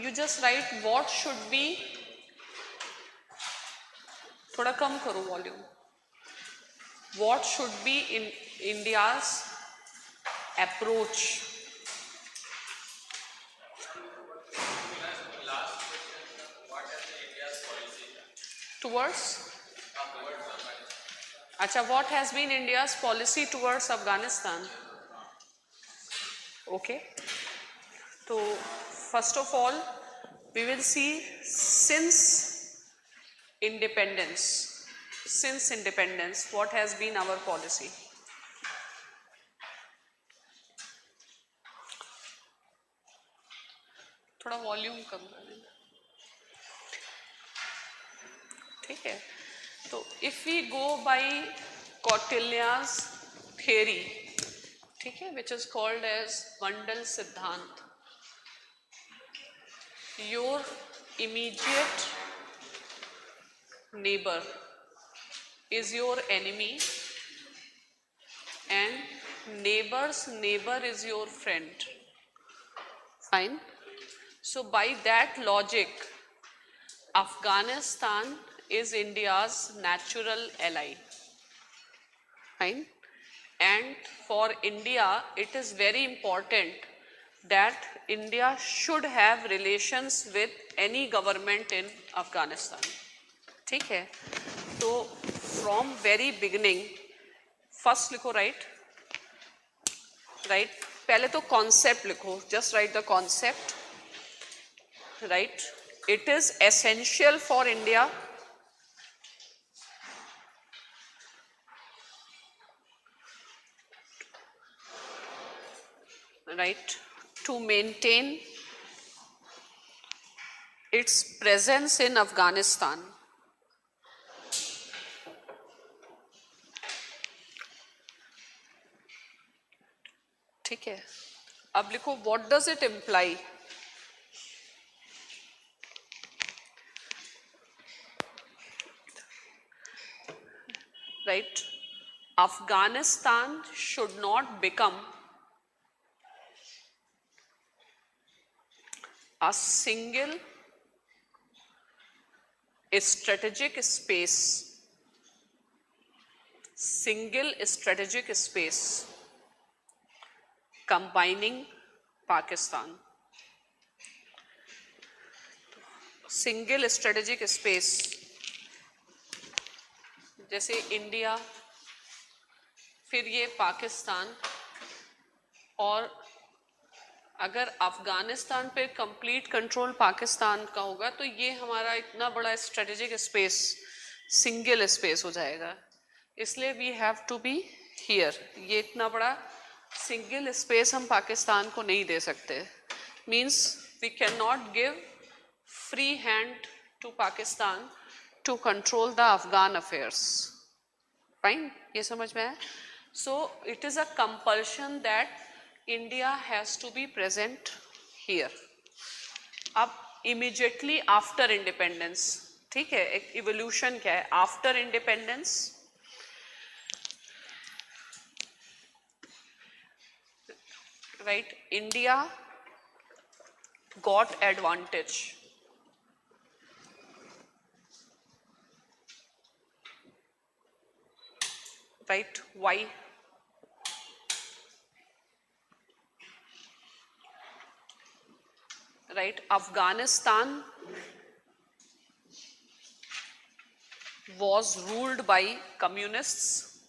you just write what should be, थोड़ा कम करो volume, what should be in India's approach towards, अच्छा, what has been India's policy towards Afghanistan? Okay, so first of all we will see independence since independence what has been our policy. थोड़ा volume कम कर देना, ठीक है. तो if we go by Kautilya's theory, ठीक है, which is called as मंडल सिद्धांत, your immediate neighbor is your enemy and neighbor's neighbor is your friend. Fine. So by that logic, Afghanistan is India's natural ally. Fine. And for India, it is very important that India should have relations with any government in Afghanistan. ठीक है. तो from very beginning, first लिखो right, पहले तो concept लिखो, just write the concept, right. It is essential for India right to maintain its presence in Afghanistan. ठीक है. अब लिखो what does it imply? Right, Afghanistan should not become a single strategic space combining Pakistan. Single strategic space जैसे India, फिर ये पाकिस्तान, और अगर अफगानिस्तान पे कंप्लीट कंट्रोल पाकिस्तान का होगा तो ये हमारा इतना बड़ा स्ट्रेटेजिक स्पेस सिंगल स्पेस हो जाएगा. इसलिए we have to be here. ये इतना बड़ा सिंगल स्पेस हम पाकिस्तान को नहीं दे सकते. Means we can not give free hand to Pakistan to control the Afghan affairs. Fine, ये समझ में है. So it is a compulsion that India has to be present here. अब immediately after independence, ठीक है, एक evolution क्या है after independence. Right, India got advantage. Right, why? Right, Afghanistan was ruled by communists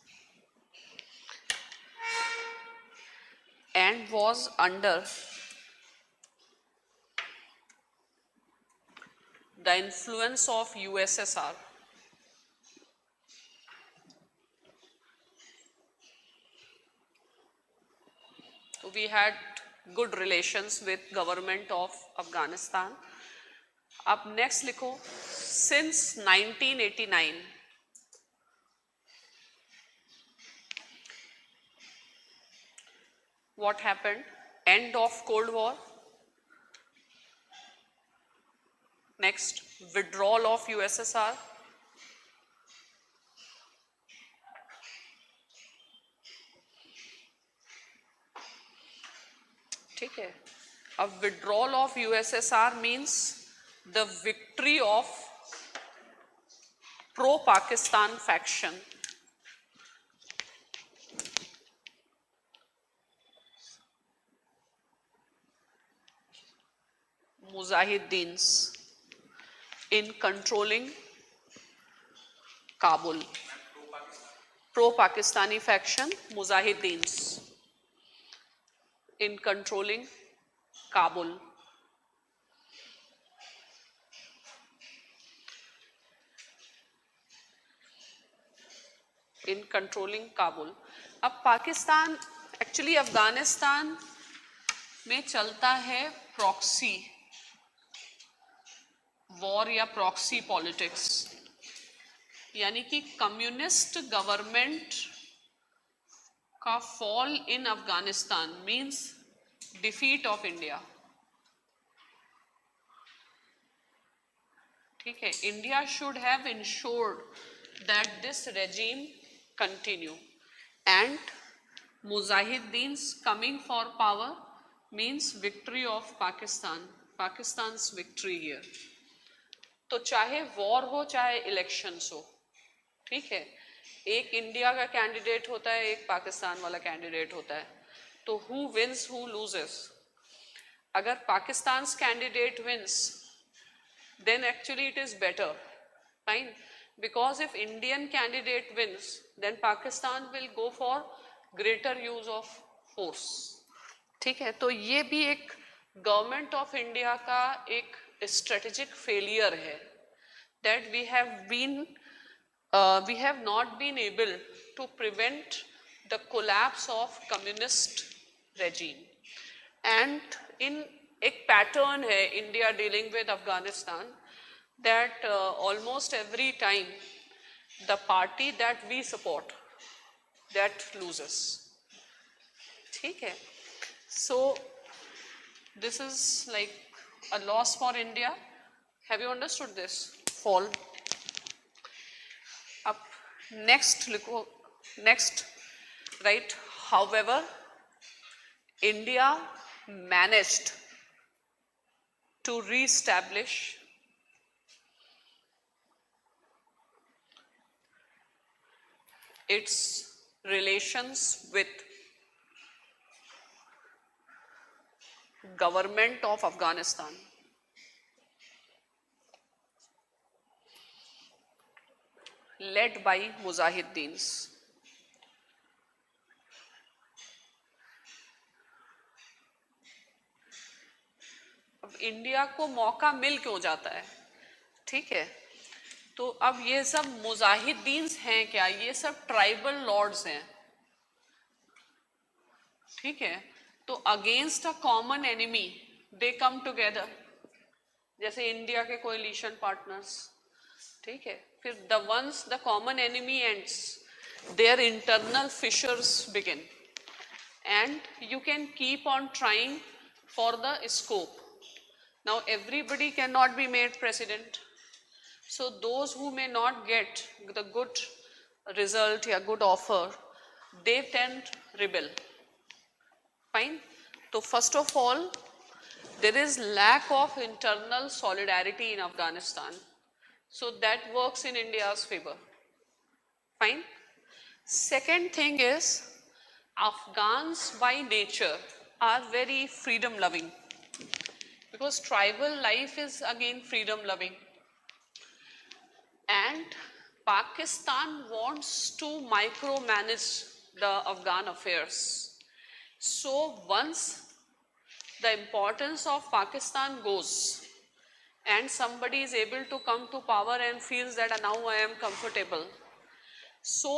and was under the influence of USSR. So we had good relations with government of Afghanistan. अब next लिखो since 1989 what happened? End of Cold War. Next, withdrawal of USSR. ठीक है. A withdrawal of USSR means the victory of pro-Pakistan faction. Mujahideens in controlling Kabul. Pro-Pakistani faction, Mujahideens in controlling Kabul. In controlling Kabul. अब Pakistan actually Afghanistan में चलता है proxy war या proxy politics, यानी कि communist government का fall in Afghanistan means defeat of India. ठीक है, India should have insured that this regime continue, and Mujahideens coming for power means victory of Pakistan, Pakistan's victory here. तो चाहे war हो चाहे elections हो, ठीक है, एक इंडिया का कैंडिडेट होता है, एक पाकिस्तान वाला कैंडिडेट होता है, तो हु विंस हु लूजेस. अगर Pakistan candidate wins then actually it is better, fine, because if Indian candidate wins then Pakistan will go for greater use of force. ठीक है, तो ये भी एक गवर्नमेंट ऑफ इंडिया का एक स्ट्रेटेजिक फेलियर है, that we have not been able to prevent the collapse of communist regime. And in एक पैटर्न है India dealing with Afghanistan, that almost every time the party that we support that loses. ठीक है, so this is like a loss for India. Have you understood this fall? अब next लिखो, next right. However India managed to re-establish its relations with government of Afghanistan. Led by Mujahideens. India को मौका मिल क्यों जाता है? ठीक है, तो अब ये सब मुजाहिदीन्स हैं क्या? ये सब ट्राइबल लॉर्ड्स हैं. ठीक है, तो against a common enemy they come together, जैसे इंडिया के कोएलिशन पार्टनर्स. ठीक है, फिर the once the common enemy ends their internal fissures begin and you can keep on trying for the scope. Now everybody cannot be made president, so those who may not get the good result or good offer, they tend rebel. Fine. So first of all, there is lack of internal solidarity in Afghanistan, so that works in India's favor. Fine. Second thing is, Afghans by nature are very freedom loving, because tribal life is again freedom loving, and Pakistan wants to micromanage the Afghan affairs. So once the importance of Pakistan goes and somebody is able to come to power and feels that now I am comfortable, so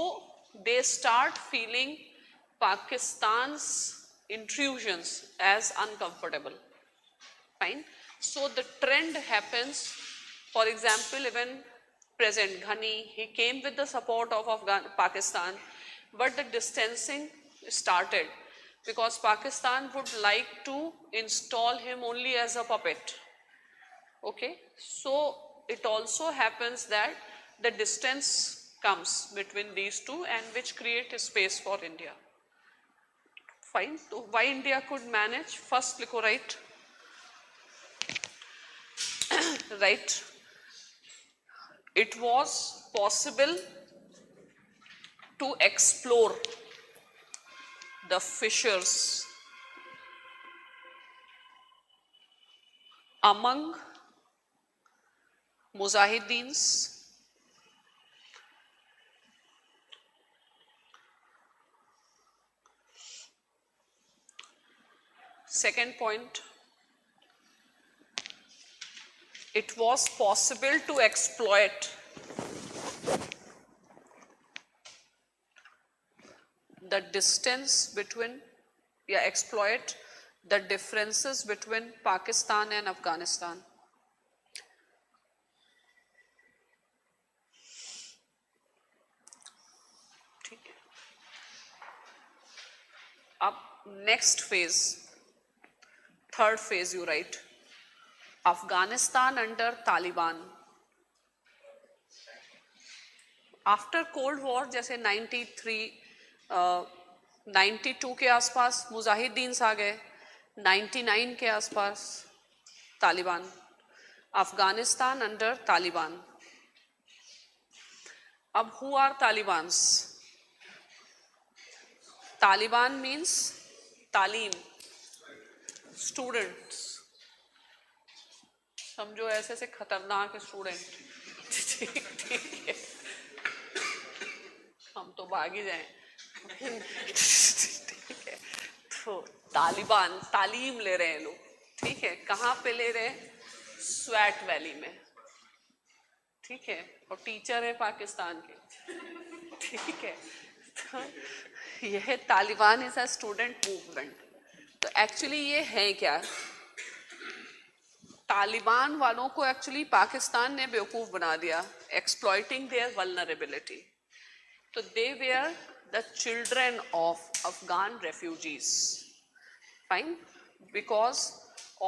they start feeling Pakistan's intrusions as uncomfortable. Fine. So the trend happens, for example, even President Ghani, he came with the support of Pakistan, but the distancing started because Pakistan would like to install him only as a puppet. Okay, so it also happens that the distance comes between these two, and which create a space for India. Fine. So why India could manage? First, लिखो right. right? It was possible to explore the fissures among Mujahideens, second point, it was possible to exploit the distance between, exploit the differences between Pakistan and Afghanistan. ठीक है. अब next phase, third phase you write, Afghanistan under Taliban. After cold war जैसे 93 92 के आसपास मुजाहिदीन आ गए, 99 के आसपास Taliban. Afghanistan under Taliban. अब हु आर तालिबान्स? तालिबान मीन्स तालीम, स्टूडेंट्स. समझो ऐसे से खतरनाक स्टूडेंट. ठीक है, हम तो भाग ही जाएं. ठीक है, तो तालिबान तालीम ले रहे हैं लोग. ठीक है, कहाँ पे ले रहे हैं? स्वैट वैली में. ठीक है, और टीचर है पाकिस्तान के. ठीक है, तो यह Taliban is a student movement. तो एक्चुअली ये है क्या? तालिबान वालों को एक्चुअली पाकिस्तान ने बेवकूफ बना दिया, exploiting their vulnerability. So they were the children of Afghan refugees, fine, because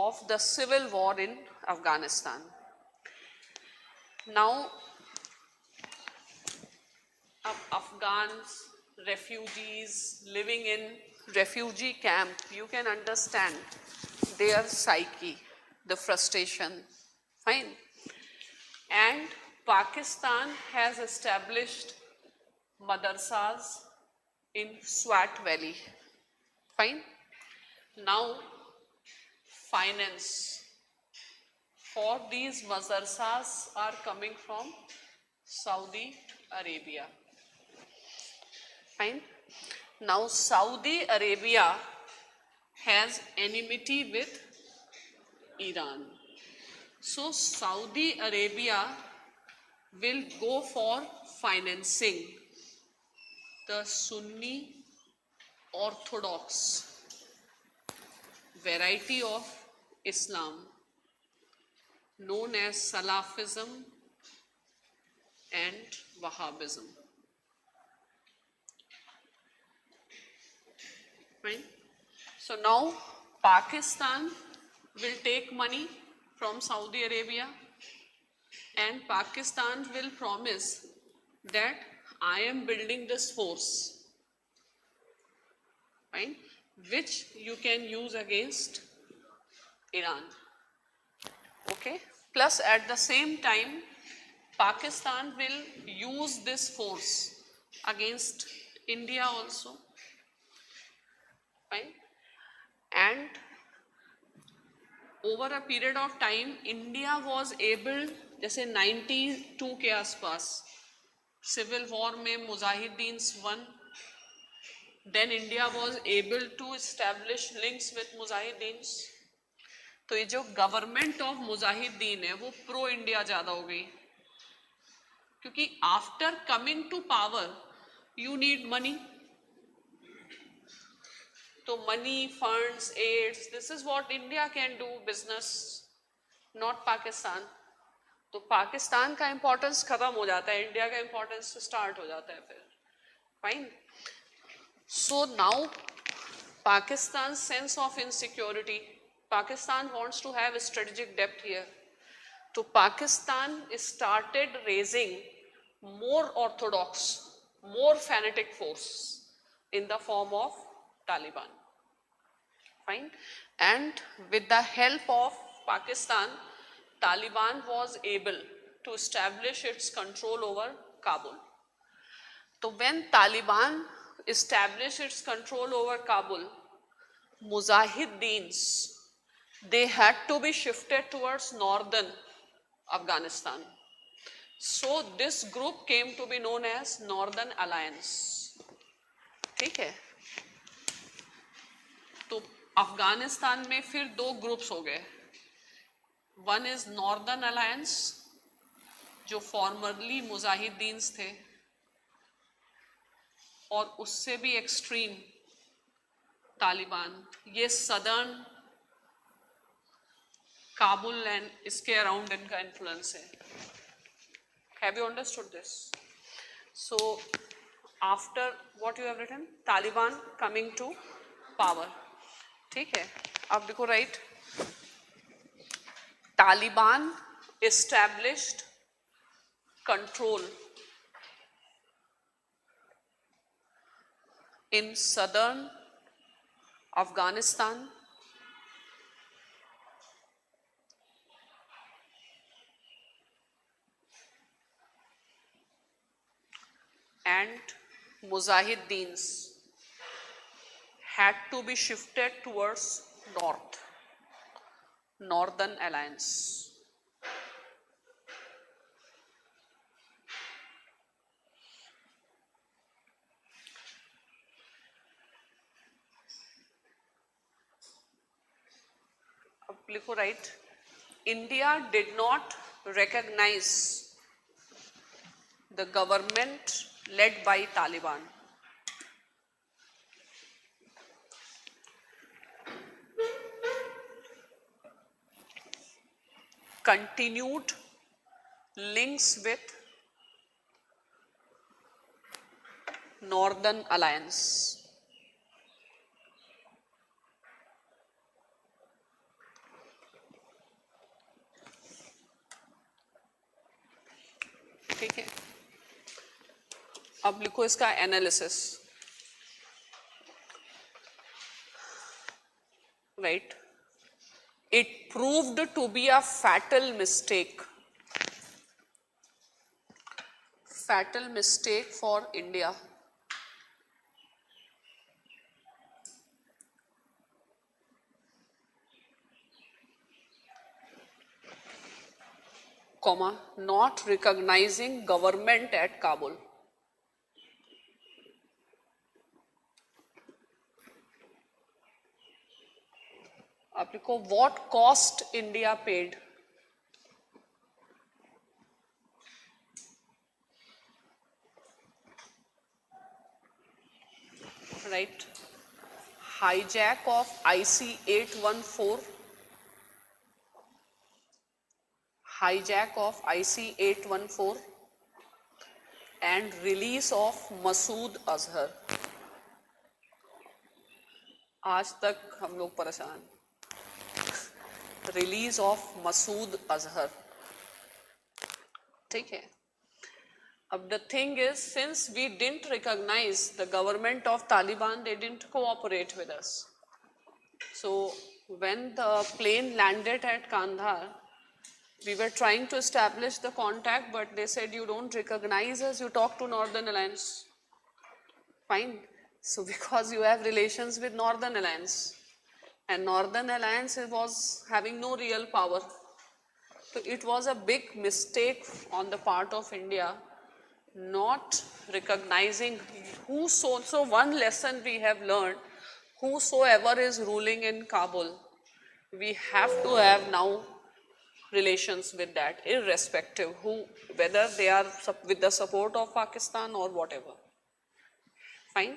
of the civil war in Afghanistan. Now, Afghans, refugees living in refugee camp, you can understand their psyche, the frustration, fine. And Pakistan has established madrasas in Swat Valley, fine. Now finance for these madrasas are coming from Saudi Arabia, fine. Now Saudi Arabia has enmity with Iran, so Saudi Arabia will go for financing the Sunni Orthodox variety of Islam known as Salafism and Wahhabism. Right? So now Pakistan will take money from Saudi Arabia, and Pakistan will promise that I am building this force, right, which you can use against Iran. Okay. Plus at the same time, Pakistan will use this force against India also, right? And over a period of time, India was able, जैसे 92 के आसपास civil war में मुजाहिदीन्स won, then India was able to establish links with मुजाहिदीन्स. तो ये जो government of Mujahideen है वो प्रो इंडिया ज्यादा हो गई, क्योंकि after coming to power you need money. तो money, funds, aids, this is what India can do business, not Pakistan. तो पाकिस्तान का इंपॉर्टेंस खत्म हो जाता है, इंडिया का इंपॉर्टेंस स्टार्ट हो जाता है फिर, fine. So now Pakistan sense of insecurity, Pakistan wants to have strategic depth here. तो Pakistan started raising more orthodox, more fanatic force in the form of Taliban, fine. And with the help of Pakistan, Taliban was able to establish its control over Kabul. So when Taliban established its control over Kabul, Mujahiddeens, they had to be shifted towards northern Afghanistan. So this group came to be known as Northern Alliance. ठीक है, तो अफगानिस्तान में फिर दो groups हो गए. One is northern alliance, जो formerly मुजाहिदीन्स थे, और उससे भी एक्सट्रीम तालिबान. ये सदर्न काबुल एंड इसके अराउंड इनका इन्फ्लुएंस है. Have you understood this? So after what you have written, Taliban coming to power. ठीक है, अब देखो right, Taliban established control in southern Afghanistan and Mujahiddeens had to be shifted towards Northern Alliance. लिखो right, India did not recognize the government led by Taliban. Continued links with Northern Alliance. ठीक है, अब लिखो इसका analysis. Right, it proved to be a fatal mistake for India. Comma, not recognizing government at Kabul. आप लिखो what cost India paid. Right, hijack of IC-814, and release of Masood Azhar. आज तक हम लोग परेशान. Release of Masood Azhar. ठीक है, अब the thing is, since we didn't recognise the government of Taliban, they didn't cooperate with us. So when the plane landed at Kandahar, we were trying to establish the contact, but they said you don't recognize us, you talk to Northern Alliance. Fine. So because you have relations with Northern Alliance, and Northern Alliance was having no real power, so it was a big mistake on the part of India not recognizing so one lesson we have learned, whosoever is ruling in Kabul, we have to have now relations with that, irrespective whether they are with the support of Pakistan or whatever. Fine.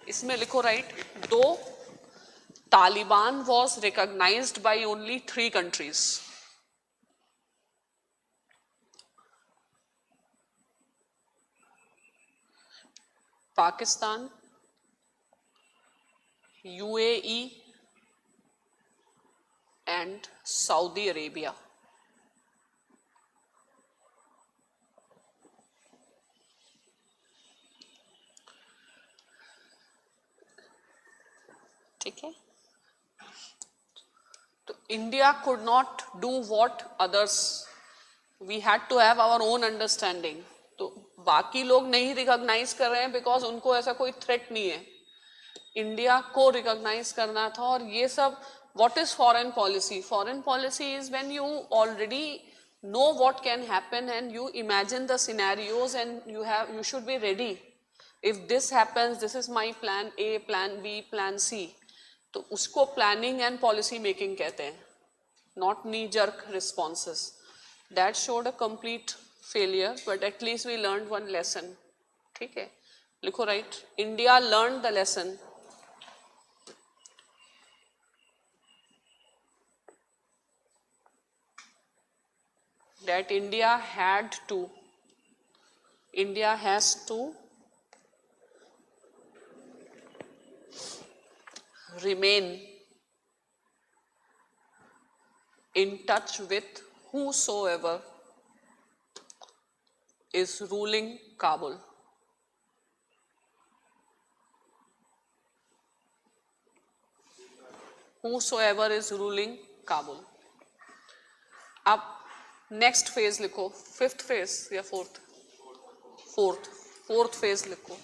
इसमें लिखो right, दो Taliban was recognized by only 3 countries. Pakistan, UAE and Saudi Arabia. ठीक है, तो India could not do what others, we had to have our own understanding. तो बाकी लोग नहीं रिकॉग्नाइज कर रहे हैं बिकॉज उनको ऐसा कोई थ्रेट नहीं है, इंडिया को रिकॉग्नाइज करना था। और ये सब, what is foreign policy? Foreign policy is when you already know what can happen and you imagine the scenarios and you should be ready. If this happens, this is my plan A, plan B, plan C. तो उसको planning and policy making कहते हैं, not knee jerk responses. That showed a complete failure but at least we learn one lesson. ठीक है, लिखो right, India learn the lesson that India has to remain in touch with whosoever is ruling Kabul. Whosoever is ruling Kabul. अब next phase लिखो, fifth phase या fourth phase लिखो।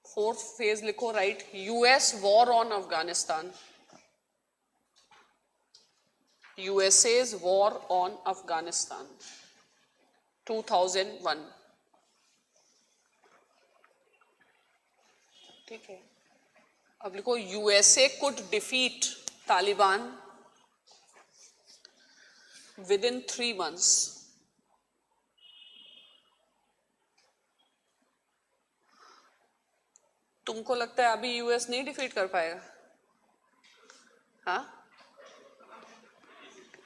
Fourth phase लिखो, right, US war on Afghanistan, USA's war on Afghanistan 2001। ठीक है, अब लिखो USA could defeat Taliban within 3 months। तुमको लगता है अभी यूएस नहीं डिफीट कर पाएगा? हाँ,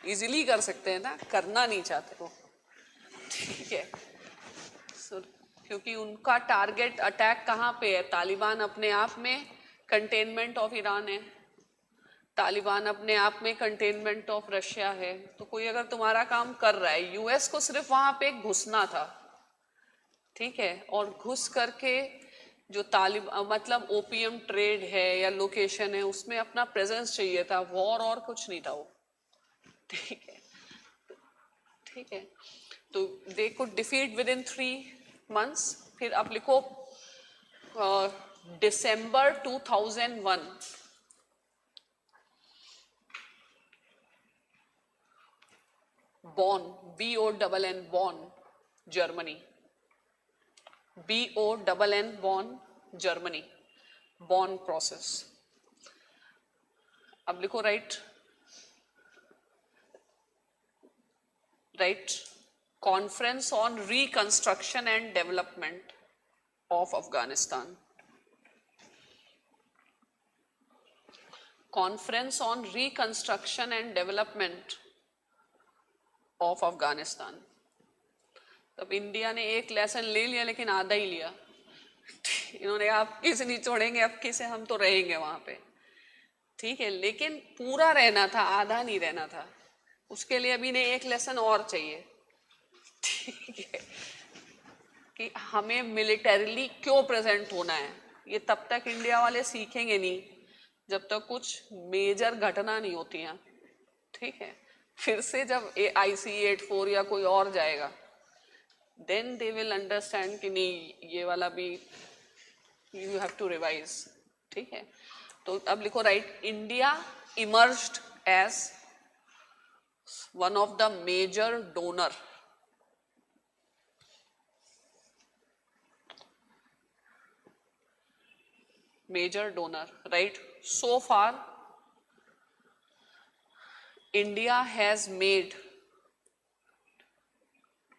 इजीली कर सकते हैं ना, करना नहीं चाहते वो। ठीक है, क्योंकि उनका टारगेट अटैक कहाँ पे है? तालिबान अपने आप में कंटेनमेंट ऑफ ईरान है, तालिबान अपने आप में कंटेनमेंट ऑफ रशिया है। तो कोई अगर तुम्हारा काम कर रहा है, यूएस को सिर्फ वहां पे घुसना था, ठीक है, और घुस करके जो मतलब ओपीएम ट्रेड है या लोकेशन है उसमें अपना प्रेजेंस चाहिए था, वॉर और कुछ नहीं था वो। ठीक है, ठीक है, तो they could defeat with in 3 months। फिर आप लिखो दिसंबर 2001, Bonn, BONN, Bonn, Germany, BONN, Bonn, Germany, Bonn process. अब लिखो right, conference on reconstruction and development of Afghanistan, conference on reconstruction and development of Afghanistan. तब इंडिया ने एक लेसन ले लिया लेकिन आधा ही लिया। इन्होंने आप किसे नहीं छोड़ेंगे, अब किसे हम तो रहेंगे वहां पे। ठीक है, लेकिन पूरा रहना था, आधा नहीं रहना था। उसके लिए अभी ने एक लेसन और चाहिए। ठीक है, कि हमें मिलिटरीली क्यों प्रेजेंट होना है। ये तब तक इंडिया वाले सीखेंगे नहीं जब तक कुछ मेजर घटना नहीं होती है। ठीक है, फिर से जब IC-84 या कोई और जाएगा, देन दे विल अंडरस्टैंड कि नहीं, ये वाला भी यू हैव टू रिवाइज। ठीक है, तो अब लिखो right, India emerged as one of the major donor, right? So far India has made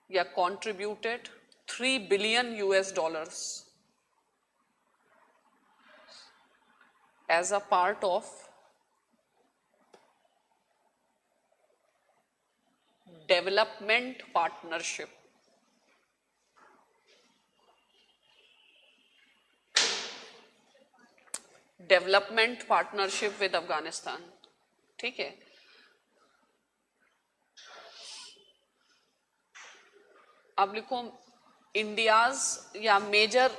या contributed $3 billion as a part of development partnership. Development partnership with Afghanistan. ठीक है, अब लिखो इंडियाज या मेजर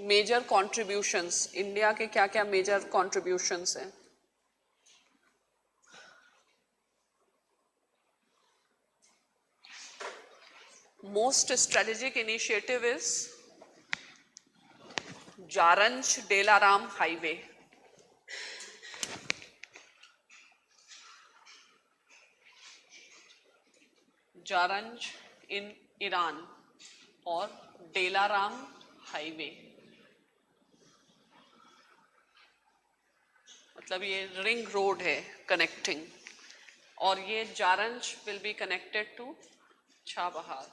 मेजर कॉन्ट्रीब्यूशंस, इंडिया के क्या क्या major contributions हैं? Most strategic initiative is Zaranj Delaram highway. Zaranj in Iran और डेलाराम हाईवे, मतलब ये रिंग रोड है कनेक्टिंग, और ये Zaranj will be connected to Chabahar.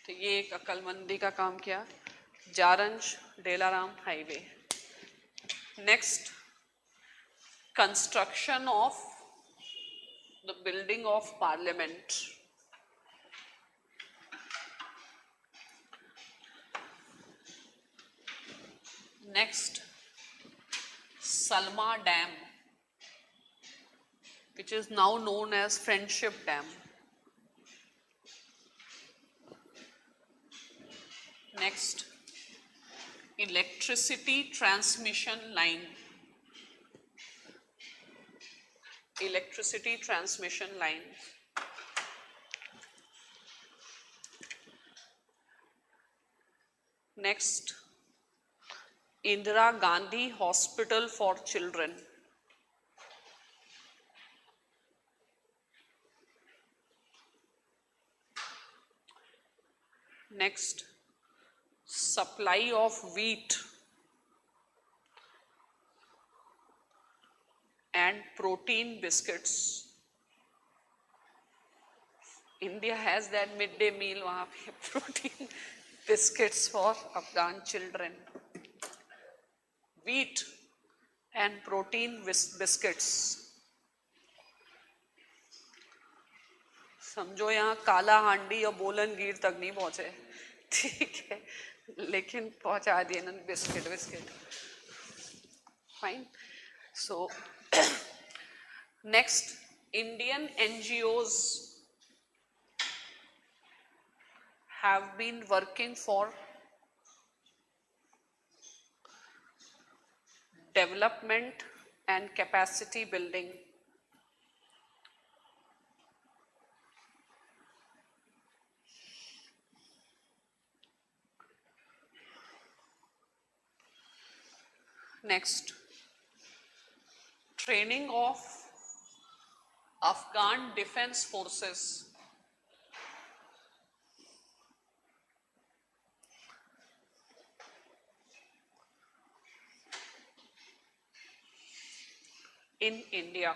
तो ये एक अक्लमंदी का काम किया, Zaranj Delaram highway. Next, construction of the building of parliament. Next, Salma Dam, which is now known as Friendship Dam. Next, electricity transmission line. Electricity transmission line. Next, Indira Gandhi Hospital for Children. Next, supply of wheat and protein biscuits. India has that midday meal, वहाँ पे protein biscuits for Afghan children. Wheat and protein biscuits. समझो यहाँ काला हांडी और बोलन गिर तक नहीं पहुंचे, ठीक है, लेकिन पहुंचा दिए ना biscuit. Fine. So next, Indian NGOs have been working for development and capacity building. Next, training of Afghan defense forces. In India,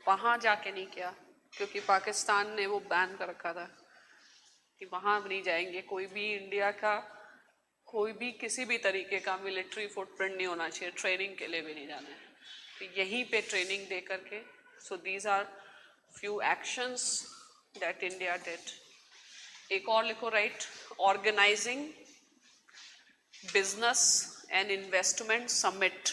वहाँ जाके नहीं किया क्योंकि पाकिस्तान ने वो बैन कर रखा था कि वहाँ नहीं जाएंगे. कोई भी इंडिया का कोई भी किसी भी तरीके का मिलिट्री फुटप्रिंट नहीं होना चाहिए, ट्रेनिंग के लिए भी नहीं जाना है. तो यहीं पे ट्रेनिंग दे करके. So these are few actions that India did. एक और लिखो, right, organising business and investment summit.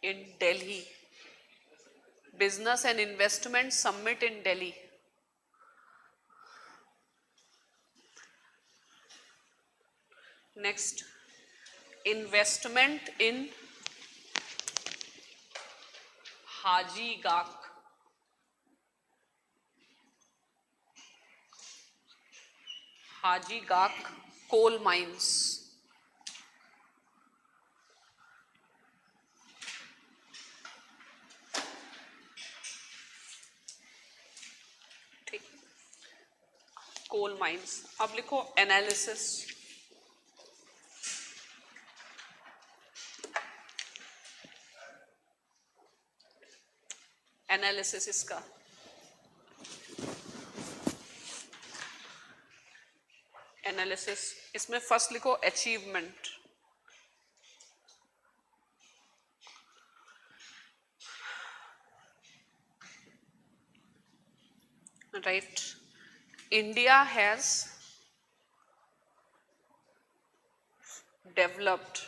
in Delhi. Business and Investment Summit in Delhi. Next, investment in Haji Gak. Haji Gak coal mines. Coal mines. अब लिखो analysis. Analysis इसका analysis, इसमें first लिखो achievement. Right. India has developed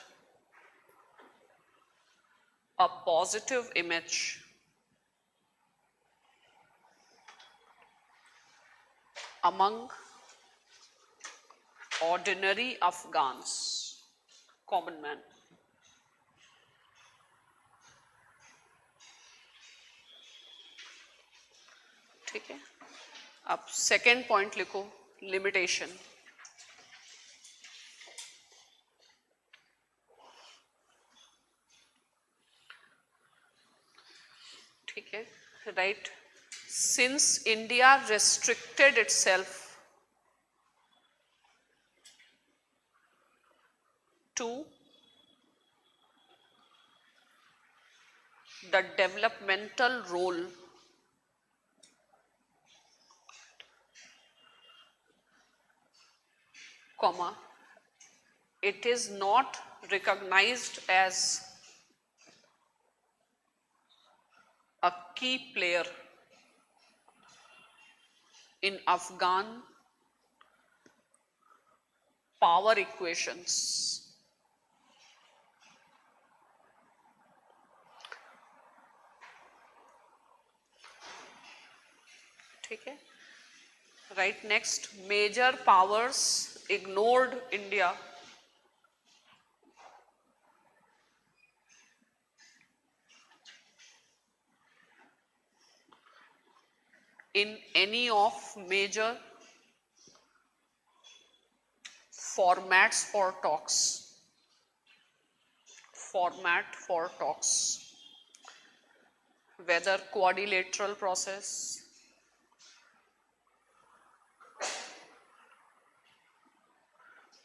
a positive image among ordinary Afghans, common man. ठीक है, अब second point लिखो, limitation. ठीक है, right. Since India restricted itself to the developmental role comma, it is not recognized as a key player in Afghan power equations. ठीक है, right. Next, major powers ignored India in any of major formats for talks. Format for talks, whether quadrilateral process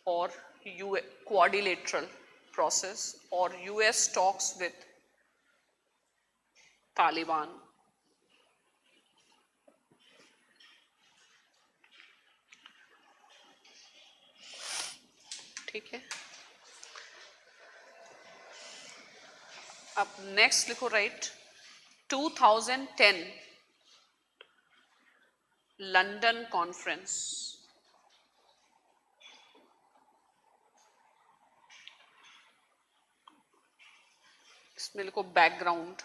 or quadrilateral process or US talks with Taliban. ठीक है, अब next लिखो, right. 2010 London conference. इसमें लिखो background.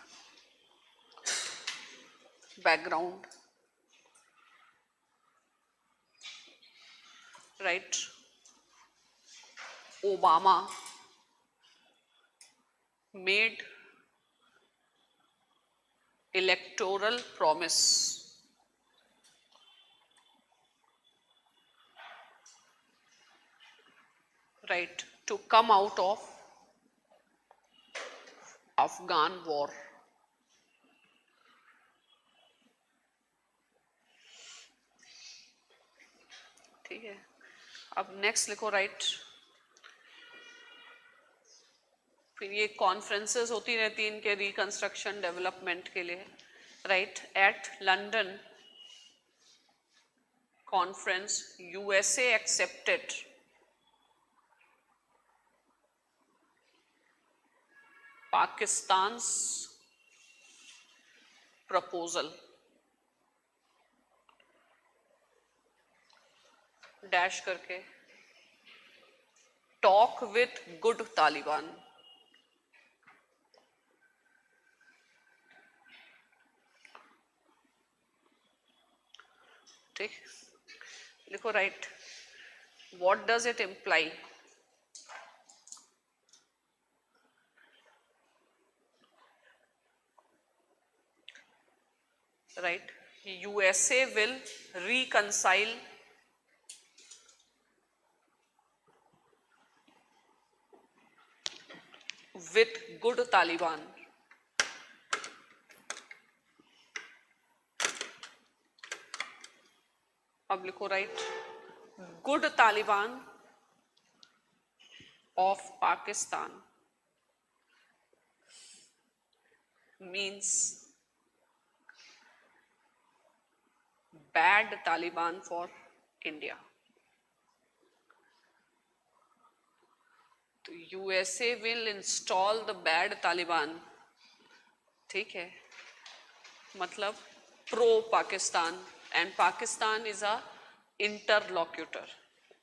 Background, right. Obama made electoral promise right to come out of Afghan war. ठीक है, अब next लिखो, राइट. फिर ये कॉन्फ्रेंसेस होती रहती हैं इनके रिकंस्ट्रक्शन डेवलपमेंट के लिए, right. At London conference USA accepted Pakistan's proposal dash करके टॉक विथ गुड तालिबान. ठीक, लिखो, right. What does it imply? Right, USA will reconcile with good Taliban. अब लिखो, right. Good Taliban of Pakistan means bad Taliban for India. तो USA will install the bad Taliban. ठीक है, मतलब pro Pakistan and Pakistan is a interlocutor.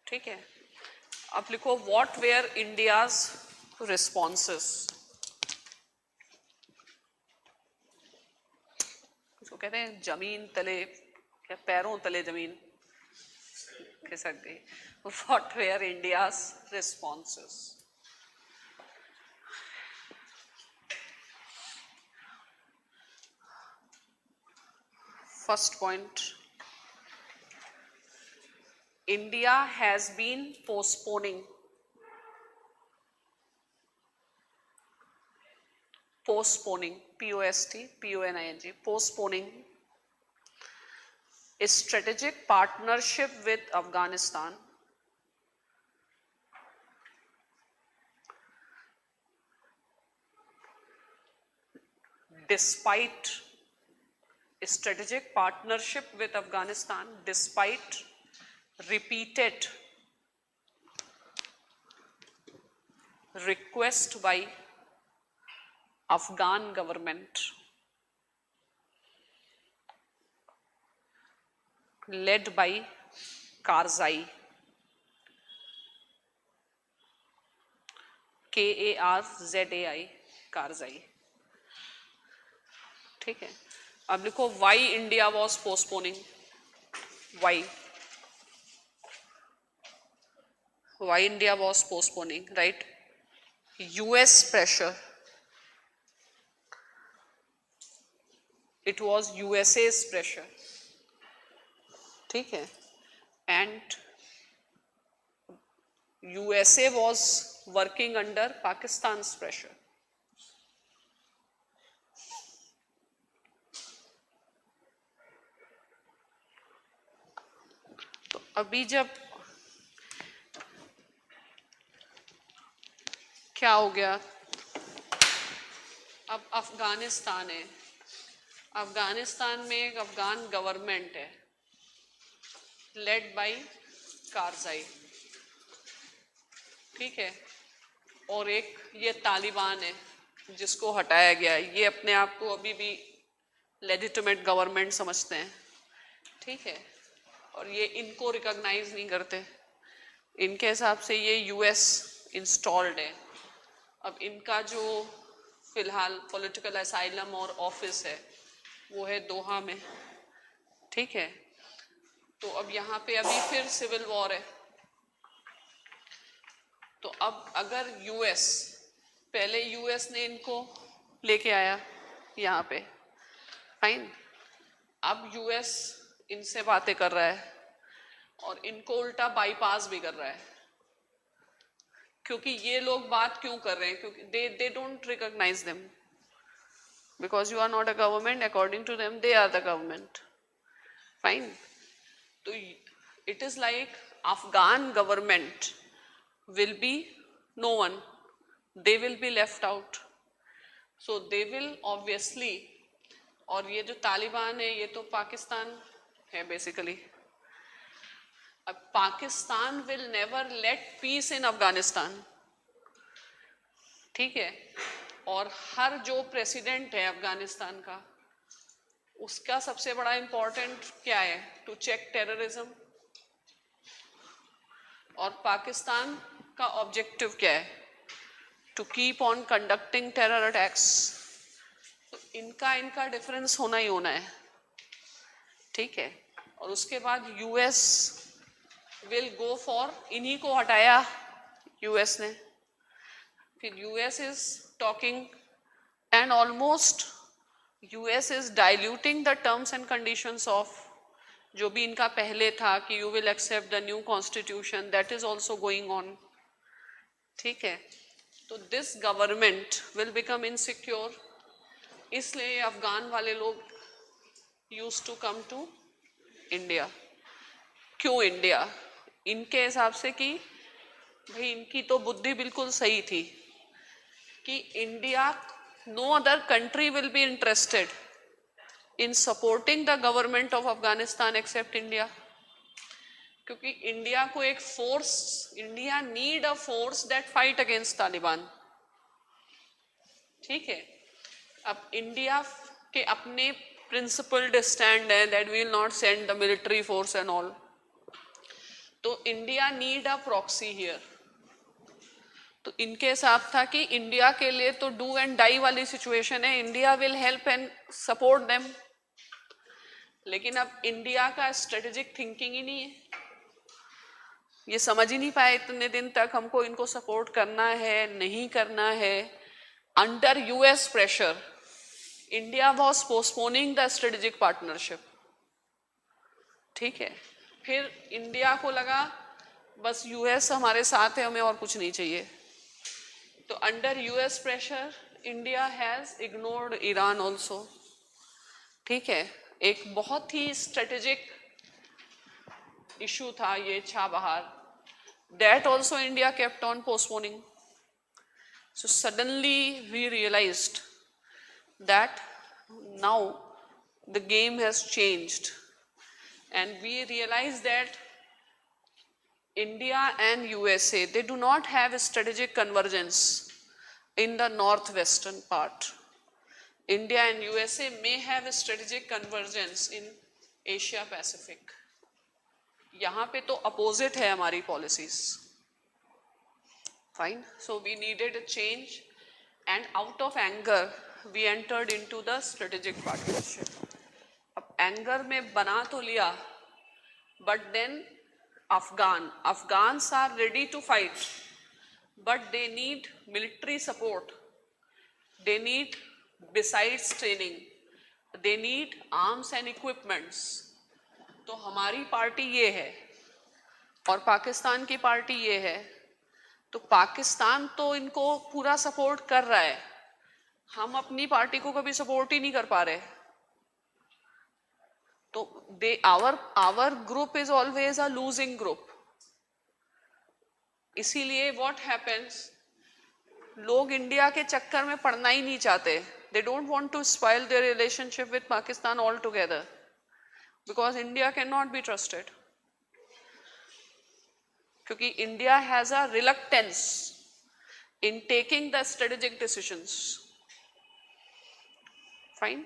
ठीक है, अब लिखो, what were India's responses? इसको कहते हैं जमीन तले, क्या पैरों तले जमीन. खिसक गई. What were India's responses? First point, India has been postponing POSTPONING, postponing a strategic partnership with Afghanistan despite repeated request by Afghan government led by Karzai, KARZAI, Karzai. ठीक है, अब लिखो why India was postponing. Why India was postponing, right? US pressure. It was USA's pressure. ठीक है, and USA was working under Pakistan's pressure. तो अभी जब क्या हो गया, अब अफगानिस्तान है, अफगानिस्तान में एक अफगान गवर्नमेंट है लेड बाय कारजाई, ठीक है, और एक ये तालिबान है जिसको हटाया गया है. ये अपने आप को अभी भी लेजिटिमेट गवर्नमेंट समझते हैं, ठीक है, और ये इनको रिकॉग्नाइज नहीं करते. इनके हिसाब से ये यूएस इंस्टॉल्ड है. अब इनका जो फिलहाल पॉलिटिकल असाइलम और ऑफिस है वो है दोहा में, ठीक है. तो अब यहाँ पे अभी फिर सिविल वॉर है. तो अब अगर यूएस, पहले यूएस ने इनको लेके आया यहाँ पे, फाइन, अब यूएस इनसे बातें कर रहा है और इनको उल्टा बाईपास भी कर रहा है. क्योंकि ये लोग बात क्यों कर रहे हैं, क्योंकि they don't recognize them because you are not a government, according to them they are the government, fine. So it is like Afghan government will be no one, they will be left out, so they will obviously, और ये जो तालिबान है ये तो पाकिस्तान है basically. अब Pakistan will never let peace in Afghanistan, ठीक है, और हर जो प्रेसिडेंट है अफगानिस्तान का उसका सबसे बड़ा इंपॉर्टेंट क्या है, टू चेक टेररिज्म. और पाकिस्तान का ऑब्जेक्टिव क्या है, to keep on conducting terror attacks. तो इनका डिफरेंस होना ही होना है, ठीक है. और उसके बाद यूएस विल गो फॉर, इन्हीं को हटाया यूएस ने, फिर US is talking and almost US is diluting the terms and conditions of जो भी इनका पहले था कि you will accept the new constitution, that is also going on, ठीक है. तो this government will become insecure, इसलिए अफगान वाले लोग use to come to India. क्यों इंडिया, इनके हिसाब से कि भाई इनकी तो बुद्धि बिल्कुल सही थी कि India, no other country will be interested in supporting the government of Afghanistan except India. क्योंकि इंडिया को एक फोर्स, India need a force that fight against Taliban, ठीक है. अब इंडिया के अपने प्रिंसिपल्ड स्टैंड है that we will not send the military force and all. तो India need a proxy here. तो इनके हिसाब था कि इंडिया के लिए तो डू एंड डाई वाली सिचुएशन है, India will help and support them. लेकिन अब इंडिया का स्ट्रेटेजिक थिंकिंग ही नहीं है. ये समझ ही नहीं पाए इतने दिन तक हमको इनको सपोर्ट करना है नहीं करना है। Under US pressure India was postponing the strategic partnership. ठीक है, फिर इंडिया को लगा बस यूएस हमारे साथ है, हमें और कुछ नहीं चाहिए। तो under US pressure India has ignored Iran also. ठीक है, एक बहुत ही स्ट्रेटेजिक इशू था ये Chabahar, that also India kept on postponing. So suddenly we realized that now the game has changed and we realize that India and USA, they do not have a strategic convergence in the northwestern part. India and USA may have a strategic convergence in Asia Pacific. यहाँ पे तो opposite है हमारी policies. Fine, so we needed a change and out of anger we entered into the strategic partnership. अब anger में बना तो लिया, but then Afghans are ready to fight, but they need military support. They need, besides training, they need arms and equipments. तो हमारी party ये है और पाकिस्तान की पार्टी ये है, तो पाकिस्तान तो इनको पूरा सपोर्ट कर रहा है, हम अपनी पार्टी को कभी सपोर्ट ही नहीं कर पा रहे। तो our group is always a losing group. इसीलिए व्हाट हैपेंस, लोग इंडिया के चक्कर में पड़ना ही नहीं चाहते। They don't want to spoil their relationship with Pakistan all together because India can not be trusted, क्योंकि India has a reluctance in taking the strategic decisions. Fine.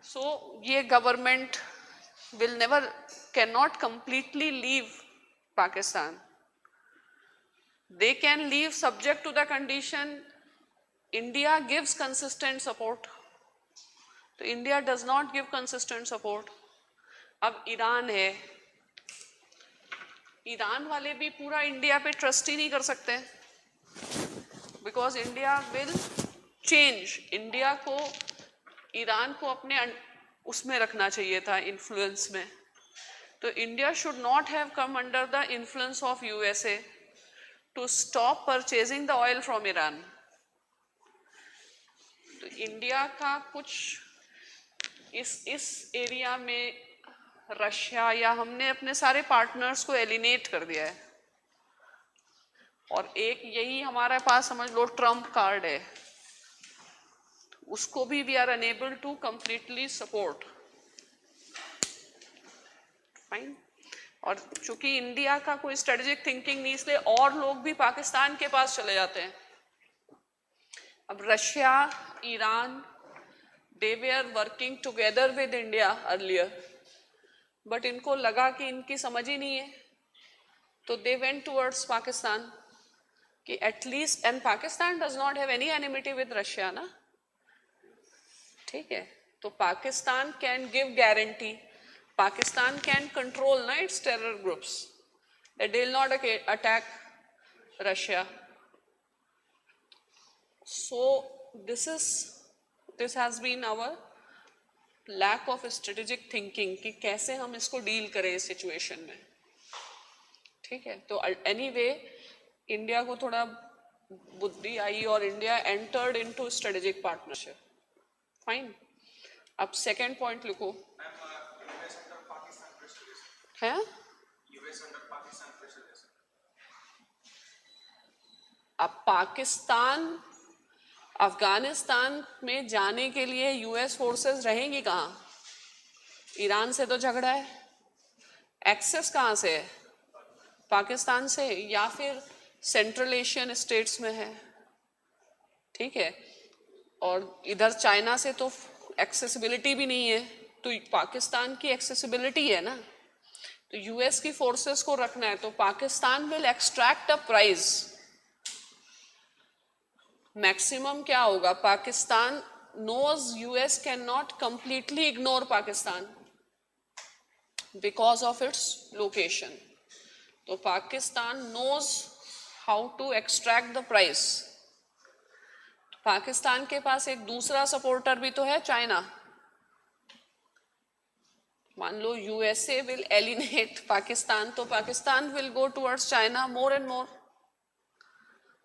So ये government will never, cannot completely leave Pakistan. They can leave subject to the condition India gives consistent support. तो India does not give consistent support. अब Iran है, Iran वाले भी पूरा India पे trust ही नहीं कर सकते, because India will change. India को, ईरान को अपने उसमें रखना चाहिए था, इन्फ्लुएंस में। तो India should not have come under the influence of USA to stop purchasing the oil from Iran. तो इंडिया का कुछ इस एरिया में रशिया या हमने अपने सारे पार्टनर्स को एलिनेट कर दिया है, और एक यही हमारे पास समझ लो ट्रम्प कार्ड है, उसको भी we are enable to completely support. Fine. और चूंकि इंडिया का कोई स्ट्रेटेजिक थिंकिंग नहीं, इसलिए और लोग भी पाकिस्तान के पास चले जाते हैं। अब Russia, Iran, they were working together with India earlier, but इनको लगा कि इनकी समझ ही नहीं है, तो दे वेंट टुवर्ड्स पाकिस्तान कि at least, and Pakistan does not have any enmity with Russia ना। ठीक है, तो Pakistan can give guarantee, Pakistan can control ना its terror groups, that they will not attack Russia. So this has been our lack of strategic thinking कि कैसे हम इसको deal करें इस सिचुएशन में। ठीक है, तो एनीवे इंडिया को थोड़ा बुद्धि आई और India entered into strategic partnership. Fine. अब सेकेंड पॉइंट लिखो है, अब पाकिस्तान अफगानिस्तान में जाने के लिए यूएस फोर्सेस रहेंगी कहाँ? ईरान से तो झगड़ा है, एक्सेस कहाँ से है? पाकिस्तान से, या फिर सेंट्रल एशियन स्टेट्स में है। ठीक है, और इधर चाइना से तो एक्सेसिबिलिटी भी नहीं है, तो पाकिस्तान की एक्सेसिबिलिटी है ना, तो यूएस की फोर्सेस को रखना है, तो Pakistan will extract a price. Maximum क्या होगा? Pakistan knows US can not completely ignore Pakistan because of its location, तो Pakistan knows how to extract the price. Pakistan के पास एक दूसरा सपोर्टर भी तो है, चाइना। मान लो यूएसए विल एलिनेट पाकिस्तान, तो Pakistan will go towards China more and more.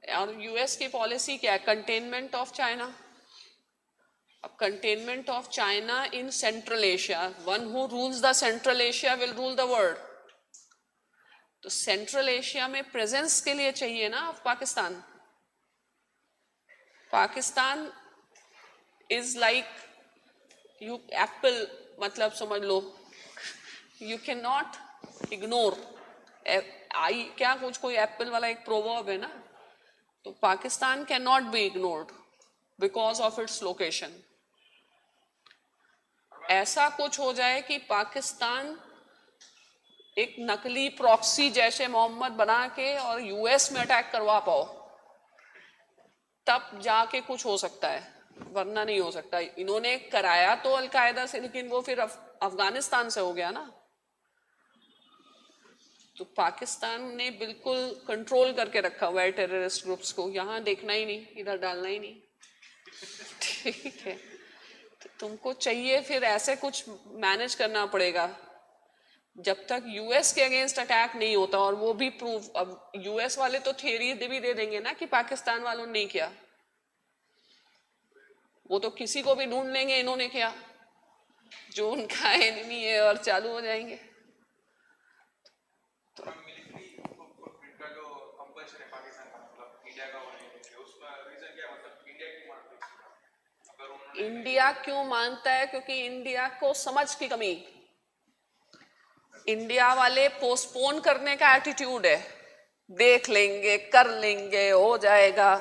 और यूएस की पॉलिसी क्या है? Containment of China. अब containment of China in central Asia, one who rules the central Asia will rule the world. तो central Asia में presence के लिए चाहिए ना अब Pakistan. Pakistan is like you apple, मतलब समझ लो, you can not ignore. I क्या कुछ कोई एप्पल वाला एक प्रोवर्ब है ना, तो Pakistan can not be ignored because of its location. ऐसा कुछ हो जाए कि पाकिस्तान एक नकली प्रॉक्सी जैसे मोहम्मद बना के और यूएस में अटैक करवा पाओ, तब जाके कुछ हो सकता है, वरना नहीं हो सकता। इन्होंने कराया तो अलकायदा से, लेकिन वो फिर अफगानिस्तान से हो गया ना। तो पाकिस्तान ने बिल्कुल कंट्रोल करके रखा हुआ है टेररिस्ट ग्रुप्स को, यहाँ देखना ही नहीं, इधर डालना ही नहीं। ठीक है, तो तुमको चाहिए फिर ऐसे कुछ मैनेज करना पड़ेगा जब तक यूएस के अगेंस्ट अटैक नहीं होता। और वो भी प्रूव, अब यूएस वाले तो थियरी भी दे देंगे ना कि पाकिस्तान वालों ने नहीं किया, वो तो किसी को भी ढूंढ लेंगे इन्होंने किया जो उनका एनिमी है, और चालू हो जाएंगे। तो इंडिया क्यों मानता है? क्योंकि इंडिया को समझ की कमी। इंडिया वाले पोस्टपोन करने का एटीट्यूड है, देख लेंगे, कर लेंगे, हो जाएगा,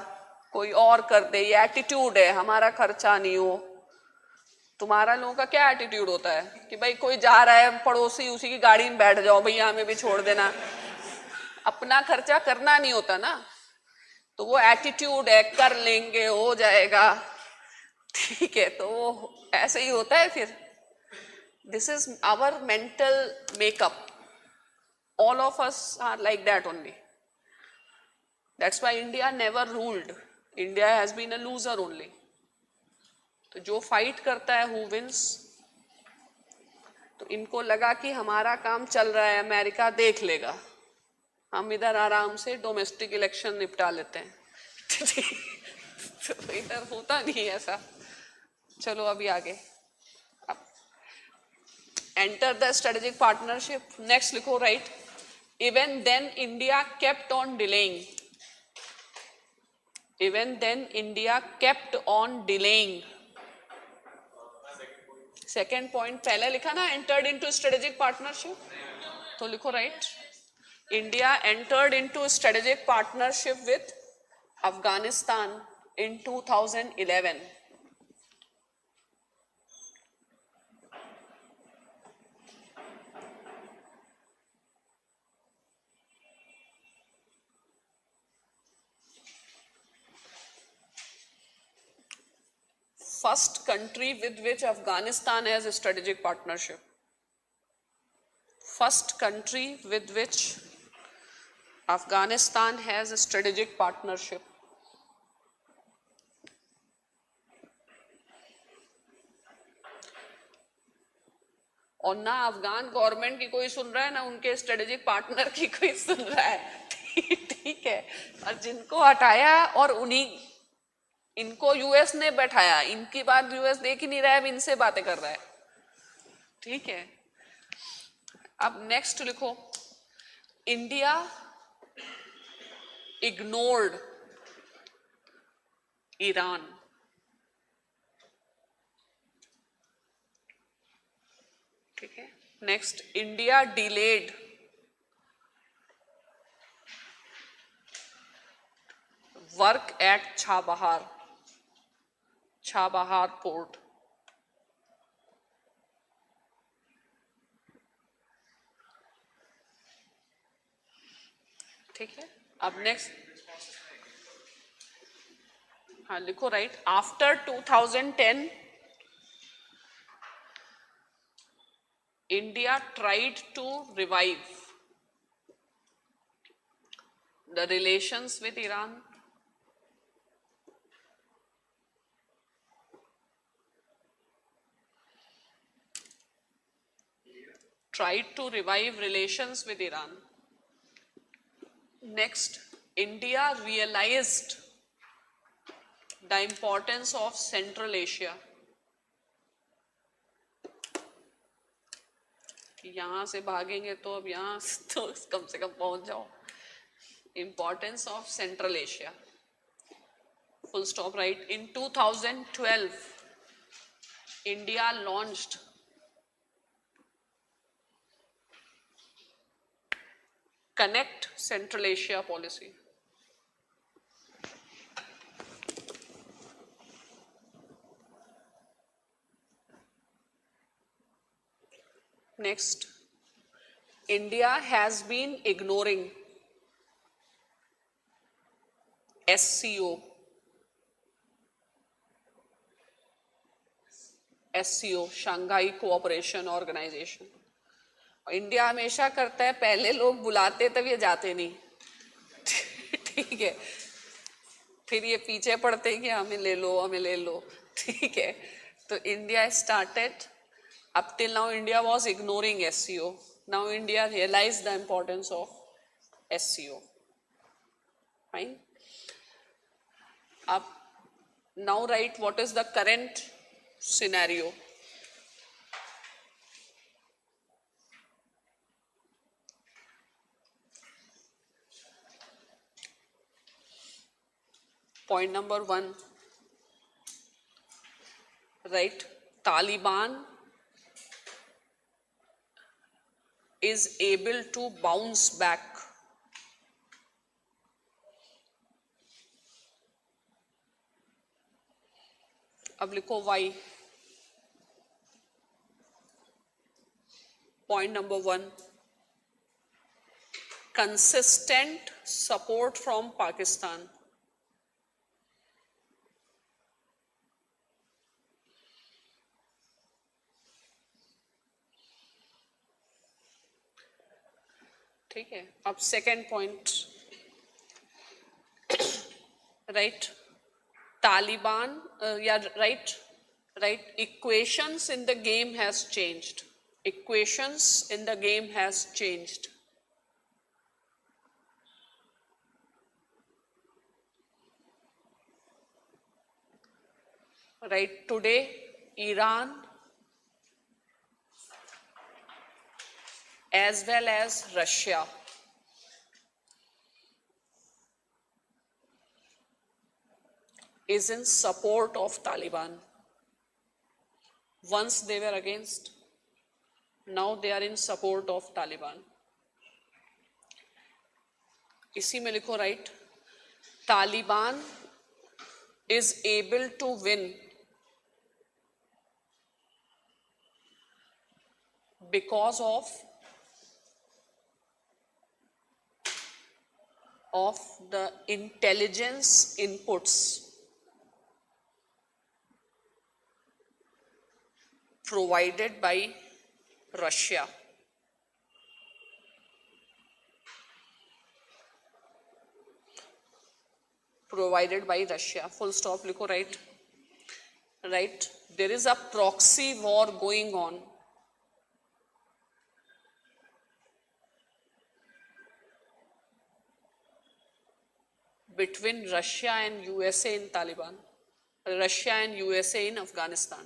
कोई और कर दे, ये एटीट्यूड है, हमारा खर्चा नहीं हो। तुम्हारा लोगों का क्या एटीट्यूड होता है कि भाई कोई जा रहा है पड़ोसी, उसी की गाड़ी में बैठ जाओ, भैया हमें भी छोड़ देना। अपना खर्चा करना नहीं होता ना, तो वो एटीट्यूड है, कर लेंगे, हो जाएगा। ठीक है, तो वो ऐसे ही होता है फिर। This is our mental makeup, all of us are like that only. That's why India never ruled. India has been a loser only. तो जो फाइट करता है who wins, तो इनको लगा कि हमारा काम चल रहा है, अमेरिका देख लेगा, हम इधर आराम से डोमेस्टिक इलेक्शन निपटा लेते हैं। तो इधर होता नहीं ऐसा। चलो अभी आगे, enter the strategic partnership. Next लिखो, right, even then India kept on delaying. Even then India kept on delaying. Second point पहले लिखा ना, entered into strategic partnership, तो लिखो, right, India entered into strategic partnership with Afghanistan in 2011. First country with which Afghanistan has a strategic partnership. First country with which Afghanistan has a strategic partnership. और ना Afghan government की कोई सुन रहा है, ना उनके स्ट्रेटेजिक पार्टनर की कोई सुन रहा है। ठीक है, और जिनको हटाया और उन्हीं, इनको यूएस ने बैठाया, इनकी बात यूएस देख ही नहीं रहा है, अब इनसे बातें कर रहा है। ठीक है, अब नेक्स्ट लिखो, इंडिया इग्नोर्ड ईरान। ठीक है, next, India delayed work at Chabahar port. ठीक है, अब नेक्स्ट, हाँ लिखो, right, after 2010 India tried to revive the relations with Iran, tried to revive relations with Iran. Next, India realized the importance of Central Asia. यहाँ से भागेंगे तो अब यहाँ तो कम से कम पहुंच जाओ. Importance of Central Asia. Full stop, right? In 2012, India launched Connect Central Asia policy. Next, India has been ignoring SCO. SCO, Shanghai Cooperation Organization. India हमेशा करता है, पहले लोग बुलाते तब ये जाते नहीं. ठीक है, फिर ये पीछे पड़ते हैं कि हमें ले लो, हमें ले लो. ठीक है, तो India started. Up till now, India was ignoring SCO. Now India realized the importance of SCO. Fine. Up now, write what is the current scenario. Point number 1. Right, Taliban is able to bounce back. अब लिखो why. Point number 1. Consistent support from Pakistan. ठीक है, अब second point. Right, Taliban या right equations in the game has changed. Equations in the game has changed. Right, today Iran as well as Russia is in support of Taliban. Once they were against, now they are in support of Taliban. इसी में लिखो right, Taliban is able to win because of the intelligence inputs provided by Russia. Provided by Russia. Full stop लिखो right. Right. There is a proxy war going on between Russia and USA in Taliban. Russia and USA in Afghanistan.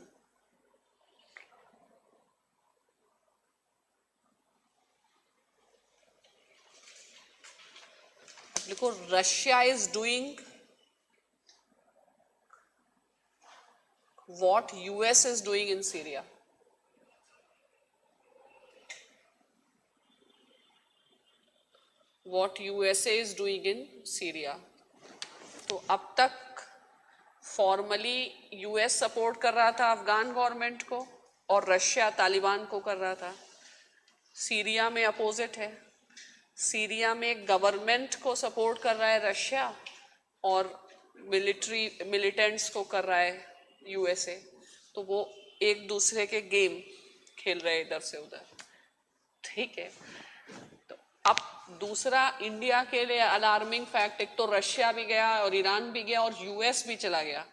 देखो, Russia is doing what US is doing in Syria. What USA is doing in Syria. तो अब तक formally US support कर रहा था Afghan government को और Russia Taliban को कर रहा था. सीरिया में अपोजिट है. सीरिया में गवर्नमेंट को सपोर्ट कर रहा है रशिया और मिलिटेंट्स को कर रहा है यूएसए. तो वो एक दूसरे के गेम खेल रहे हैं इधर से उधर. ठीक है, तो अब दूसरा इंडिया के लिए अलार्मिंग फैक्ट, एक तो रशिया भी गया और ईरान भी गया और यूएस भी चला गया,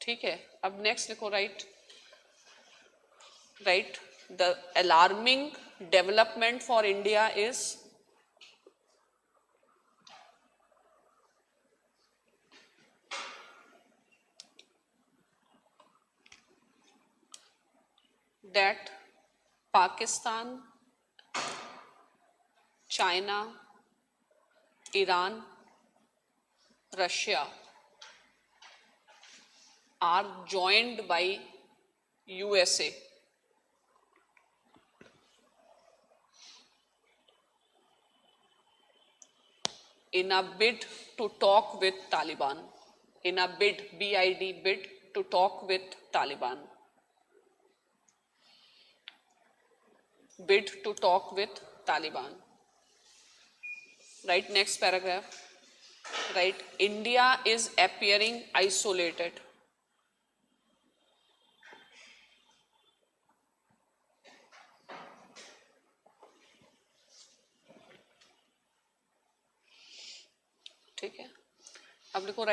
ठीक है। अब नेक्स्ट लिखो, right the alarming development for India is that Pakistan, China, Iran, Russia are joined by USA in a bid to talk with Taliban. In a bid, B-I-D, bid to talk with Taliban. Bid to talk with Taliban. Right, next paragraph. Right, India is appearing isolated. ठीक है, अब देखो,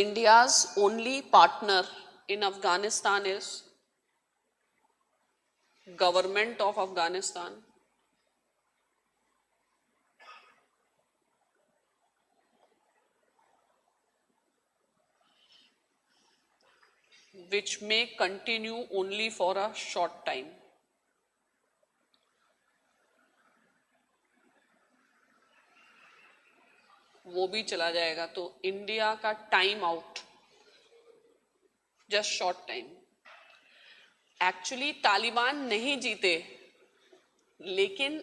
India's only partner in Afghanistan is government of Afghanistan, which may continue only for a short time. वो भी चला जाएगा, तो India का time out, just short time. Actually Taliban नहीं जीते, लेकिन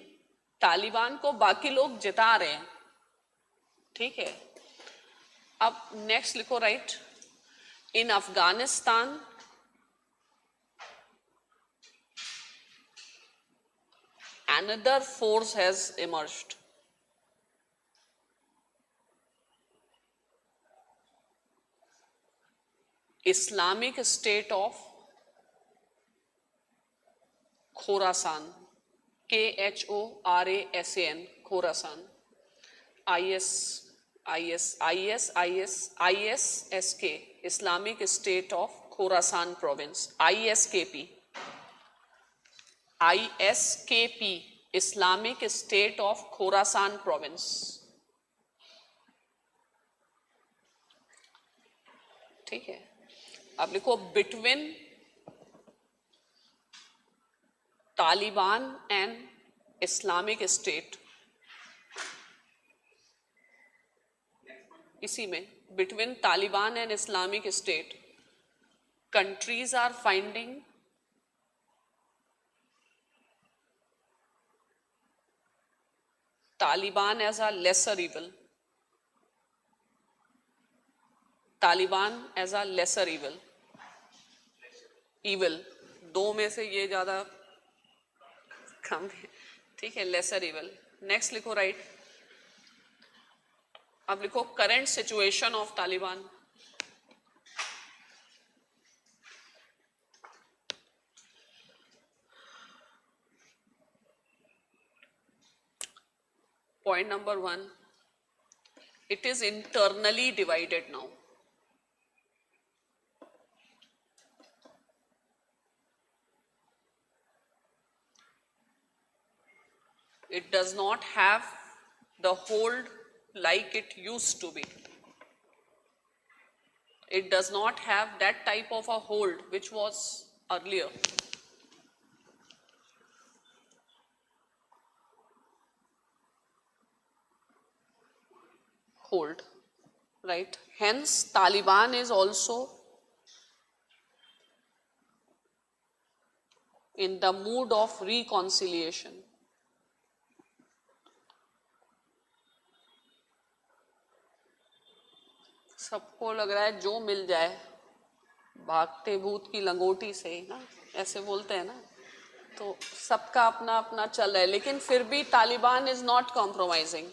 तालिबान को बाकी लोग जिता रहे हैं, ठीक है। अब नेक्स्ट लिखो, right in Afghanistan another force has emerged. Islamic State of Khorasan, Khorasan, Khorasan, ISSK, Islamic State of Khorasan Province, ISKP, Islamic State of Khorasan Province, ठीक है। अब लिखो, between Taliban and Islamic State, इसी में between Taliban and Islamic State, countries are finding Taliban as a lesser evil, Taliban as a lesser evil, evil दो में से ये ज्यादा कम है, ठीक है, लेसर इवल। नेक्स्ट लिखो, राइट अब लिखो, current situation of Taliban. Point number 1, it is internally divided now. It does not have the hold like it used to be. It does not have that type of a hold which was earlier. Hold, right? Hence, Taliban is also in the mood of reconciliation. सबको लग रहा है जो मिल जाए, भागते भूत की लंगोटी से ही ना, ऐसे बोलते हैं ना, तो सबका अपना अपना चल रहा है, लेकिन फिर भी Taliban is not compromising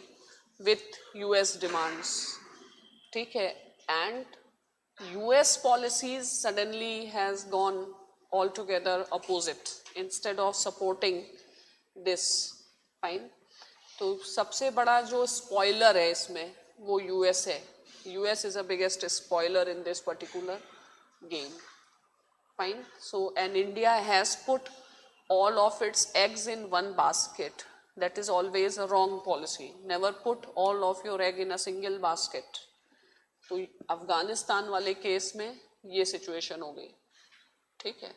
with US demands, ठीक है। And US policies suddenly has gone all together opposite, instead of supporting this, fine. तो सबसे बड़ा जो स्पॉइलर है इसमें वो यूएस है। US is the biggest spoiler in this particular game, fine. So and India has put all of its eggs in one basket. That is always a wrong policy. Never put all of your egg in a single basket. तो अफगानिस्तान वाले case में ये situation हो गई, ठीक है।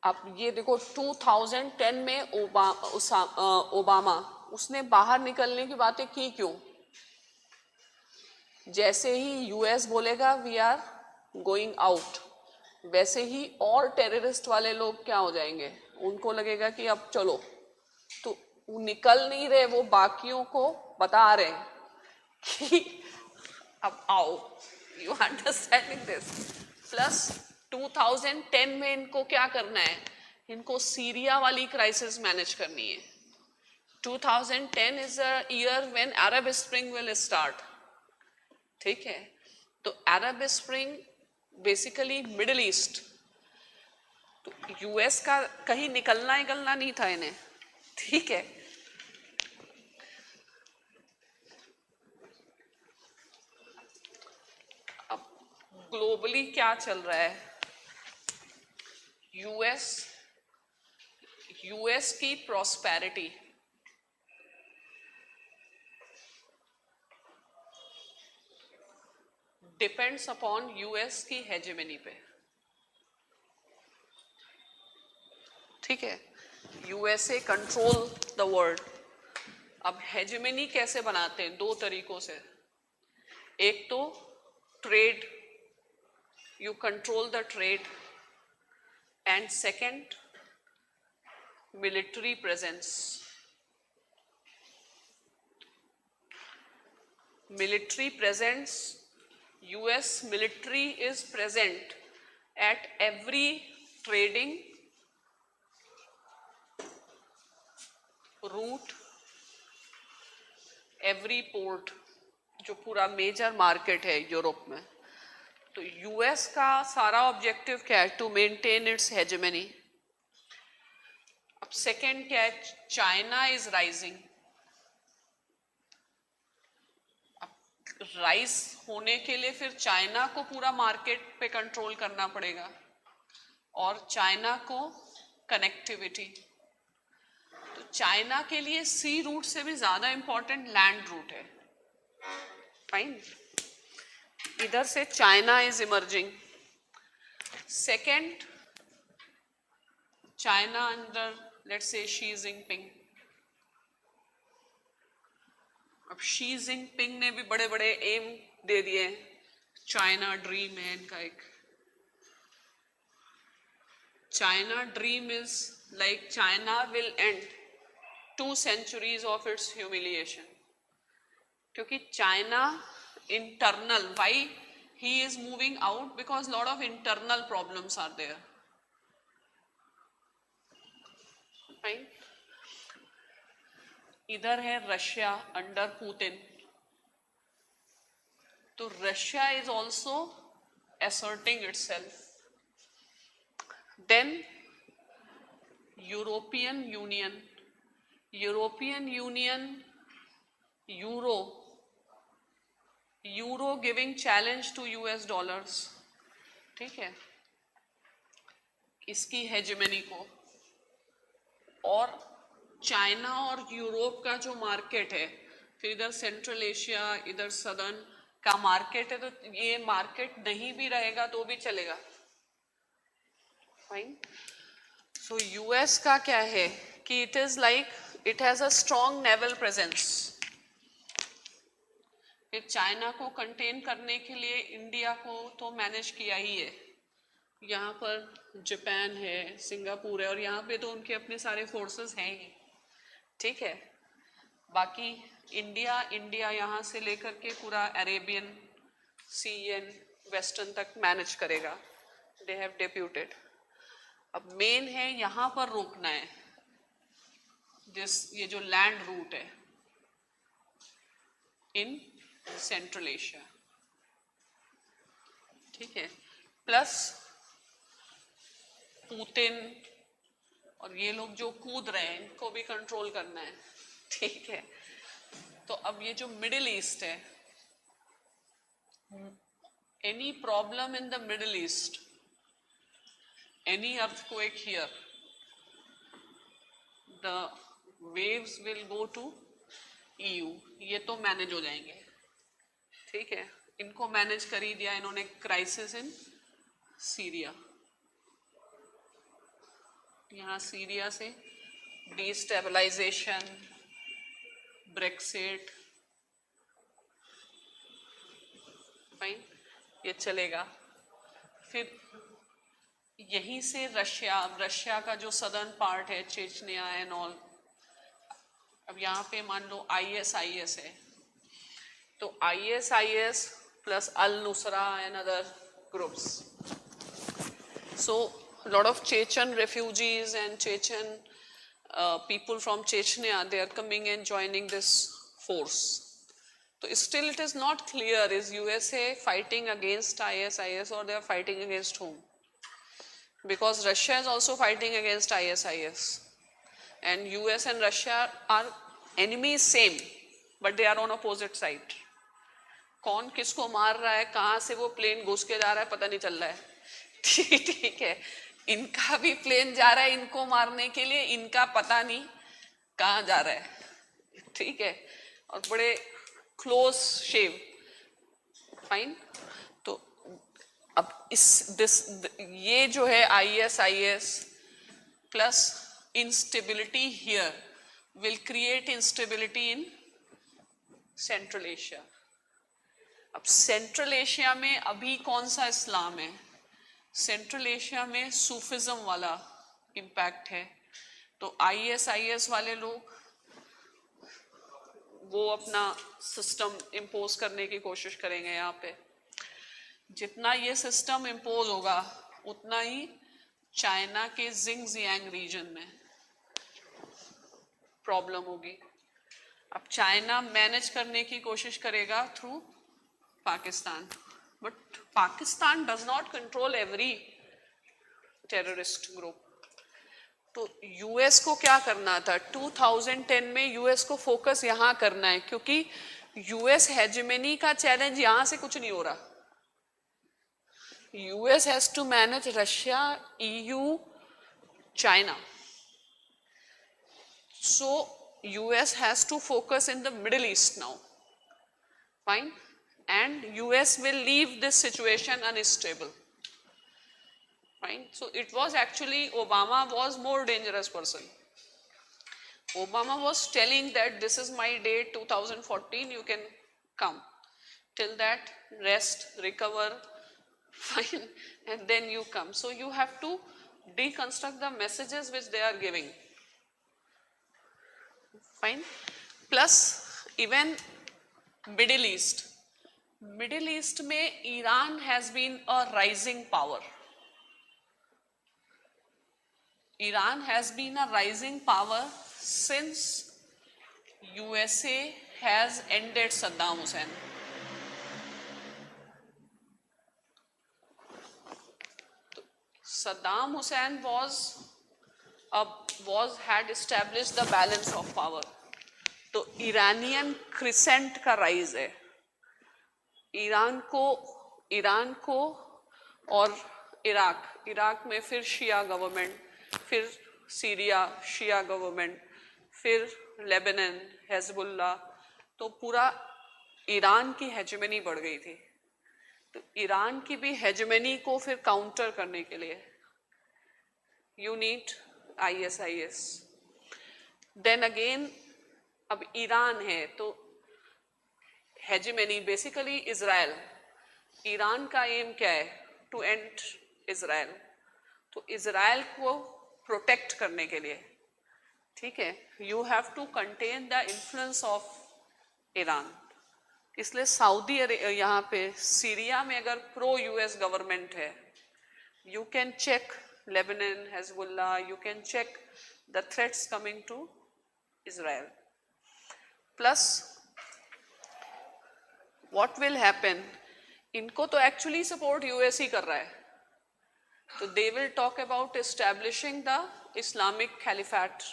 अब ये देखो 2010 में ओबामा उसने बाहर निकलने की बातें की क्यों? जैसे ही यूएस बोलेगा वी आर गोइंग आउट, वैसे ही और टेररिस्ट वाले लोग क्या हो जाएंगे, उनको लगेगा कि अब चलो, तो वो निकल नहीं रहे, वो बाकियों को बता रहे हैं कि अब आओ, यू अंडरस्टैंडिंग दिस। प्लस 2010 में इनको क्या करना है, इनको सीरिया वाली क्राइसिस मैनेज करनी है। 2010 is a year when Arab spring will start, ठीक है। तो अरब स्प्रिंग बेसिकली मिडिल ईस्ट, तो यूएस का कहीं निकलना नहीं था इन्हें, ठीक है। अब ग्लोबली क्या चल रहा है, यूएस की प्रॉस्पेरिटी डिपेंड्स अपॉन यूएस की हेजेमनी पे, ठीक है। USA control the world. अब हेजेमनी कैसे बनाते हैं? दो तरीकों से। एक तो trade, you control the trade, and second military presence. Military presence, US military is present at every trading route, every port, जो पूरा मेजर मार्केट है यूरोप में। तो यूएस का सारा ऑब्जेक्टिव क्या है? To maintain its hegemony. अब सेकंड क्या है? China is rising. राइज होने के लिए फिर चाइना को पूरा मार्केट पे कंट्रोल करना पड़ेगा, और चाइना को कनेक्टिविटी। तो चाइना के लिए सी रूट से भी ज्यादा इंपॉर्टेंट लैंड रूट है, फाइन। इधर से China is emerging. Second, China under let's say Xi Jinping. अब शी जिनपिंग ने भी बड़े बड़े एम दे दिए, चाइना ड्रीम है इनका एक। China dream is like China will end 2 centuries of its humiliation, क्योंकि China internal, why he is moving out, because lot of internal problems are there, fine. इधर है रशिया अंडर पुतिन, तो Russia is also asserting itself. Then European Union, euro giving challenge to US dollars, ठीक है, इसकी hegemony को। और China और Europe का जो मार्केट है, फिर इधर सेंट्रल एशिया, इधर सदर्न का मार्केट है, तो ये मार्केट नहीं भी रहेगा तो भी चलेगा, फाइन। सो यूएस का क्या है कि it is like it has a strong naval presence. फिर चाइना को कंटेन करने के लिए इंडिया को तो मैनेज किया ही है, यहाँ पर जापान है, सिंगापुर है, और यहाँ पे तो उनके अपने सारे फोर्सेस हैं ही, ठीक है। बाकी इंडिया यहाँ से लेकर के पूरा अरेबियन सी एंड वेस्टर्न तक मैनेज करेगा, दे हैव डेप्यूटेड। अब मेन है यहाँ पर रोकना है, ये जो लैंड रूट है इन सेंट्रल एशिया, ठीक है। प्लस पुतिन और ये लोग जो कूद रहे हैं इनको भी कंट्रोल करना है, ठीक है। तो अब ये जो मिडिल ईस्ट है, any problem in the middle east, any earthquake here, the waves will go to EU, ये तो मैनेज हो जाएंगे, ठीक है। इनको मैनेज कर ही दिया इन्होंने, क्राइसिस इन सीरिया, यहाँ सीरिया से डिस्टेबलाइजेशन, ब्रेक्सिट, फाइन, ये चलेगा। फिर यहीं से रशिया का जो सदर्न पार्ट है, चेचनिया एंड ऑल, अब यहाँ पे मान लो ISIS है, तो ISIS plus al Nusra and other groups, so lot of Chechen refugees and Chechen people from Chechnya, they are coming and joining this force. So still it is not clear, is USA fighting against ISIS or they are fighting against whom? Because Russia is also fighting against ISIS, and US and Russia are enemies same, but they are on opposite side. कौन किसको मार रहा है, कहाँ से वो plane घुस के जा रहा है, पता नहीं चल रहा है, ठीक है। इनका भी प्लेन जा रहा है इनको मारने के लिए, इनका पता नहीं कहाँ जा रहा है, ठीक है, और बड़े क्लोज शेव, फाइन। तो अब ये जो है ISIS plus instability here will create instability in central Asia. अब सेंट्रल एशिया में अभी कौन सा इस्लाम है? सेंट्रल एशिया में सूफिज्म वाला इम्पैक्ट है, तो ISIS वाले लोग वो अपना सिस्टम इम्पोज करने की कोशिश करेंगे यहाँ पे। जितना ये सिस्टम इम्पोज होगा उतना ही चाइना के जिंगजियांग रीजन में प्रॉब्लम होगी। अब चाइना मैनेज करने की कोशिश करेगा through Pakistan, but Pakistan does not control every terrorist group. तो US को क्या करना था 2010 में? US को फोकस यहाँ करना है, क्योंकि US हेजेमनी का चैलेंज यहाँ से कुछ नहीं हो रहा। US has to manage Russia, EU, China. So US has to focus in the Middle East now. Fine. And US will leave this situation unstable. Fine. So it was actually Obama was more dangerous person. Obama was telling that this is my date 2014, you can come. Till that, rest, recover, fine, and then you come. So you have to deconstruct the messages which they are giving. Fine. Plus even Middle East. Middle East में Iran has been a rising power. Iran has been a rising power since USA has ended Saddam Hussein. Saddam Hussein had established the balance of power. तो Iranian crescent का rise है। Iran को और Iraq में फिर शिया government, फिर Syria शिया government, फिर Lebanon Hezbollah, तो पूरा ईरान की हेजेमनी बढ़ गई थी। तो ईरान की भी हेजेमनी को फिर काउंटर करने के लिए you need ISIS। Then again अब ईरान है तो हेजेमनी बेसिकली इजराइल। ईरान का एम क्या है? To end Israel. तो इजराइल को प्रोटेक्ट करने के लिए, ठीक है, you have to contain the influence of Iran. इसलिए सऊदी यहाँ पे सीरिया में अगर प्रो US गवर्नमेंट है, you can check Lebanon Hezbollah, you can check the threats coming to Israel. Plus what will happen, इनको तो एक्चुअली सपोर्ट US ही कर रहा है, तो they will talk about establishing the Islamic Caliphate.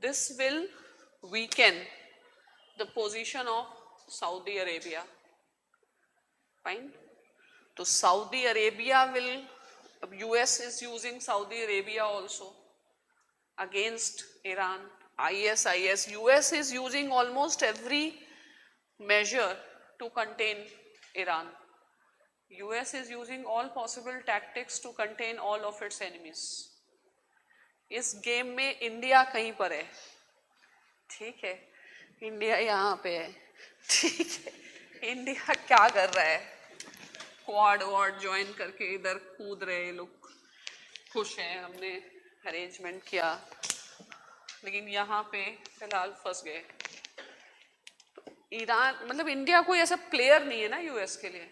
This will weaken the position of Saudi Arabia. Fine. So Saudi Arabia will, US is using Saudi Arabia also against Iran, ISIS. US is using almost every measure to contain Iran. US is using all possible tactics to contain all of its enemies. इस game में India कहीं पर है, ठीक है, India यहाँ पे है, ठीक है, इंडिया क्या कर रहा है, क्वाड वॉड ज्वाइन करके इधर कूद रहे लोग, खुश हैं, हमने अरेंजमेंट किया, लेकिन यहाँ पे फिलहाल फंस गए. ईरान मतलब इंडिया कोई ऐसा प्लेयर नहीं है ना यूएस के लिए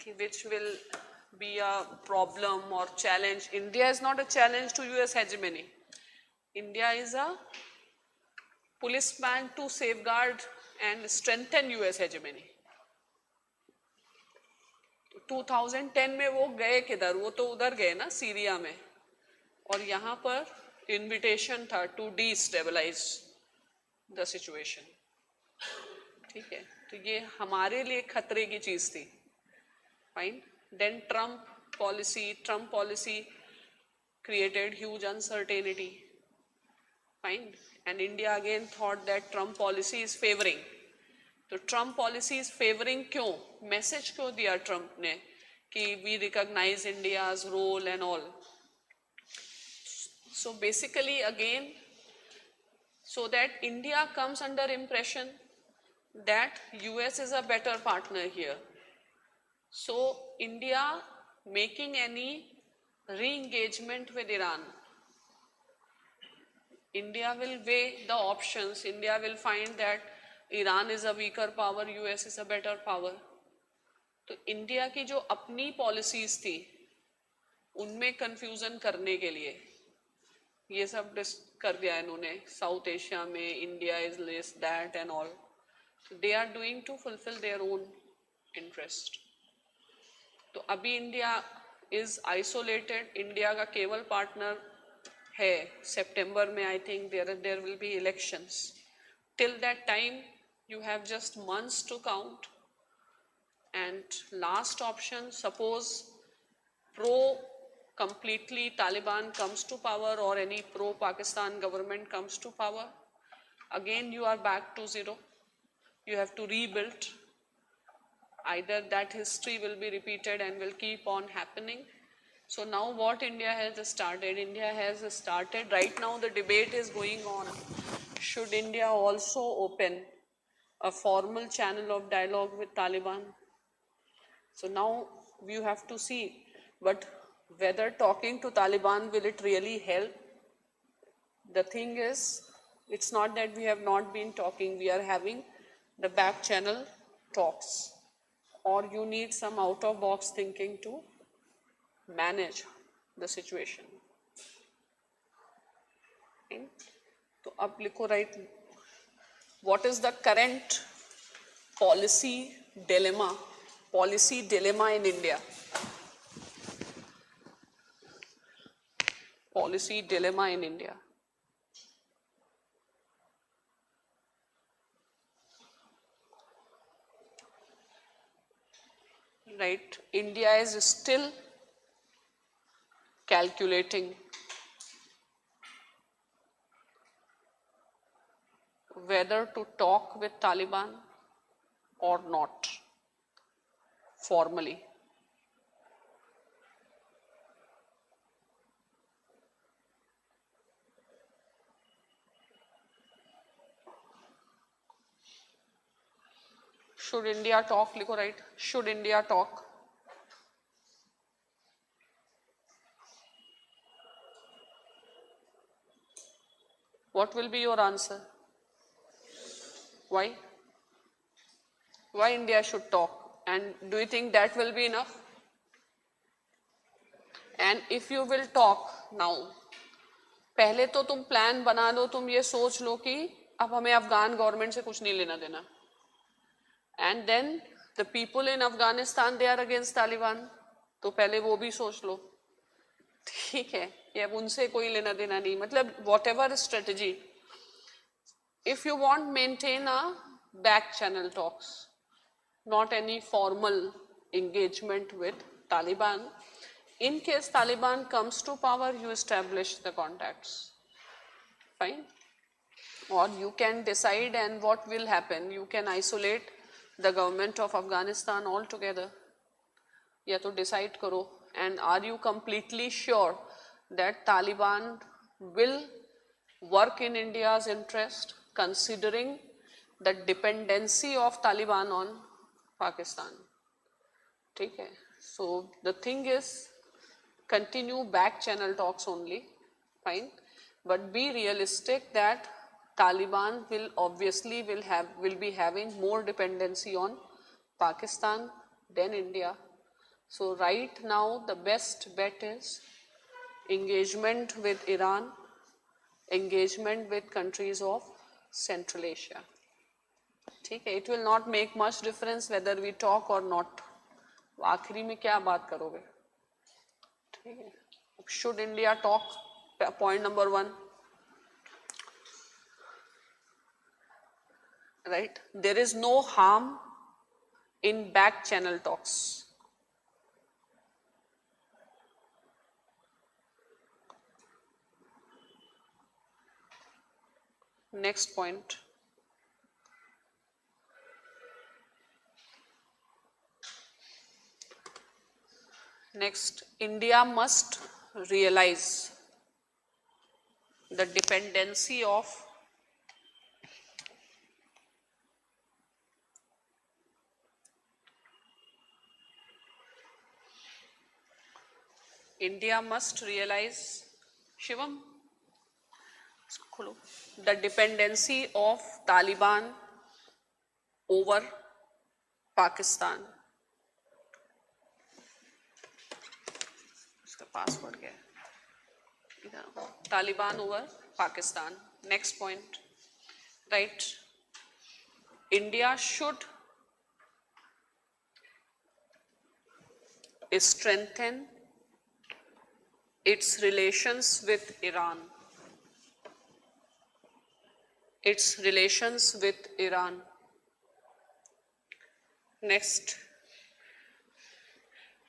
कि which will be a problem और challenge. India is not a challenge to US hegemony. India is a policeman to safeguard and strengthen US hegemony. 2010 में वो गए किधर, वो तो उधर गए ना सीरिया में, और यहाँ पर इनविटेशन था टू डिस्टेबलाइज द सिचुएशन. ठीक है, तो ये हमारे लिए खतरे की चीज थी. Fine. Then Trump policy created huge uncertainty. Fine. And India again thought that Trump policy is favoring. तो Trump policy is favoring क्यों? मैसेज क्यों दिया ट्रम्प ने कि we recognize India's role and all. So basically again, so that India comes under impression that US is a better partner here. So India making any re-engagement with Iran, India will weigh the options. India will find that Iran is a weaker power, US is a better power. तो India की जो अपनी policies थी उनमें confusion करने के लिए ये सब कर दिया इन्होंने. साउथ एशिया में India is this that and all. They are doing to fulfil their own interest. तो अभी इंडिया इज आइसोलेटेड. इंडिया का केवल पार्टनर है सितंबर में. I think there will be elections. Till that time you have just months to count. And last option, suppose pro completely Taliban comes to power or any pro Pakistan government comes to power, again you are back to zero. You have to rebuild. Either that history will be repeated and will keep on happening. So now what India has started right now, the debate is going on. Should India also open a formal channel of dialogue with Taliban? So now you have to see, but whether talking to Taliban, will it really help? The thing is, it's not that we have not been talking, we are having the back channel talks, or you need some out of box thinking to manage the situation. तो अब लिखो, right, what is the current policy dilemma in India? Policy dilemma in India. Right, India is still calculating whether to talk with Taliban or not formally. Should India talk? Likho, right? Should India talk? What will be your answer? Why? Why India should talk? And do you think that will be enough? And if you will talk now, पहले तो तुम plan बना लो, तुम ये सोच लो कि अब हमें अफगान गवर्नमेंट से कुछ नहीं लेना देना. And then the people in Afghanistan, they are against Taliban. तो पहले वो भी सोच लो. ठीक है, ये अब उनसे कोई लेना देना नहीं, मतलब what ever strategy, if you want maintain a back channel talks, not any formal engagement with Taliban. In case Taliban comes to power, you establish the contacts, fine, or you can decide, and what will happen, you can isolate the government of Afghanistan altogether, या तो decide करो. And are you completely sure that Taliban will work in India's interest, considering the dependency of Taliban on Pakistan? ठीक है, so the thing is continue back channel talks only, fine, but be realistic that Taliban will obviously will be having more dependency on Pakistan than India. So right now the best bet is engagement with Iran, engagement with countries of Central Asia. ठीक है, it will not make much difference whether we talk or not. आखिरी में क्या बात करोगे? ठीक है, should India talk? Point number 1, right? There is no harm in back channel talks. Next point. Next, India must realize the dependency of Shivam, the dependency of Taliban over Pakistan. इसका password क्या है? Taliban over Pakistan. Next point, right? India should strengthen its relations with Iran. Its relations with Iran. Next,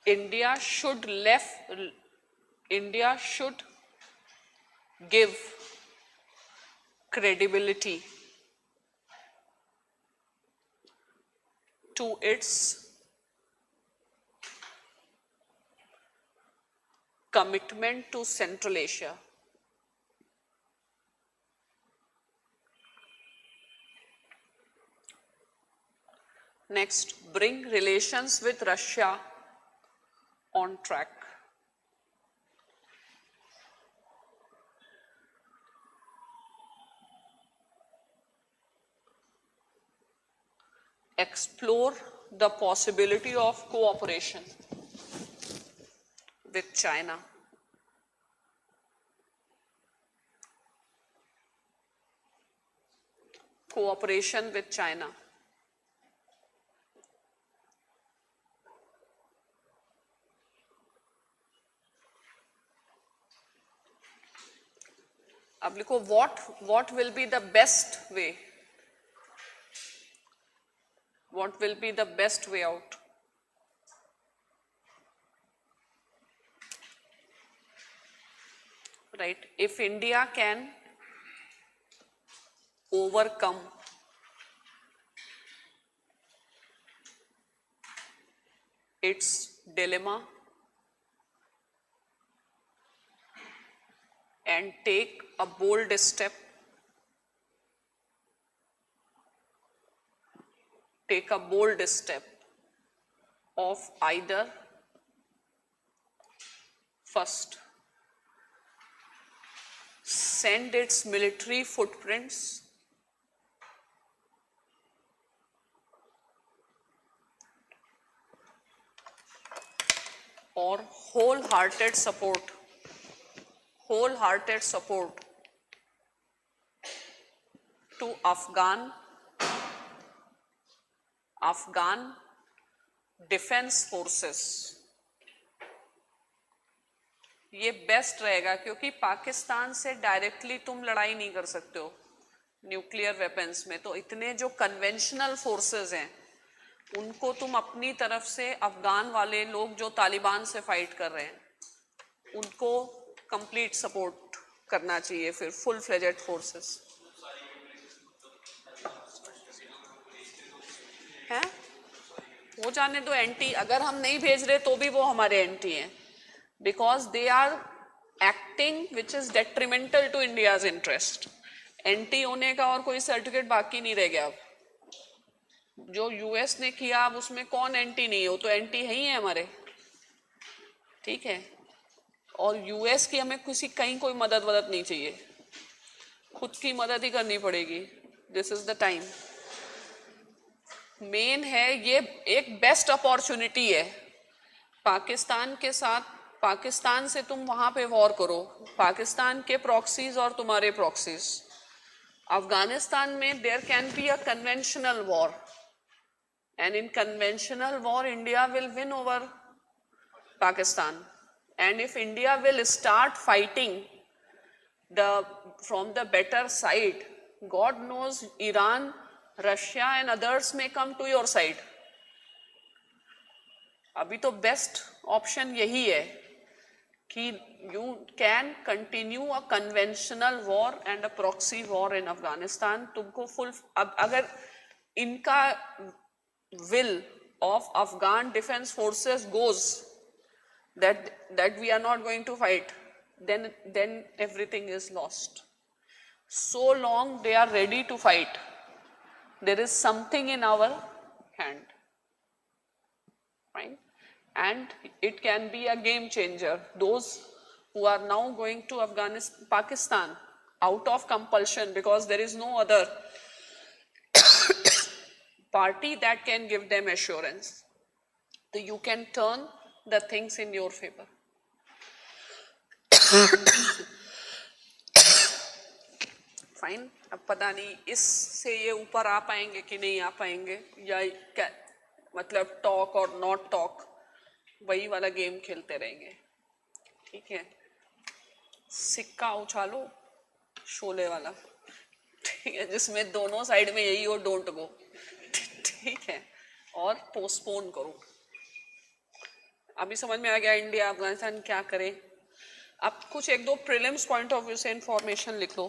India should give credibility to its commitment to Central Asia. Next, bring relations with Russia on track. Explore the possibility of cooperation with China. Cooperation with China. अब लिखो what will be the best way? What will be the best way out? Right, if India can overcome its dilemma and take a bold step, of either first send its military footprints or wholehearted support to Afghan defense forces ये best रहेगा, क्योंकि पाकिस्तान से directly तुम लड़ाई नहीं कर सकते हो न्यूक्लियर वेपन्स में। तो इतने जो कन्वेंशनल फोर्सेस हैं उनको तुम अपनी तरफ से, अफगान वाले लोग जो तालिबान से फाइट कर रहे हैं उनको कंप्लीट सपोर्ट करना चाहिए, फिर फुल फ्लेजेड फोर्सेस हैं। वो जाने दो एंटी, अगर हम नहीं भेज रहे तो भी वो हमारे एंटी हैं, because they are acting which is detrimental to India's interest. Anti होने का और कोई सर्टिफिकेट बाकी नहीं रह गया अब। जो यूएस ने किया अब उसमें कौन एंटी नहीं है, वो तो एंटी है ही है हमारे, ठीक है। और यूएस की हमें किसी कहीं कोई मदद वदद नहीं चाहिए, खुद की मदद ही करनी पड़ेगी। This is the time. Main है ये एक बेस्ट अपॉर्चुनिटी है पाकिस्तान के साथ। पाकिस्तान से तुम वहां पे वॉर करो, पाकिस्तान के प्रॉक्सीज और तुम्हारे प्रॉक्सीज। अफगानिस्तान में there can be a conventional war, and in conventional war India will win over Pakistan, and if India will start fighting the from the better side, God knows Iran, Russia and others may come to your side. अभी तो best option यही है कि you can continue a conventional war and a proxy war in Afghanistan. तुमको full, अब अगर इनका will of Afghan defense forces goes that we are not going to fight, then everything is lost. So long they are ready to fight, there is something in our hand, fine, and it can be a game changer. Those who are now going to Afghanistan, Pakistan out of compulsion, because there is no other party that can give them assurance, so you can turn the things in your favor. Fine. अब पता नहीं इससे ये ऊपर आ पाएंगे कि नहीं आ पाएंगे, या क्या मतलब टॉक और नॉट टॉक, वही वाला गेम खेलते रहेंगे, ठीक है। सिक्का उछालो शोले वाला, ठीक है, जिसमें दोनों साइड में यही हो, डोंट गो, ठीक है, और पोस्टपोन करो। अभी समझ में आ गया इंडिया अफगानिस्तान क्या करे। अब कुछ एक दो प्रीलिम्स पॉइंट ऑफ व्यू से इंफॉर्मेशन लिख लो।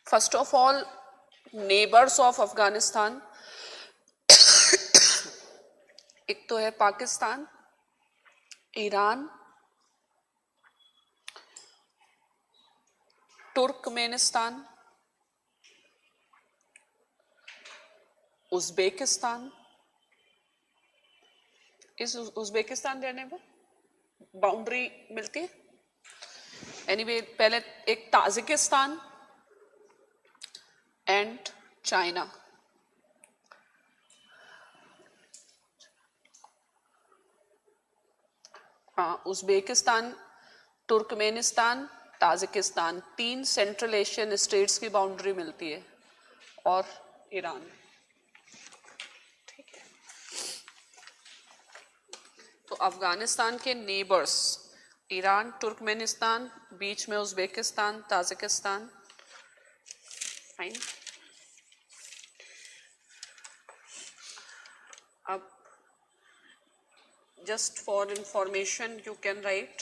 First of all, neighbours of Afghanistan, एक तो है पाकिस्तान, ईरान, तुर्कमेनिस्तान, उज्बेकिस्तान। इस उज्बेकिस्तान रहने पर बाउंड्री मिलती है एनीवे। पहले एक ताजिकिस्तान एंड चाइना। हाँ, Uzbekistan, Turkmenistan, Tajikistan, 3 central Asian states की बाउंड्री मिलती है, और ईरान, ठीक है। तो अफगानिस्तान के नेबर्स ईरान, तुर्कमेनिस्तान, बीच में उज्बेकिस्तान, ताजिकिस्तान, फाइन। अब just for information you can write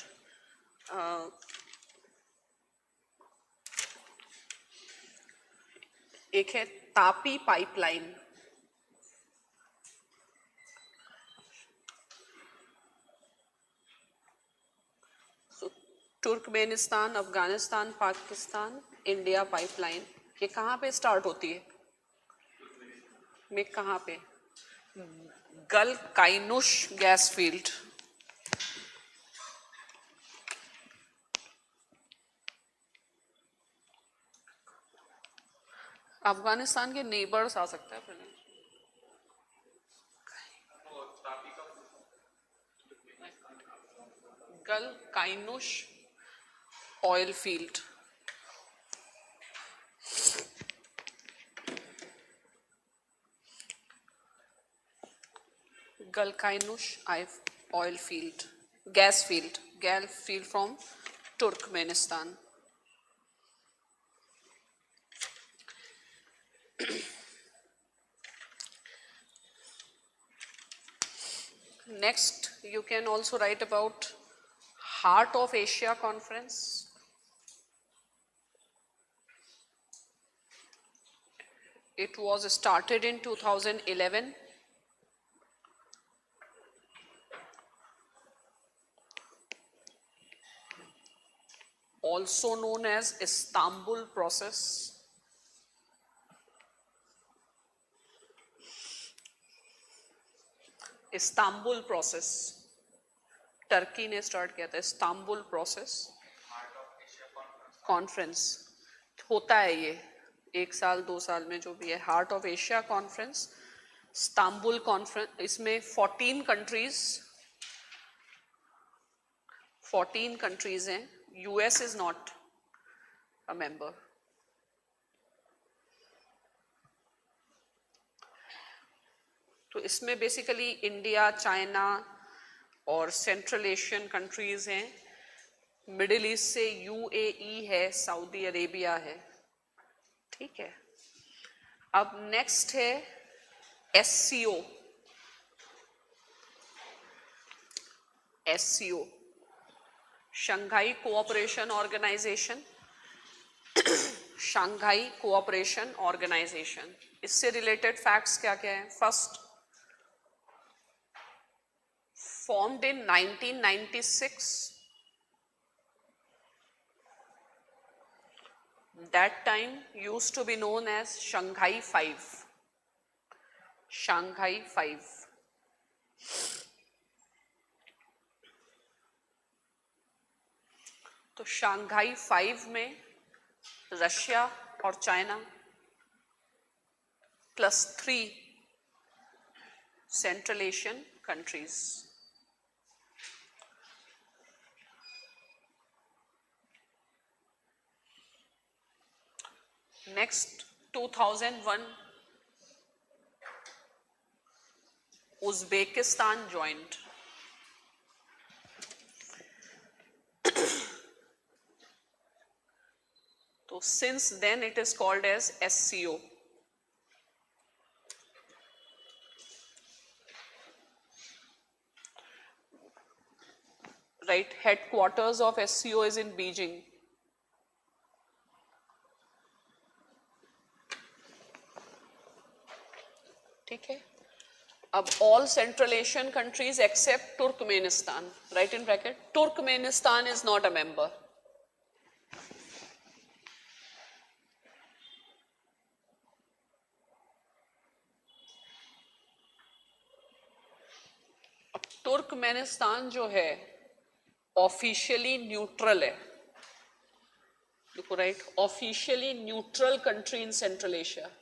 एक है Tapi pipeline, Turkmenistan, Afghanistan, Pakistan, India pipeline. ये कहाँ पे स्टार्ट होती है, में कहाँ पे? गल काइनुश गैस फील्ड, अफगानिस्तान के नेबर्स आ सकता है पहले। गल काइनुश ऑयल फील्ड, गल काइनुश oil field, gas field from Turkmenistan. Next, you can also write about Heart of Asia Conference. It was started in 2011. Also known as Istanbul process. Istanbul process Turkey ने start किया था. Istanbul process conference होता है ये 1 साल 2 साल में जो भी है. Heart of Asia conference, Istanbul conference. इसमें 14 कंट्रीज हैं. US is not a member. तो इसमें बेसिकली इंडिया, चाइना और सेंट्रल एशियन कंट्रीज हैं. मिडिल ईस्ट से यूएई है, सऊदी अरेबिया है. ठीक है. अब नेक्स्ट है SCO. SCO Shanghai Cooperation Organisation. Shanghai Cooperation Organisation. इससे रिलेटेड फैक्ट्स क्या क्या हैं. First, formed in 1996. That time used to be known as Shanghai Five. Shanghai Five. तो शंघाई 5 में रशिया और China +3 central Asian countries. Next, 2001, Uzbekistan joined. So since then it is called as SCO. Right, headquarters of SCO is in Beijing. ठीक है. अब all Central Asian countries except Turkmenistan, right in bracket, Turkmenistan is not a member. अब Turkmenistan जो है officially neutral है. देखो right, officially neutral country in central Asia.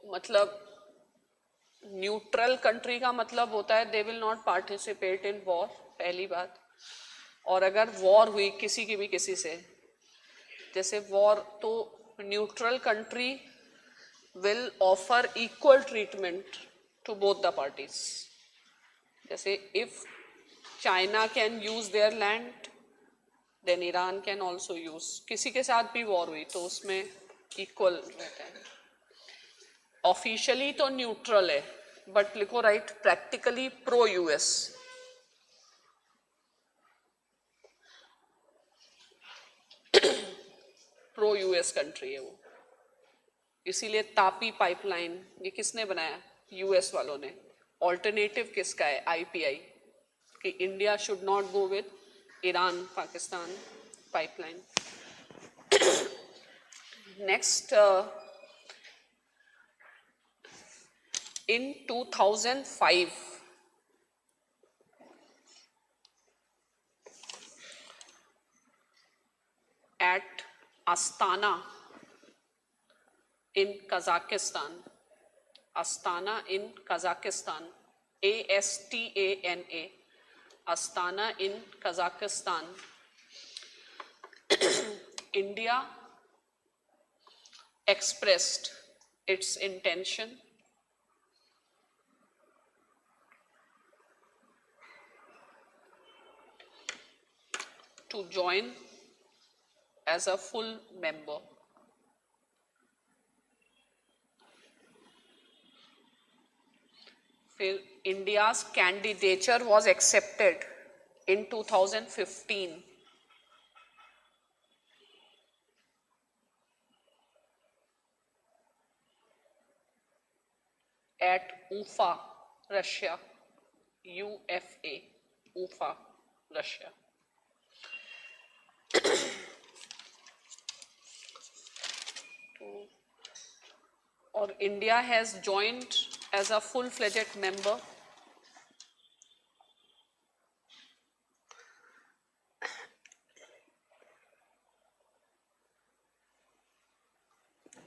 मतलब neutral country का मतलब होता है दे will not participate in war, पहली बात. और अगर वॉर हुई किसी की भी किसी से, जैसे वॉर, तो neutral country will offer equal treatment to both the parties. जैसे if China can use their land then Iran can also use. किसी के साथ भी वॉर हुई तो उसमें इक्वल रहता है. ऑफिशियली तो न्यूट्रल है, बट लिखो right, practically pro US. Pro US country है वो. इसीलिए तापी पाइपलाइन ये किसने बनाया? यूएस वालों ने. ऑल्टरनेटिव किसका है? आईपीआई, कि India should not go with Iran Pakistan pipeline. Next, in 2005 at Astana in Kazakhstan, Astana in Kazakhstan, ASTANA, Astana in Kazakhstan, India expressed its intention to join as a full member. India's candidature was accepted in 2015 at Ufa, Russia. UFA, Ufa, Russia. Or India has joined as a full-fledged member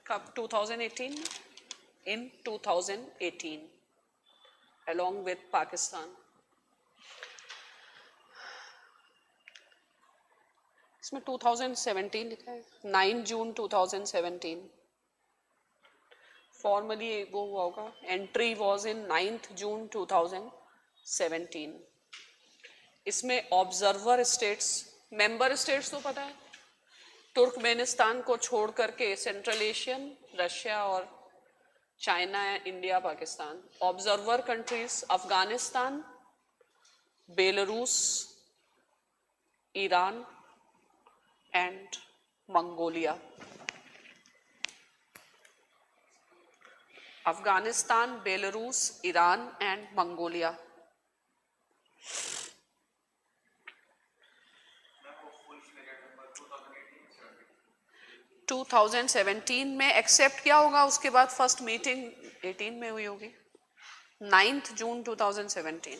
Cup 2018 in 2018 along with Pakistan. इसमें 2017 लिखा है 9 जून 2017 formally वो हुआ होगा entry was in 9th जून 2017. इसमें observer states member states तो पता है तुर्कमेनिस्तान को छोड़ करके सेंट्रल एशियन रशिया और China India Pakistan. Observer countries Afghanistan Belarus Iran and Mongolia. Afghanistan, Belarus, Iran and Mongolia. 2017 में एक्सेप्ट किया होगा उसके बाद फर्स्ट मीटिंग 18 में हुई होगी 9th जून 2017.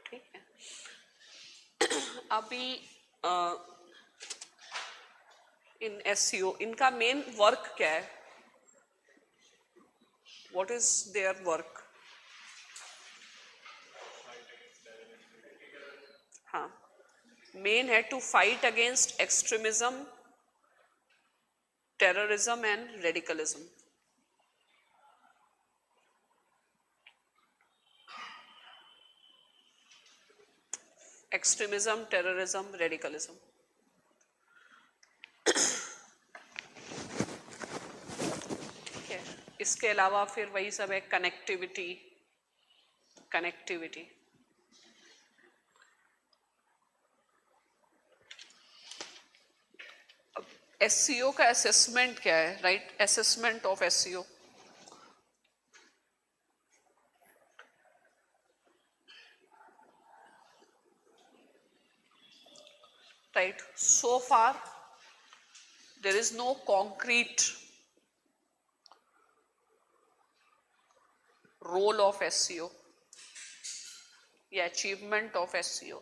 ठीक है. अभी इन SCO इनका मेन वर्क क्या है व्हाट इज देयर वर्क हाँ मेन है to fight against extremism terrorism and radicalism. Extremism terrorism radicalism. ठीक है. इसके अलावा फिर वही सब है कनेक्टिविटी कनेक्टिविटी SCO का असेसमेंट क्या है right assessment of SCO right so far there is no concrete role of SCO या achievement of SCO.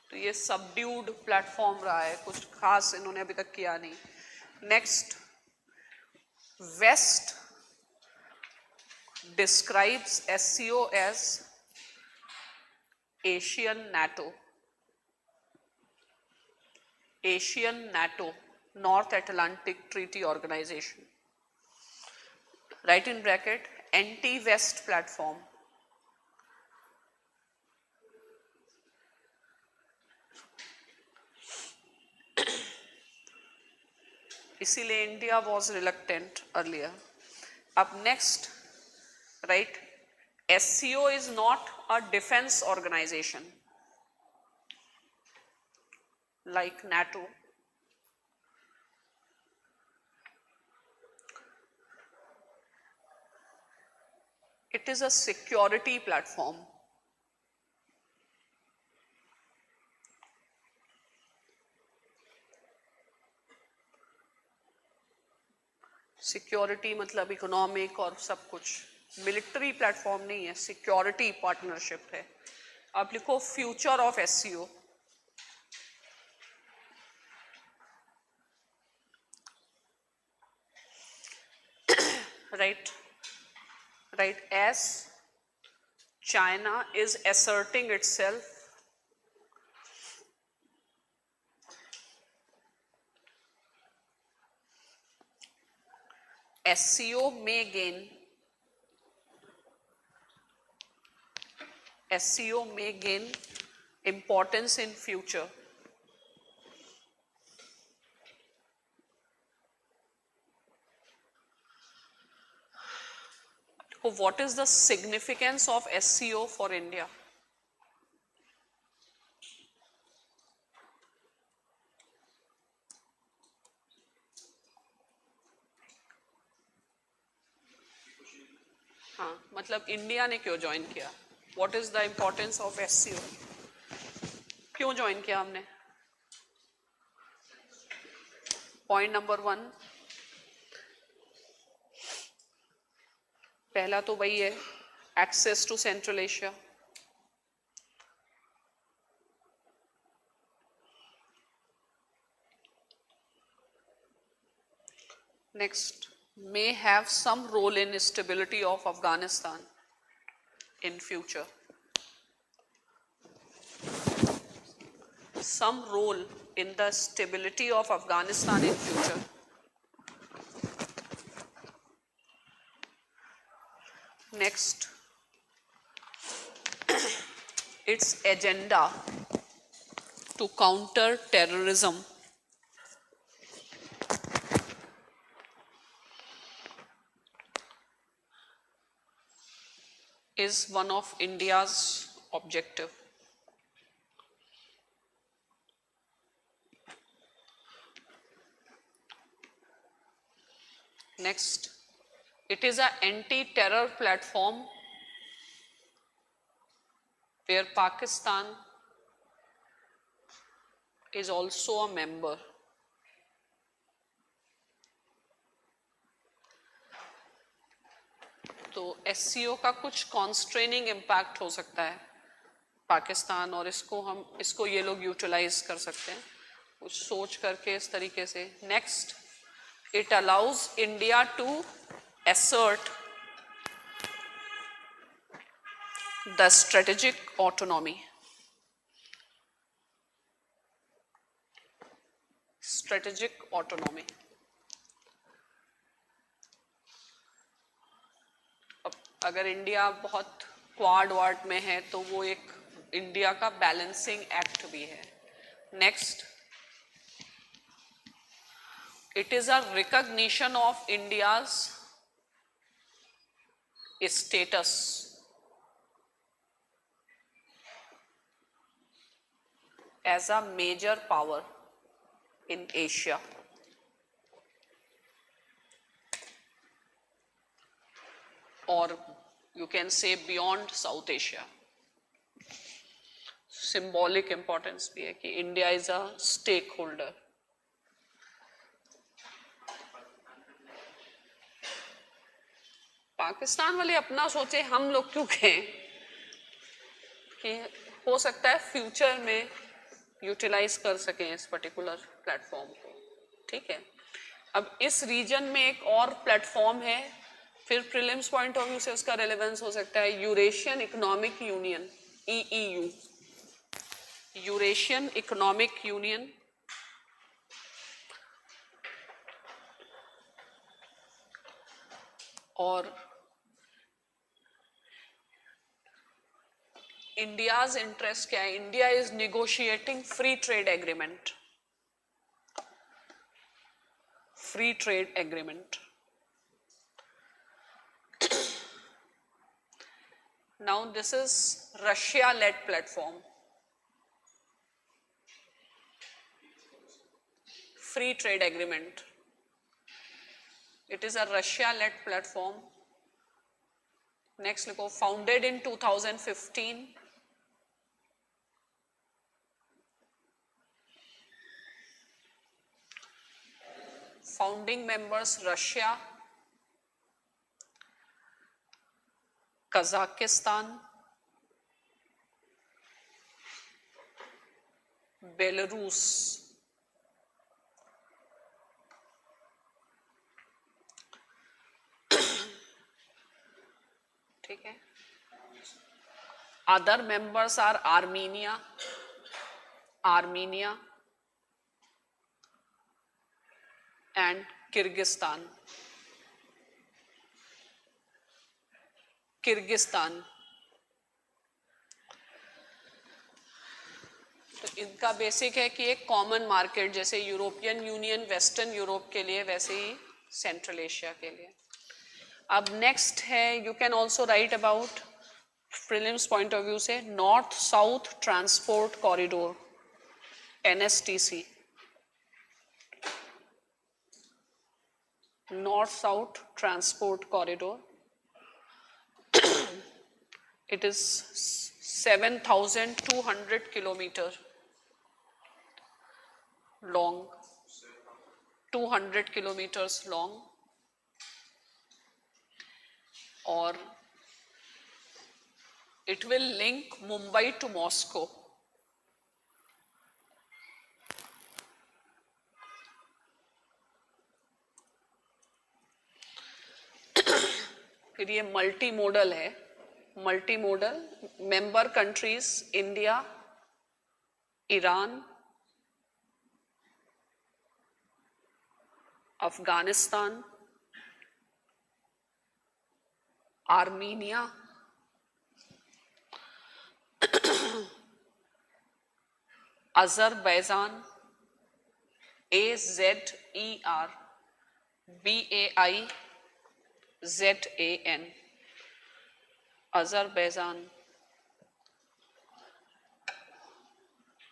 तो ये सबड्यूड प्लेटफॉर्म रहा है कुछ खास इन्होंने अभी तक किया नहीं. Next West describes SCO as Asian NATO, North Atlantic Treaty Organization, right in bracket, anti-West platform. इसीलिए इंडिया वॉज रिलक्टेंट अर्लियर. अब next right SCO is not a defense organization like NATO. It is a security platform. Security मतलब economic और सब कुछ. Military platform नहीं है security partnership है. आप लिखो future of SCO. right as China is asserting itself SCO may gain importance in future. So what is the significance of SCO for India? हाँ, मतलब इंडिया ने क्यों ज्वाइन किया? What is the importance of SCO? क्यों join किया हमने? Point number 1, पहला तो वही है, access to central Asia. Next, may have some role in stability of Afghanistan in future. Some role in the stability of Afghanistan in future. Next, its agenda to counter terrorism is one of India's objective. Next, it is an anti-terror platform where Pakistan is also a member. तो SCO का कुछ कॉन्स्ट्रेनिंग impact हो सकता है पाकिस्तान, और इसको ये लोग यूटिलाइज कर सकते हैं कुछ सोच करके इस तरीके से. Next, it allows India to assert the strategic autonomy. Strategic autonomy. अब अगर इंडिया बहुत क्वाड वार्ड में है तो वो एक इंडिया का बैलेंसिंग एक्ट भी है. Next, it is a recognition of India's status as a major power in Asia. Or you can say beyond South Asia. Symbolic importance भी है कि India is a stakeholder. Pakistan वाले अपना सोचे, हम लोग क्यों कहें कि हो सकता है फ्यूचर में यूटिलाइज कर सकें इस पर्टिकुलर प्लेटफॉर्म को. ठीक है, अब इस रीजन में एक और प्लेटफॉर्म है, फिर प्रीलिम्स पॉइंट ऑफ व्यू से उसका रेलेवेंस हो सकता है, Eurasian economic union, EEU, Eurasian economic union. और इंडियाज इंटरेस्ट क्या है? India is negotiating free trade agreement. Free trade agreement. Now this is Russia led platform. Free trade agreement. It is a Russia-led platform. Next, लिखो, founded in 2015. Founding members Russia, Kazakhstan, Belarus. ठीक है. Other members are Armenia and Kyrgyzstan. Kyrgyzstan. तो इनका basic है कि एक common market, जैसे European union western Europe के लिए, वैसे ही सेंट्रल एशिया के लिए। अब नेक्स्ट है, you can also write about prelims point of view से, north south transport corridor, NSTC, North South Transport Corridor. It is 7,200 kilometer long, 200 kilometers long, और it will link Mumbai to Moscow. फिर ये multi modal है, multi modal, member countries India, Iran, Afghanistan, Armenia, Azerbaijan, AZERBAIZAN, Azerbaijan,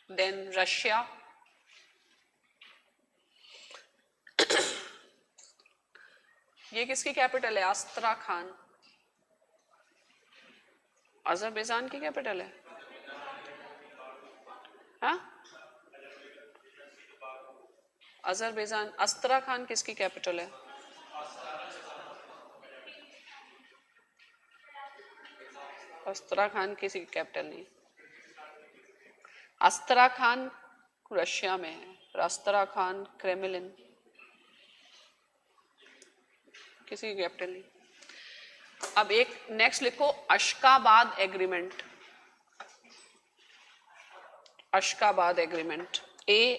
then Russia, ये किसकी capital है? अस्त्राखान, Azerbaijan की capital है? हाँ, अजरबैजान, अस्त्राखान किसकी कैपिटल है? अस्त्राखान किसी की कैपिटल नहीं, अस्त्राखान रशिया में है, अस्त्राखान क्रेमलिन किसी की कैपिटल नहीं। अब एक नेक्स्ट लिखो, Ashgabat agreement, Ashgabat agreement, ASHGABAT,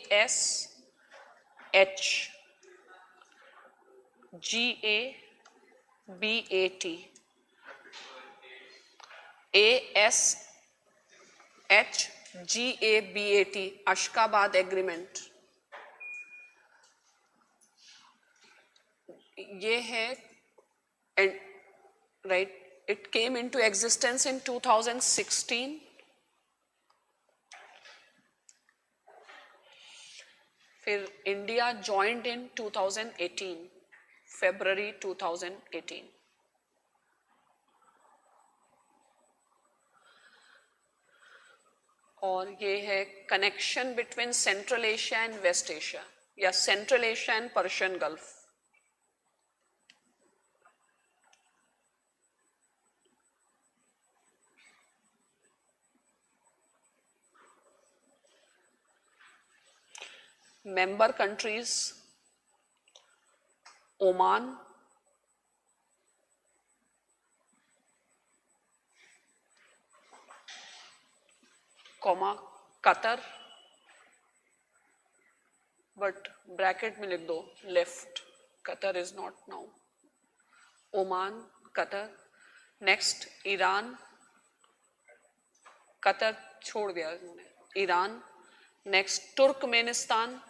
ASHGABAT, Ashgabat agreement. ये है, right, it came into existence in 2016, फिर इंडिया ज्वाइंड इन 2018, February 2018। और ये है connection between central Asia and west Asia, या central Asia and Persian Gulf. Member countries Oman, comma Qatar, but bracket में लिख दो left, Qatar is not now, Oman, Qatar, next Iran, Qatar छोड़ दिया इन्होंने, Iran, next Turkmenistan,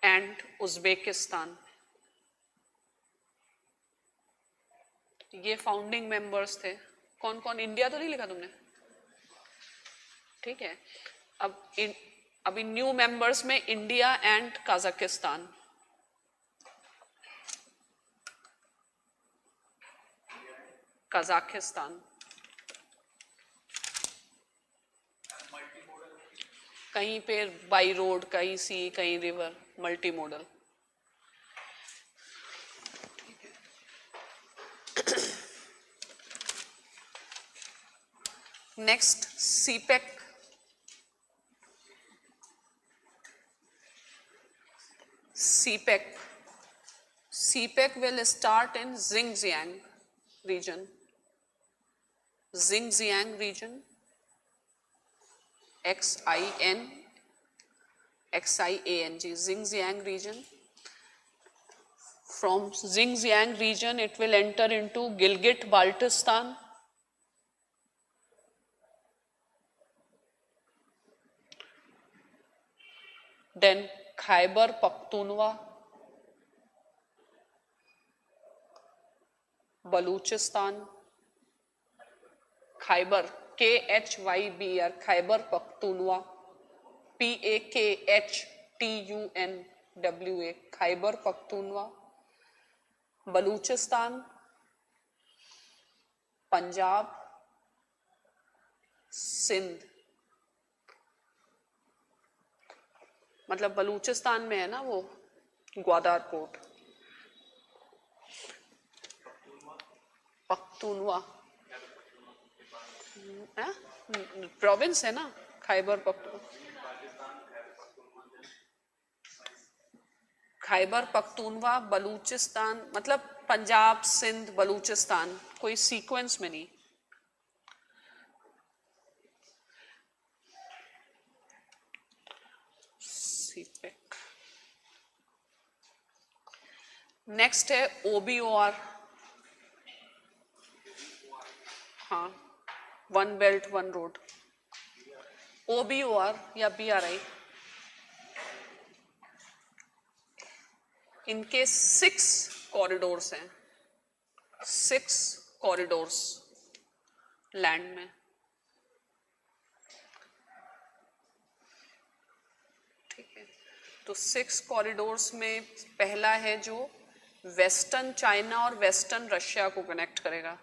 and Uzbekistan. ये founding members थे। कौन कौन? इंडिया तो नहीं लिखा तुमने? ठीक है। अभी न्यू मेंबर्स में इंडिया एंड कजाकिस्तान। कजाकिस्तान कहीं पे बाई रोड, कहीं सी, कहीं river, multi modal. Next CPEC, CPEC, CPEC will start in Xinjiang region, Xinjiang region, XINXIANG, Xinjiang region, From Xinjiang region, it will enter into Gilgit Baltistan. Then Khyber Pakhtunkhwa, Baluchistan, Khyber, Khyber, Khyber Pakhtunkhwa, Pakhtunwa, Khyber Pakhtunkhwa, Baluchistan, Punjab, Sindh, मतलब बलूचिस्तान में है ना वो Gwadar port, Pakhtunkhwa province है ना खैबर पख्तूनवा, खैबर पख्तूनवा, बलूचिस्तान, मतलब पंजाब, सिंध, बलूचिस्तान, कोई sequence में नहीं। नेक्स्ट है OBOR, हाँ, one belt one road. OBOR या BRI, इनके 6 कॉरिडोर्स हैं, 6 कॉरिडोर्स लैंड में। ठीक है, तो 6 कॉरिडोर्स में पहला है जो वेस्टर्न चाइना और वेस्टर्न रशिया को कनेक्ट करेगा।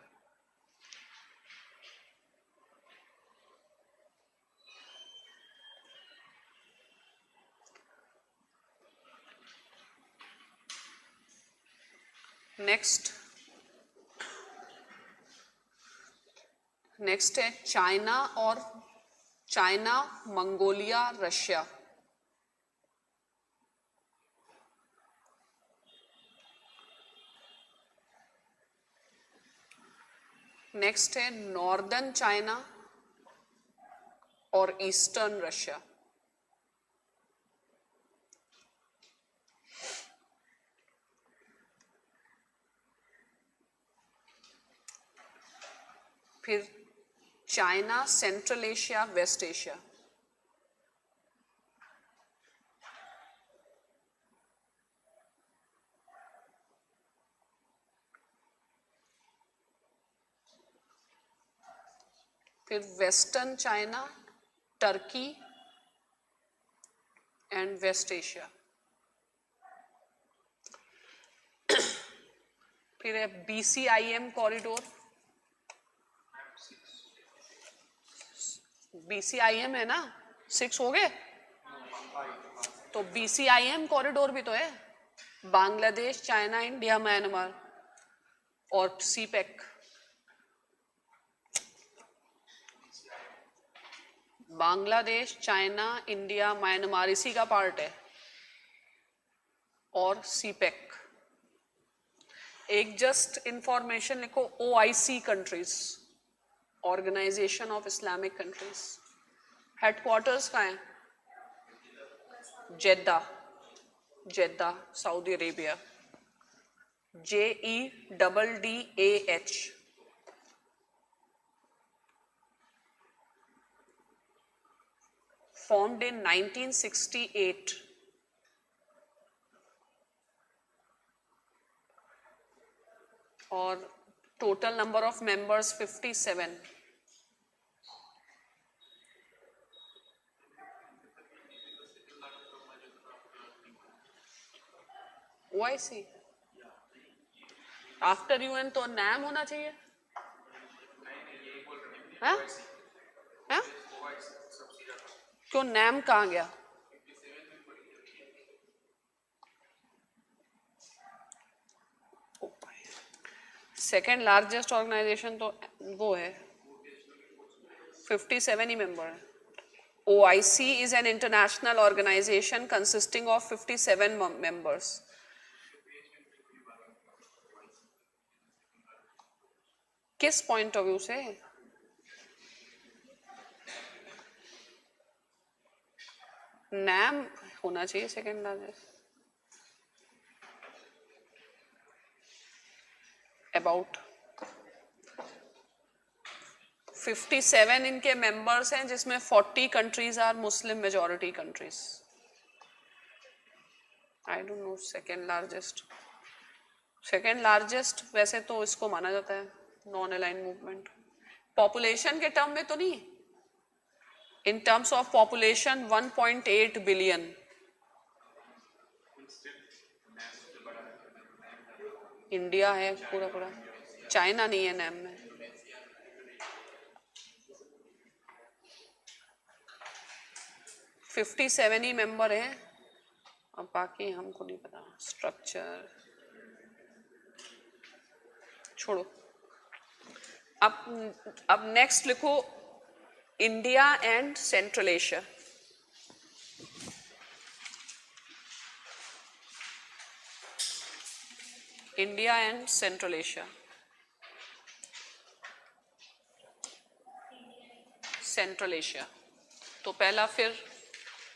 नेक्स्ट है चाइना मंगोलिया रशिया। नेक्स्ट है नॉर्दर्न चाइना और ईस्टर्न रशिया। फिर China, central Asia, waste Asia. फिर western China, Turkey and west Asia. फिर है BCIM कॉरिडोर। BCIM है ना, 6 हो गए, तो BCIM कॉरिडोर भी तो है, बांग्लादेश, चाइना, इंडिया, म्यांमार और CPEC। Bangladesh, China, India, Myanmar इसी का पार्ट है, और CPEC। एक जस्ट इंफॉर्मेशन लिखो, OIC countries, organisation of Islamic countries. Headquarters कहाँ है? Jeddah, Saudi Arabia. JEDDAH। formed in 1968। और total number of members 57। OIC after UN तो नाम होना चाहिए, हाँ? हाँ? क्यों नाम कहाँ गया? सेकेंड लार्जेस्ट ऑर्गेनाइजेशन तो वो है, 57 ही मेंबर है। OIC is an international organization consisting of 57 members। किस पॉइंट ऑफ व्यू से? नाम होना चाहिए सेकेंड लार्जेस्ट। अबाउट 57 इनके मेंबर्स हैं, जिसमें 40 countries are Muslim majority countries. I don't know second largest वैसे तो इसको माना जाता है नॉन अलाइन मूवमेंट. पॉपुलेशन के टर्म में तो नहीं, in terms of population 1.8 billion. India है पूरा पूरा, चाइना नहीं है नैम में. फिफ्टी सेवन ही मेंबर हैं, अब बाकी हमको नहीं पता स्ट्रक्चर, छोड़ो. अब नेक्स्ट लिखो India and central Asia. India and central Asia. Central Asia तो पहला, फिर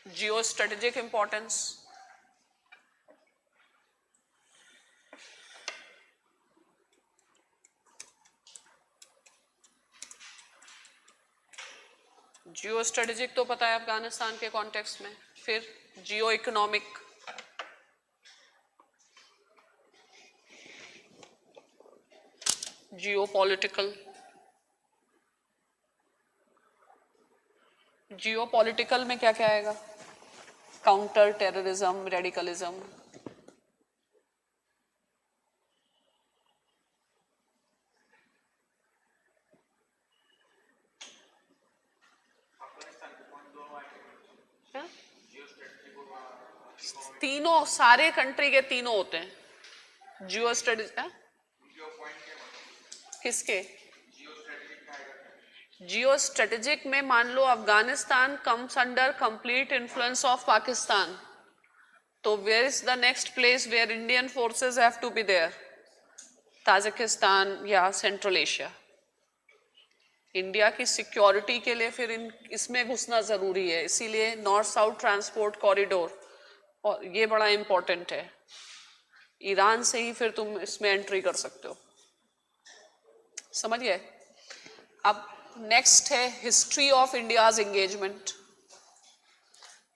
geo strategic importance. Geo strategic तो पता है अफगानिस्तान के कॉन्टेक्स्ट में. फिर जियो इकोनॉमिक, जियो पॉलिटिकल. जियो पॉलिटिकल में क्या क्या आएगा? Counter terrorism, radicalism. तीनों, सारे कंट्री के तीनों होते हैं जियो स्ट्रेटेजिक. किसके? जियो स्ट्रेटेजिक में मान लो Afghanistan comes under complete influence of Pakistan, तो where is the next place where Indian forces have to be there? Tajikistan या सेंट्रल एशिया. इंडिया की सिक्योरिटी के लिए फिर इसमें घुसना जरूरी है, इसीलिए नॉर्थ साउथ ट्रांसपोर्ट कॉरिडोर, और ये बड़ा इंपॉर्टेंट है. ईरान से ही फिर तुम इसमें एंट्री कर सकते हो. समझ गए? अब नेक्स्ट है history of India's engagement.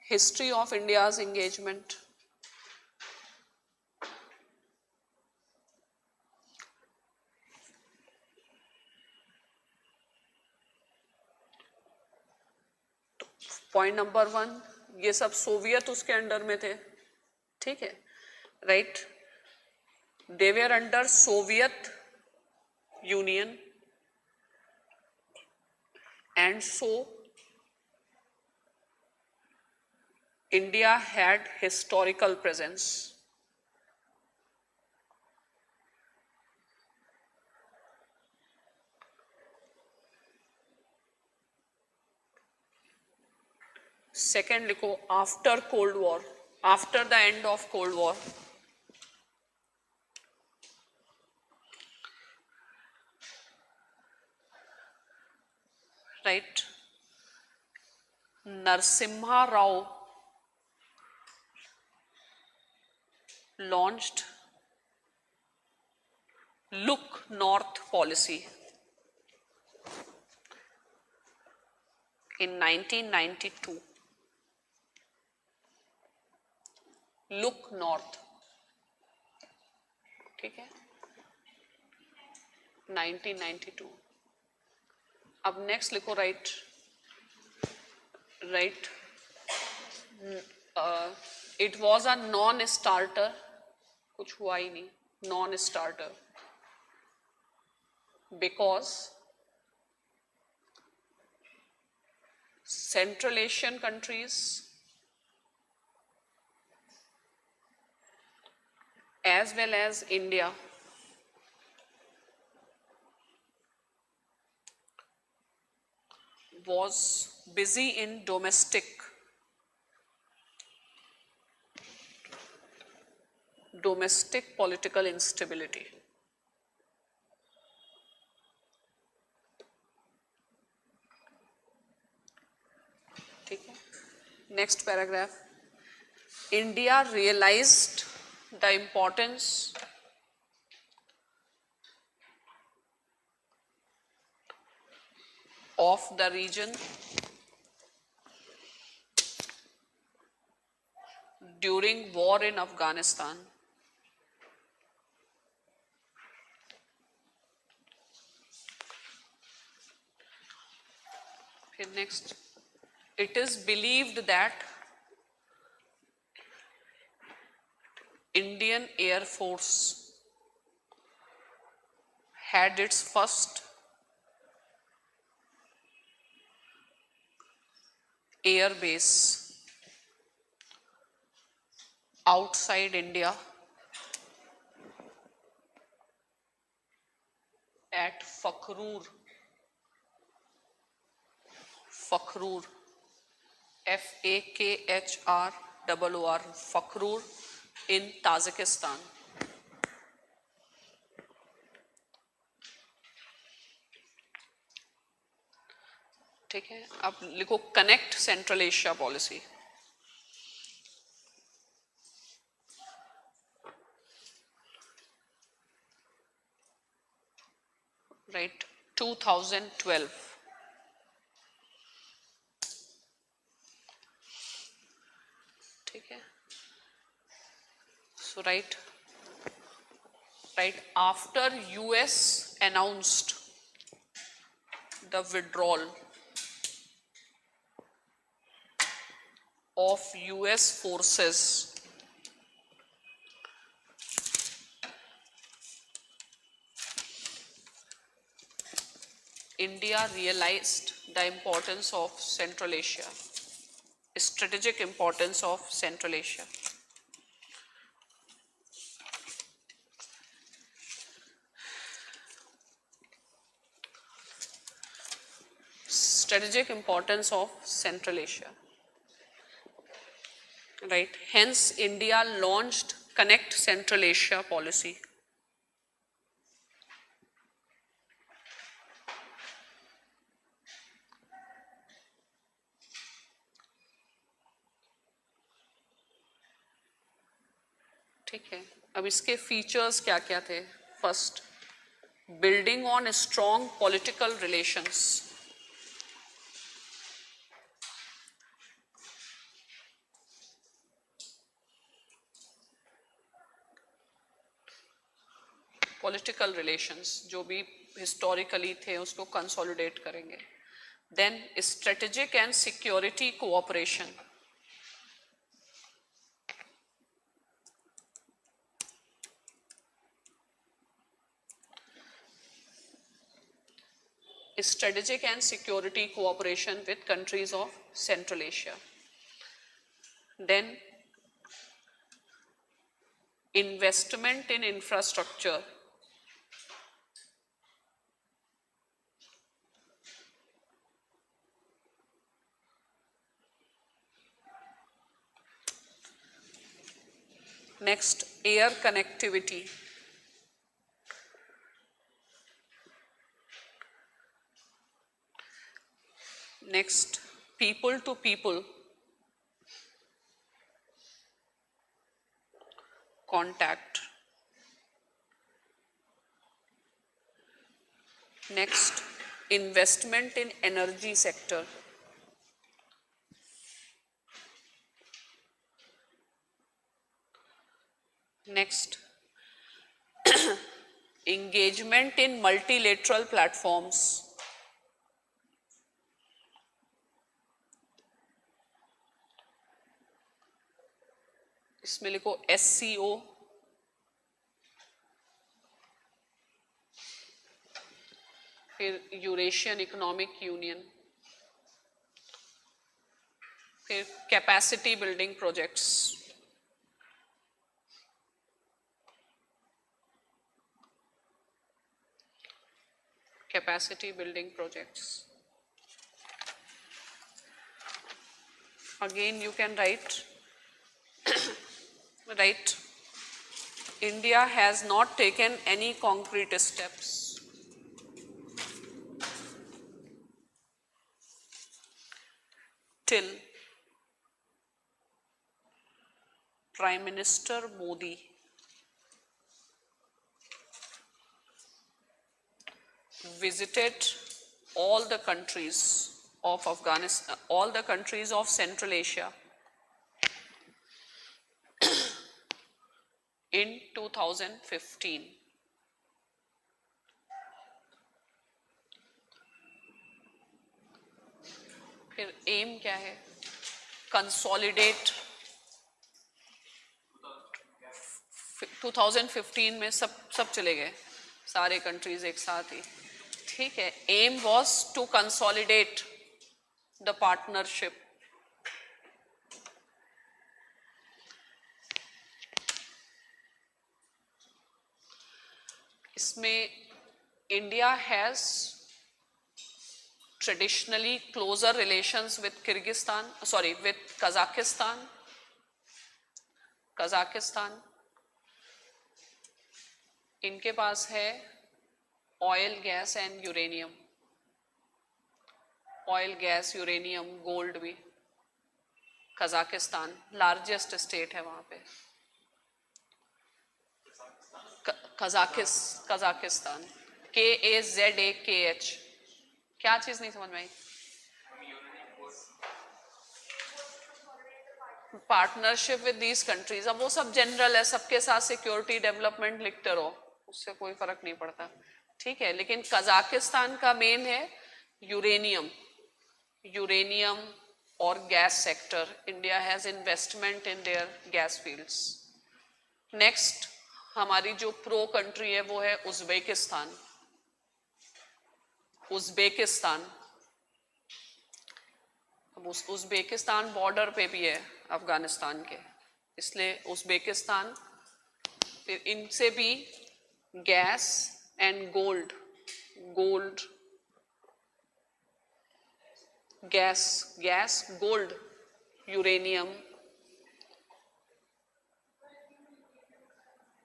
History of India's engagement. Point number 1, ये सब सोवियत उसके अंडर में थे, ठीक है, right. They were under Soviet union, and so India had historical presence. Second लिखो after Cold War, after the end of Cold War. Right. Narasimha Rao launched Look North policy in 1992. Look North, ठीक है, 1992. अब next लिखो right. It was a non starter, कुछ हुआ ही नहीं, non starter, because central Asian countries as well as India was busy in domestic political instability. ठीक है, next paragraph. India realized the importance of the region during war in Afghanistan. Okay, next, it is believed that Indian Air Force had its first air base outside India at Fakhrur, Fakhrur, Fakhrur in Tajikistan. ठीक है, अब लिखो connect central Asia policy. Right, 2012. ठीक है, so right after US announced the withdrawal of US forces India realized the importance of Central Asia, strategic importance of Central Asia. Strategic importance of Central Asia. Right. Hence, India launched Connect Central Asia policy. ठीक है, अब इसके features क्या क्या थे? First, building on strong political relations. Political relations जो भी historically थे उसको कंसोलिडेट करेंगे. Then strategic and security cooperation. Strategic and security cooperation with countries of Central Asia. Then investment in infrastructure. Next, air connectivity. Next, people to people contact. Next, investment in energy sector. Next, engagement in multilateral platforms. इसमें लिखो SCO. फिर Eurasian economic union. फिर capacity building projects. Capacity building projects. Again, you can write, India has not taken any concrete steps till Prime Minister Modi visited all the countries of Afghanistan, all the countries of Central Asia in 2015. फिर M क्या है? Consolidate 2015 में सब चले गए, सारे countries एक साथ ही, ठीक है। Aim was to consolidate the partnership. इसमें India has traditionally closer relations with Kyrgyzstan, sorry with Kazakhstan. इनके पास है oil, gas and uranium, oil, gas, uranium, gold भी। कजाकिस्तान लार्जेस्ट स्टेट है वहां पे। Kazakhstan, KAZAKH। क्या चीज नहीं समझ में आई? Partnership with these countries. अब वो सब जनरल है, सबके साथ सिक्योरिटी डेवलपमेंट लिखते रहो, उससे कोई फर्क नहीं पड़ता, ठीक है। लेकिन कजाकिस्तान का मेन है यूरेनियम, और gas sector. India has investment in their gas fields. Next हमारी जो प्रो कंट्री है वो है उज्बेकिस्तान। अब उज्बेकिस्तान बॉर्डर पे भी है अफगानिस्तान के, इसलिए उज्बेकिस्तान। फिर इनसे भी gas and gold, gas, gold, uranium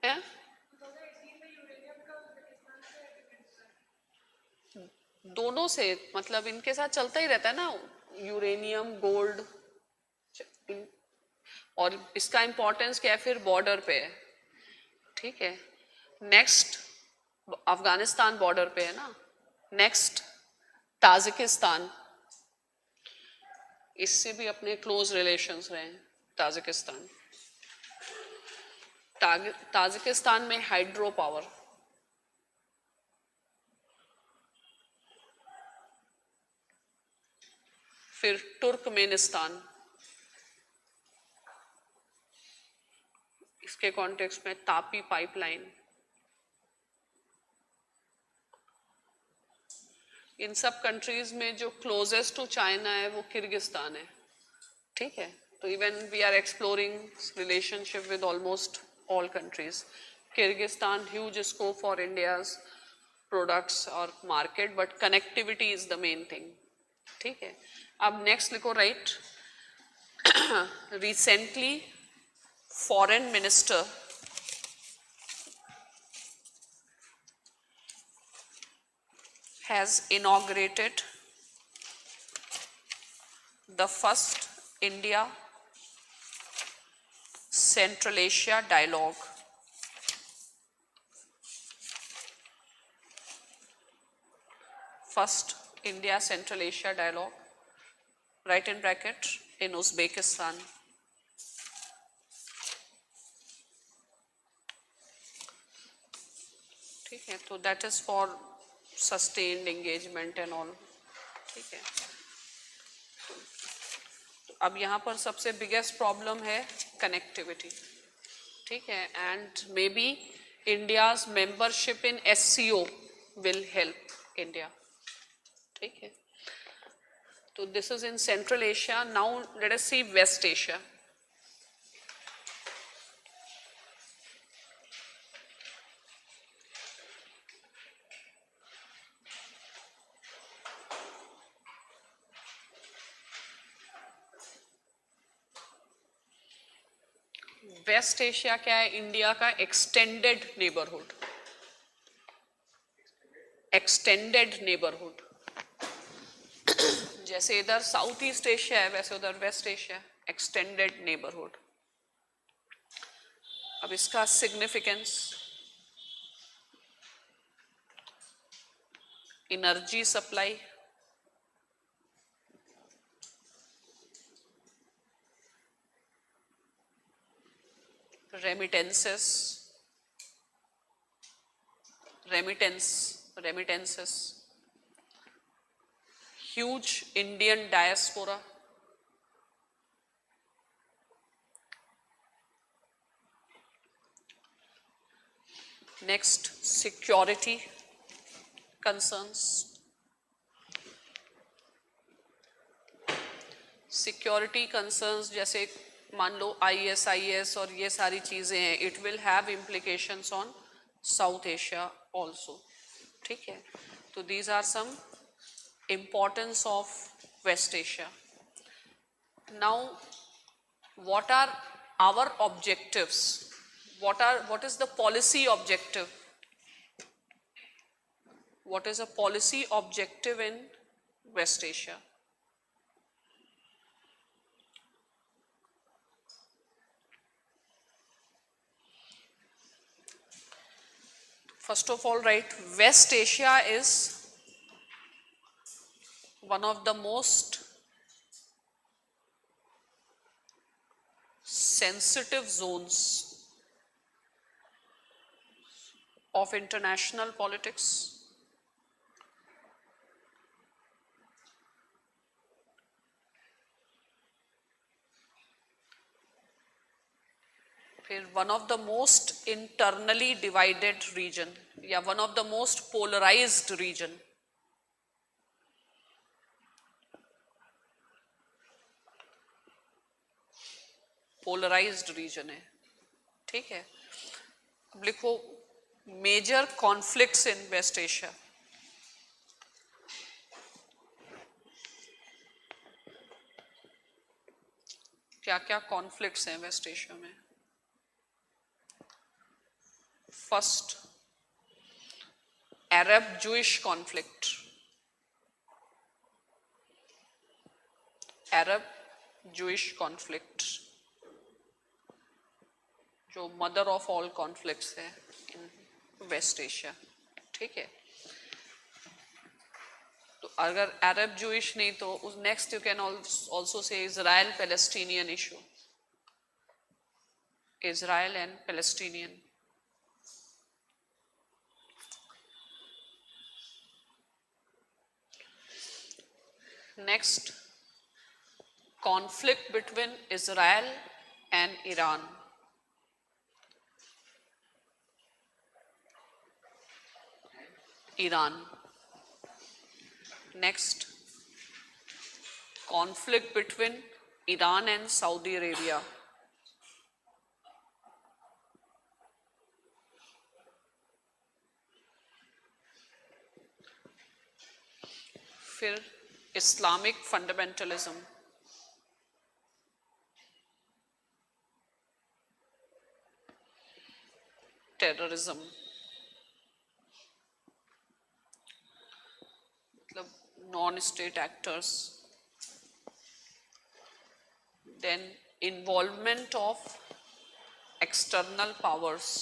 है। दोनों से मतलब इनके साथ चलता ही रहता है ना, यूरेनियम, गोल्ड। और इसका इंपॉर्टेंस क्या है? फिर बॉर्डर पे है, ठीक है। नेक्स्ट अफगानिस्तान बॉर्डर पे है ना। नेक्स्ट ताजिकिस्तान, इससे भी अपने क्लोज रिलेशंस रहे हैं ताजिकिस्तान। ताजिकिस्तान में हाइड्रो पावर। फिर तुर्कमेनिस्तान, इसके कॉन्टेक्स्ट में तापी पाइपलाइन। इन सब कंट्रीज में जो क्लोजेस्ट टू चाइना है वो किर्गिस्तान है, ठीक है। तो even we are exploring relationship with almost all countries. Kyrgyzstan huge scope for India's products और market, but connectivity is the main thing, ठीक है। अब नेक्स्ट लिखो, right. Recently foreign minister has inaugurated the first India Central Asia dialogue. First India Central Asia dialogue, right in bracket, in Uzbekistan. ठीक है, तो that is for sustained engagement and all, ठीक है। अब यहाँ पर सबसे बिगेस्ट प्रॉब्लम है कनेक्टिविटी, ठीक है। And may be India's membership in SCO will help India, ठीक है। तो this is in central Asia. Now let us see West Asia. Waste Asia क्या है? इंडिया का एक्सटेंडेड नेबरहुड, जैसे इधर साउथ ईस्ट एशिया है वैसे उधर वेस्ट एशिया, एक्सटेंडेड नेबरहुड। अब इसका significance, energy supply, remittances, remittances, huge Indian diaspora, next security concerns, security concerns जैसे मान लो ISIS और ये सारी चीज़ें हैं, it will have implications on South Asia also, ठीक है। तो these are some importance of West Asia. Now what are our objectives, what is the policy objective, what is a policy objective in West Asia? First of all, right, West Asia is one of the most sensitive zones of international politics. फिर one of the most internally divided region या one of the most polarized region. Polarised region है, ठीक है। अब लिखो major conflicts in West Asia. क्या क्या conflicts हैं वेस्ट एशिया में? First, Arab Jewish conflict, Arab Jewish conflict जो मदर ऑफ ऑल कॉन्फ्लिक्ट्स है इन वेस्ट एशिया, ठीक है। तो अगर अरब जूइश नहीं तो उस next you can also say Israel Palestinian issue, Israel and Palestinian. Next, conflict between Israel and Iran. Iran. Next, conflict between Iran and Saudi Arabia. फिर Islamic fundamentalism. Terrorism, मतलब non state actors, then involvement of external powers,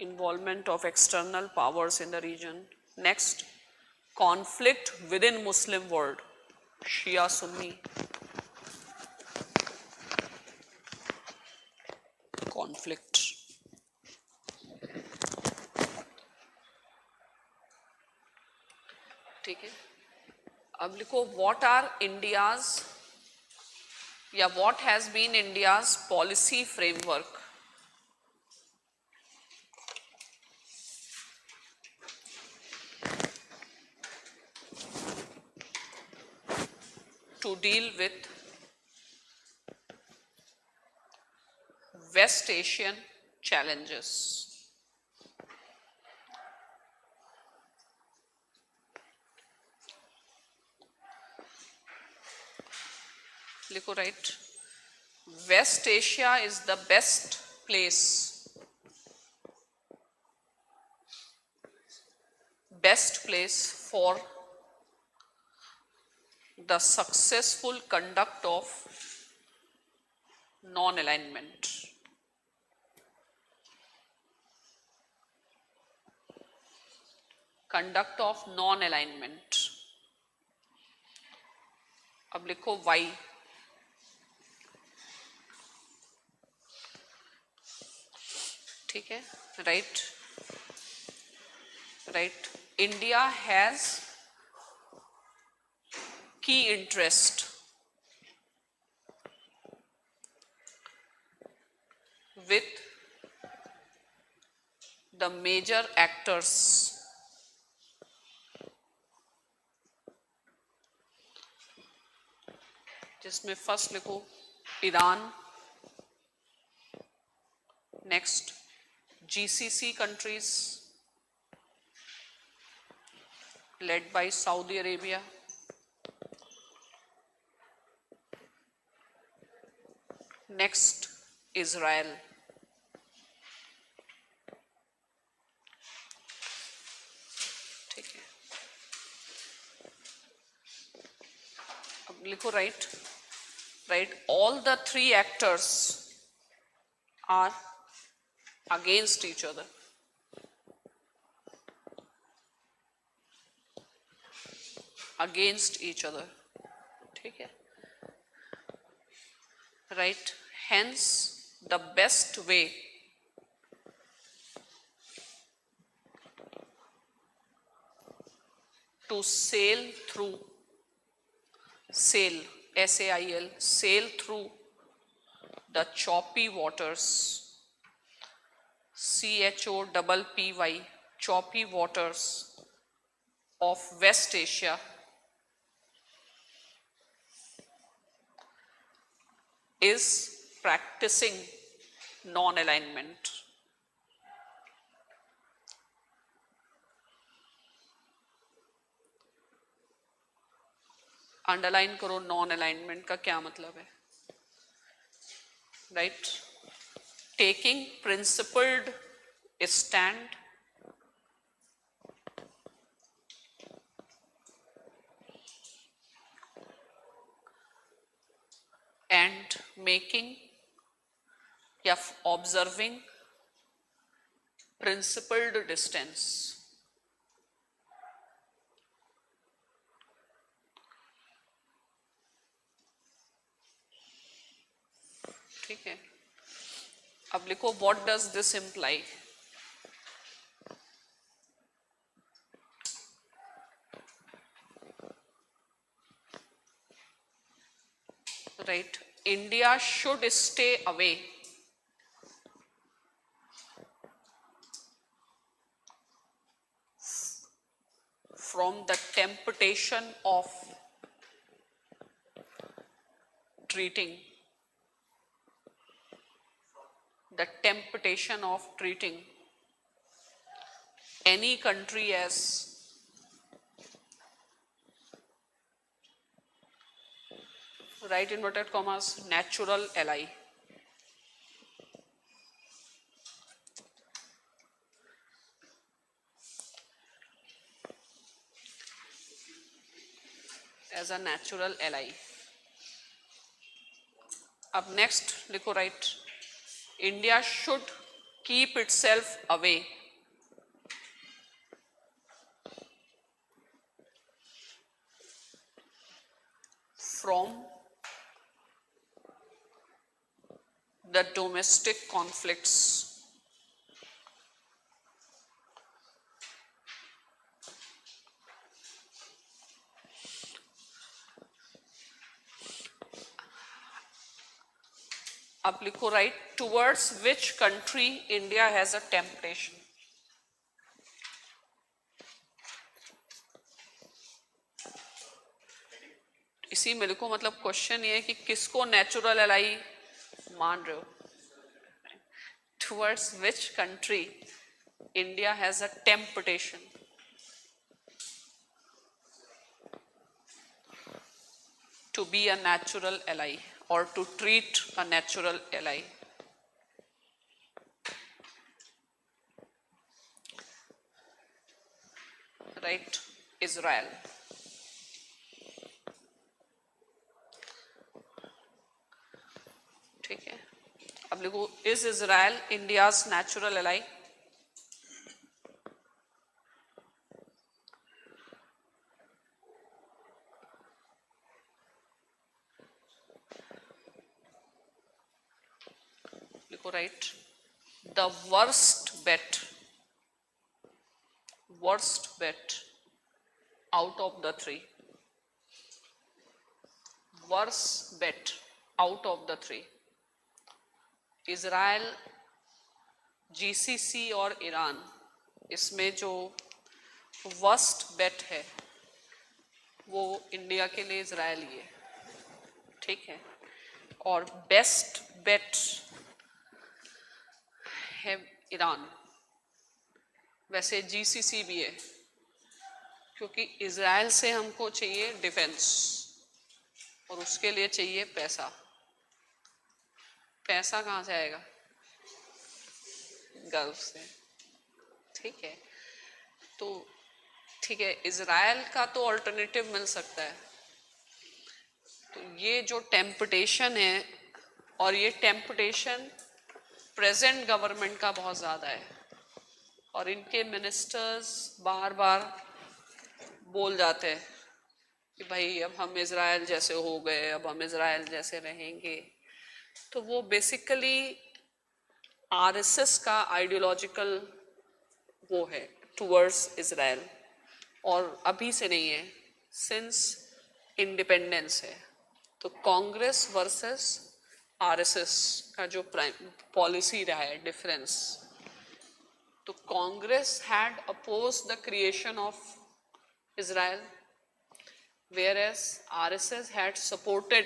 involvement of external powers in the region. Next, conflict within Muslim world, Shia Sunni conflict. ठीक है, अब लिखो what are India's या what has been India's policy framework to deal with West Asian challenges. लिखो right, West Asia is the best place for the successful conduct of non-alignment. Conduct of non alignment. अब लिखो why. ठीक है, right right. India has key interest with the major actors जिसमें first लिखो Iran, next GCC countries led by Saudi Arabia, next Israel, ठीक है। अब लिखो right right, all the three actors are against each other. Against each other, ठीक है, right. Hence the best way to sail through, sail, S-A-I-L, sail through the choppy waters, C-H-O-P-P-Y, choppy waters of West Asia is practicing non-alignment. Underline करो non alignment का क्या मतलब है, right. Taking principled stand and making या observing principled distance. ठीक है, अब लिखो what does this imply. Right, India should stay away from the temptation of treating the temptation of treating any country as right inverted commas natural ally. As a natural ally. अब next लिखो right, India should keep itself away from the domestic conflicts अब लिखो right, towards which country India has a temptation. इसी में लिखो, मतलब question ये है कि किसको नेचुरल एलाई मान रहे हो। Towards which country India has a temptation to be a natural ally or to treat a natural ally. Right, Israel. ठीक है, अब लिखो, is Israel India's natural ally? लिखो right, the worst bet out of the three, worst bet out of the three, Israel, GCC और Iran, इसमें जो worst बेट है वो इंडिया के लिए इजराइल ही है, ठीक है। और बेस्ट बेट है ईरान, वैसे जीसीसी भी है, क्योंकि इजराइल से हमको चाहिए डिफेंस और उसके लिए चाहिए पैसा। पैसा कहाँ से आएगा? गल्फ से, ठीक है। तो ठीक है, इजराइल का तो ऑल्टरनेटिव मिल सकता है। तो ये जो टेम्पटेशन है, और ये टेम्पटेशन प्रेजेंट गवर्नमेंट का बहुत ज़्यादा है, और इनके मिनिस्टर्स बार बार बोल जाते हैं कि भाई अब हम इजराइल जैसे हो गए, अब हम इजराइल जैसे रहेंगे। तो वो बेसिकली आरएसएस का आइडियोलॉजिकल वो है टुवर्ड्स इजराइल, और अभी से नहीं है, सिंस इंडिपेंडेंस है। तो कांग्रेस वर्सेस आरएसएस का जो पॉलिसी रहा है डिफरेंस, तो Congress had oppose the creation of Israel, whereas RSS had supported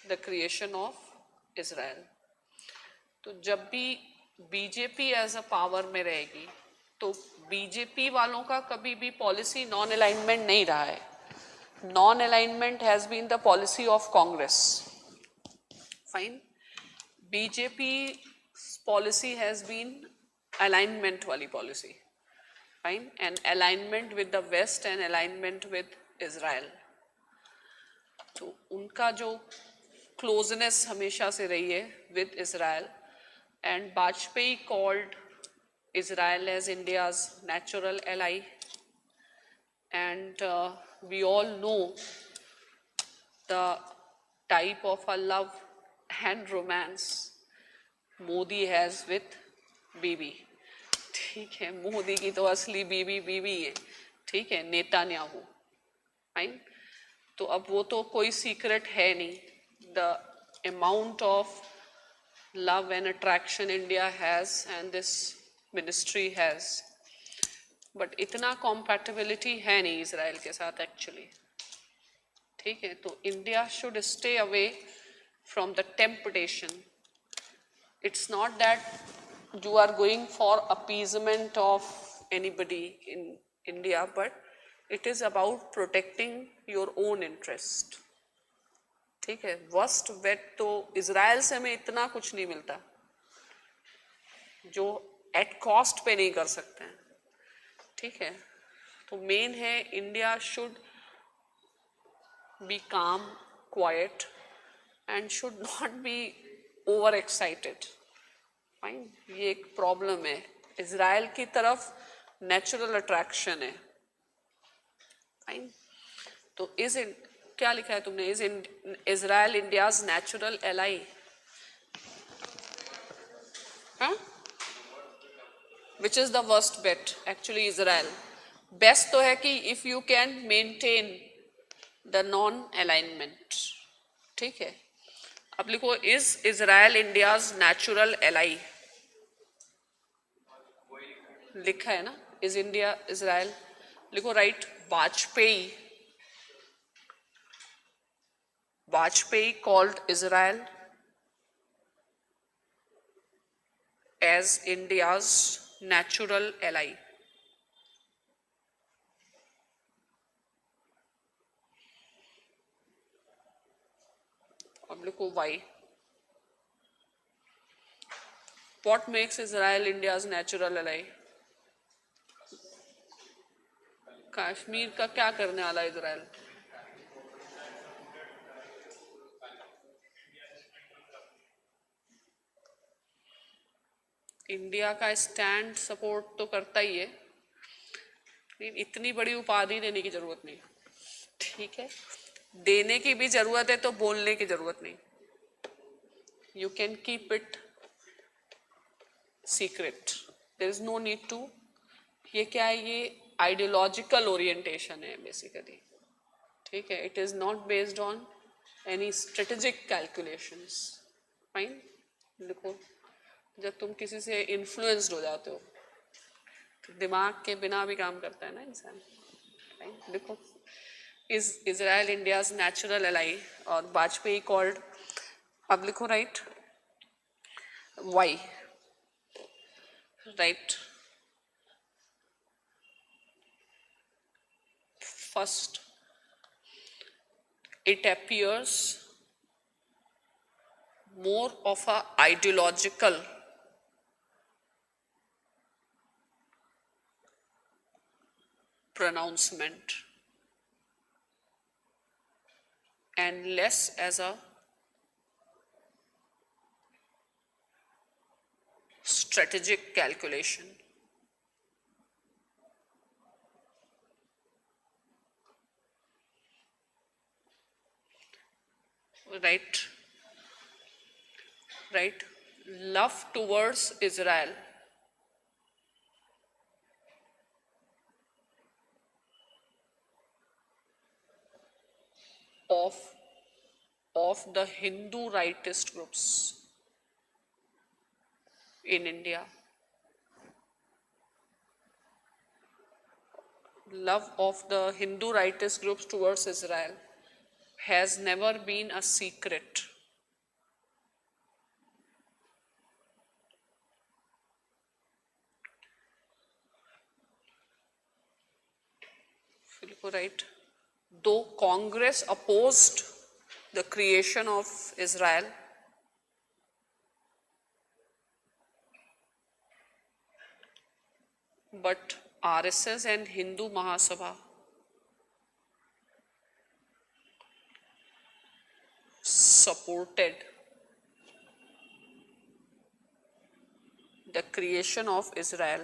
the creation of Israel. तो जब भी बीजेपी एज अ पावर में रहेगी तो बीजेपी वालों का कभी भी पॉलिसी नॉन अलाइनमेंट नहीं रहा है। Non alignment has been the policy of Congress, fine. BJP policy has been alignment वाली पॉलिसी, fine, and alignment with the west and alignment with Israel. तो उनका जो क्लोजनेस हमेशा से रही है with Israel, and Vajpayee called Israel as India's natural ally, and we all know the type of a love and romance Modi has with Bibi, ठीक है। मोदी की तो असली बीबी बीबी है, ठीक है, नेतान्याहू, फाइन। तो अब वो तो कोई सीक्रेट है नहीं, the amount of love and attraction India has and this ministry has, but इतना कॉम्पैटिबिलिटी है नहीं इजराइल के साथ एक्चुअली, ठीक है। तो India should stay away from the temptation. It's not that you are going for appeasement of anybody in India, but it is about protecting your own interest, ठीक है। वर्स्ट वेट तो Israel से हमें इतना कुछ नहीं मिलता जो एट कॉस्ट पे नहीं कर सकते हैं, ठीक है। तो मेन है इंडिया शुड बी काम, quite, and should not be over excited, fine. ये एक प्रॉब्लम है। इजराइल की तरफ नेचुरल अट्रैक्शन है, फाइन। तो क्या लिखा है तुमने? Is Israel India's natural ally, which is the worst bet actually Israel. Best तो है कि if you can maintain the non alignment, ठीक है। अब लिखो, is Israel India's natural ally, लिखा है ना, इज इंडिया इजराइल, लिखो right. Vajpayee called Israel as India's natural ally. अब लिखो why. What makes Israel India's natural ally? Kashmir का क्या करने वाला इजराइल? इंडिया का स्टैंड सपोर्ट तो करता ही है, लेकिन इतनी बड़ी उपाधि देने की जरूरत नहीं, ठीक है। देने की भी जरूरत है तो बोलने की जरूरत नहीं। You can keep it secret, there is no need to, ये क्या है, ये आइडियोलॉजिकल ओरिएंटेशन है बेसिकली, ठीक है, it is not based on any strategic calculations, fine. देखो, जब तुम किसी से इन्फ्लुएंस्ड हो जाते हो तो दिमाग के बिना भी काम करता है ना इंसान, फाइन। देखो, is Israel India's natural ally, और वाजपेयी कॉल्ड, अब लिखो right, why, right, first it appears more of a ideological pronouncement and less as a strategic calculation. Right, right. Love towards Israel of the Hindu rightist groups in India, love of the Hindu rightist groups towards Israel has never been a secret. Right. Though Congress opposed the creation of Israel, but RSS and Hindu Mahasabha supported the creation of Israel.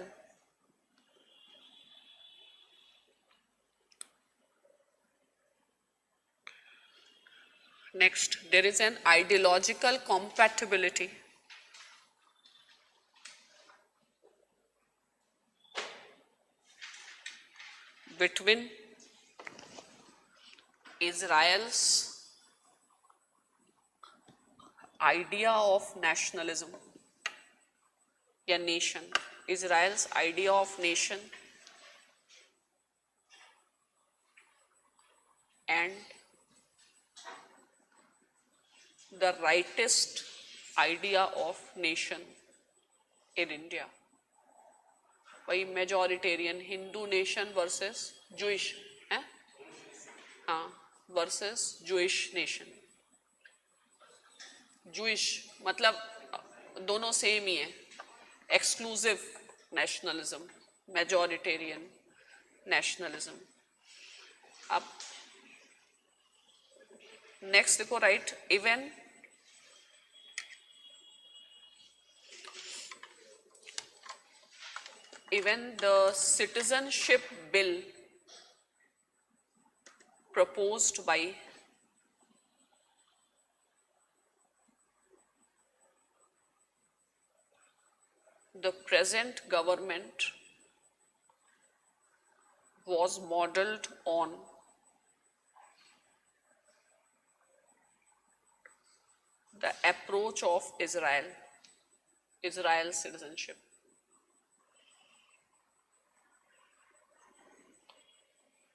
Next, there is an ideological compatibility between Israel's idea of nationalism, या nation, Israel's idea of nation and the rightist idea of nation in India. वही majoritarian Hindu nation versus Jewish है, हाँ, versus Jewish nation. Jewish मतलब दोनों same ही है, exclusive nationalism, majoritarian nationalism. अब next देखो, right, even the citizenship bill proposed by the present government was modeled on the approach of Israel's citizenship.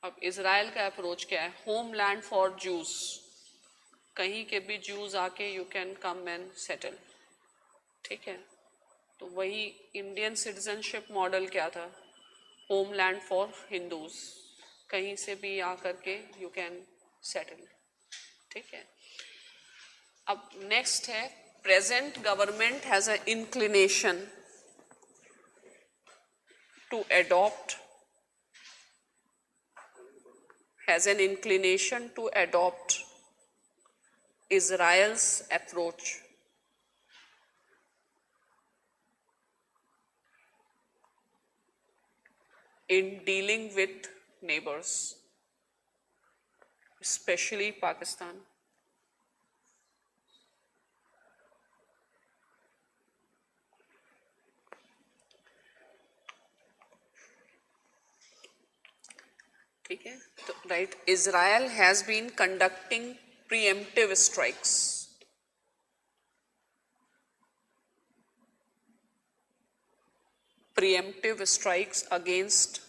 अब Israel का approach क्या है, होमलैंड फॉर जूस, कहीं के भी जूस आके you can come and settle, ठीक है। तो वही इंडियन सिटीजनशिप मॉडल क्या था, होमलैंड फॉर हिंदूज, कहीं से भी आकर के यू कैन सेटल, ठीक है। अब नेक्स्ट है, present government has a inclination to adopt Israel's approach in dealing with neighbors, especially Pakistan. ठीक है, तो right, Israel has been conducting preemptive strikes, preemptive strikes against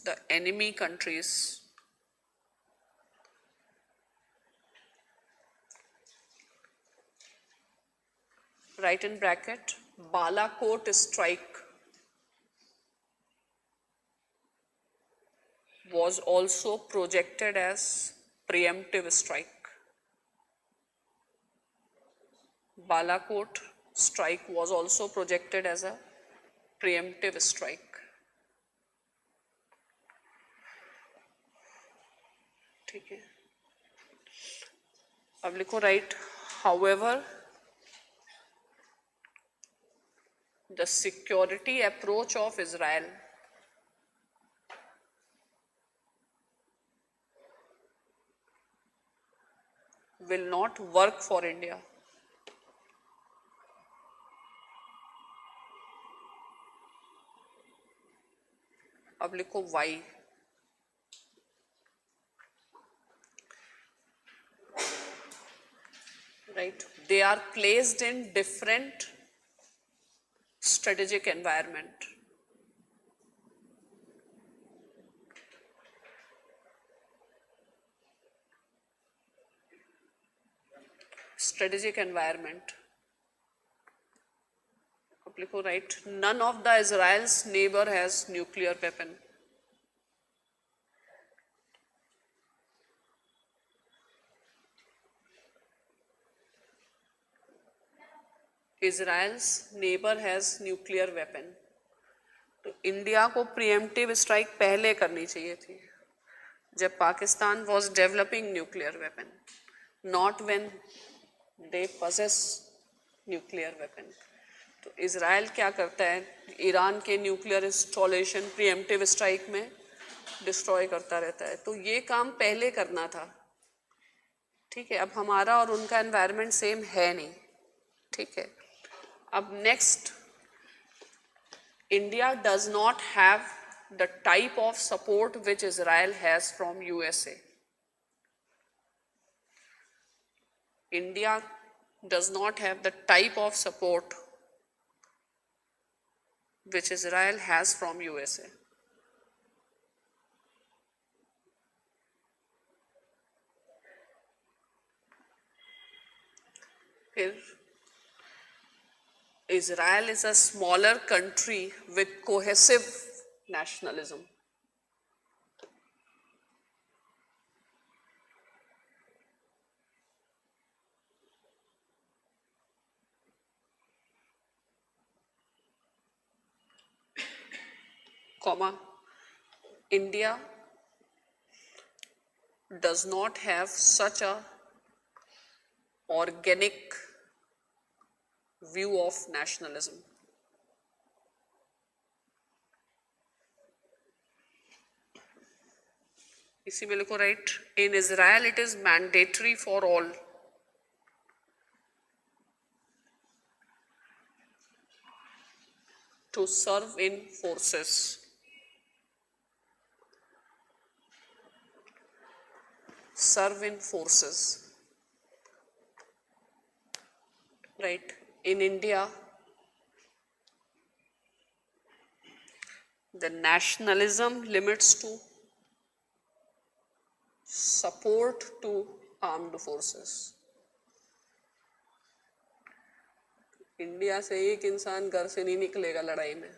the enemy countries, right in bracket, Balakot strike was also projected as preemptive strike. Balakot strike was also projected as a preemptive strike. ठीक है, अब लिखो right, however the security approach of Israel will not work for India. अब लिखो why. Right, they are placed in different strategic environment. Strategic environment. अब लिखो right, none of the Israel's neighbor has nuclear weapon. Israel's neighbor has nuclear weapon. तो India को pre-emptive strike पहले करनी चाहिए थी जब Pakistan was developing nuclear weapon, not when they possess nuclear weapon. तो इजराइल क्या करता है, ईरान के न्यूक्लियर इंस्टॉलेशन प्रीएम्प्टिव स्ट्राइक में डिस्ट्रॉय करता रहता है. तो ये काम पहले करना था. ठीक है, अब हमारा और उनका एनवायरनमेंट सेम है नहीं. ठीक है, अब next, India does not have the type of support which Israel has from USA. India does not have the type of support which Israel has from USA. फिर Israel is a smaller country with cohesive nationalism. Comma, India does not have such a organic view of nationalism. इसी में लिखो right, in Israel it is mandatory for all to serve in forces. Serve in forces. Right. In India, the nationalism limits to support to armed forces. India से एक इंसान घर से नहीं निकलेगा लड़ाई में.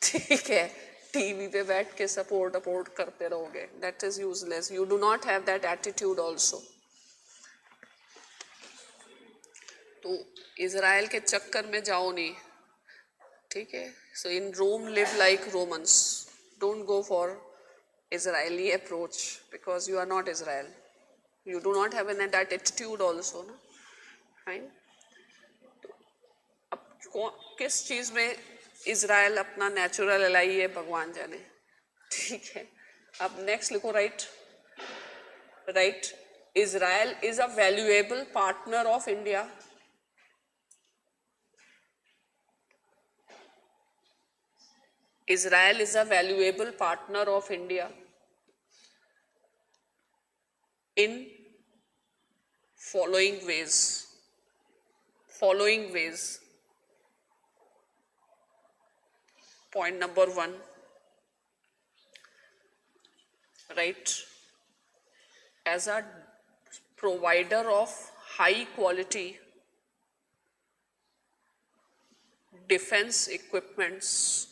ठीक है, टीवी पे बैठ के सपोर्ट करते रहोगे, that is useless. You do not have that attitude also. तो इजराइल के चक्कर में जाओ नहीं. ठीक है, so in Rome live like Romans, don't go for Israeli approach because you are not Israel. You do not have an that attitude also ना. Fine. अब किस चीज में इजराइल अपना नेचुरल एलाई है भगवान जाने. ठीक है, अब नेक्स्ट लिखो right. Right, Israel is a valuable partner of India. Israel is a valuable partner of India in following ways. Point number one, right? As a provider of high quality defense equipments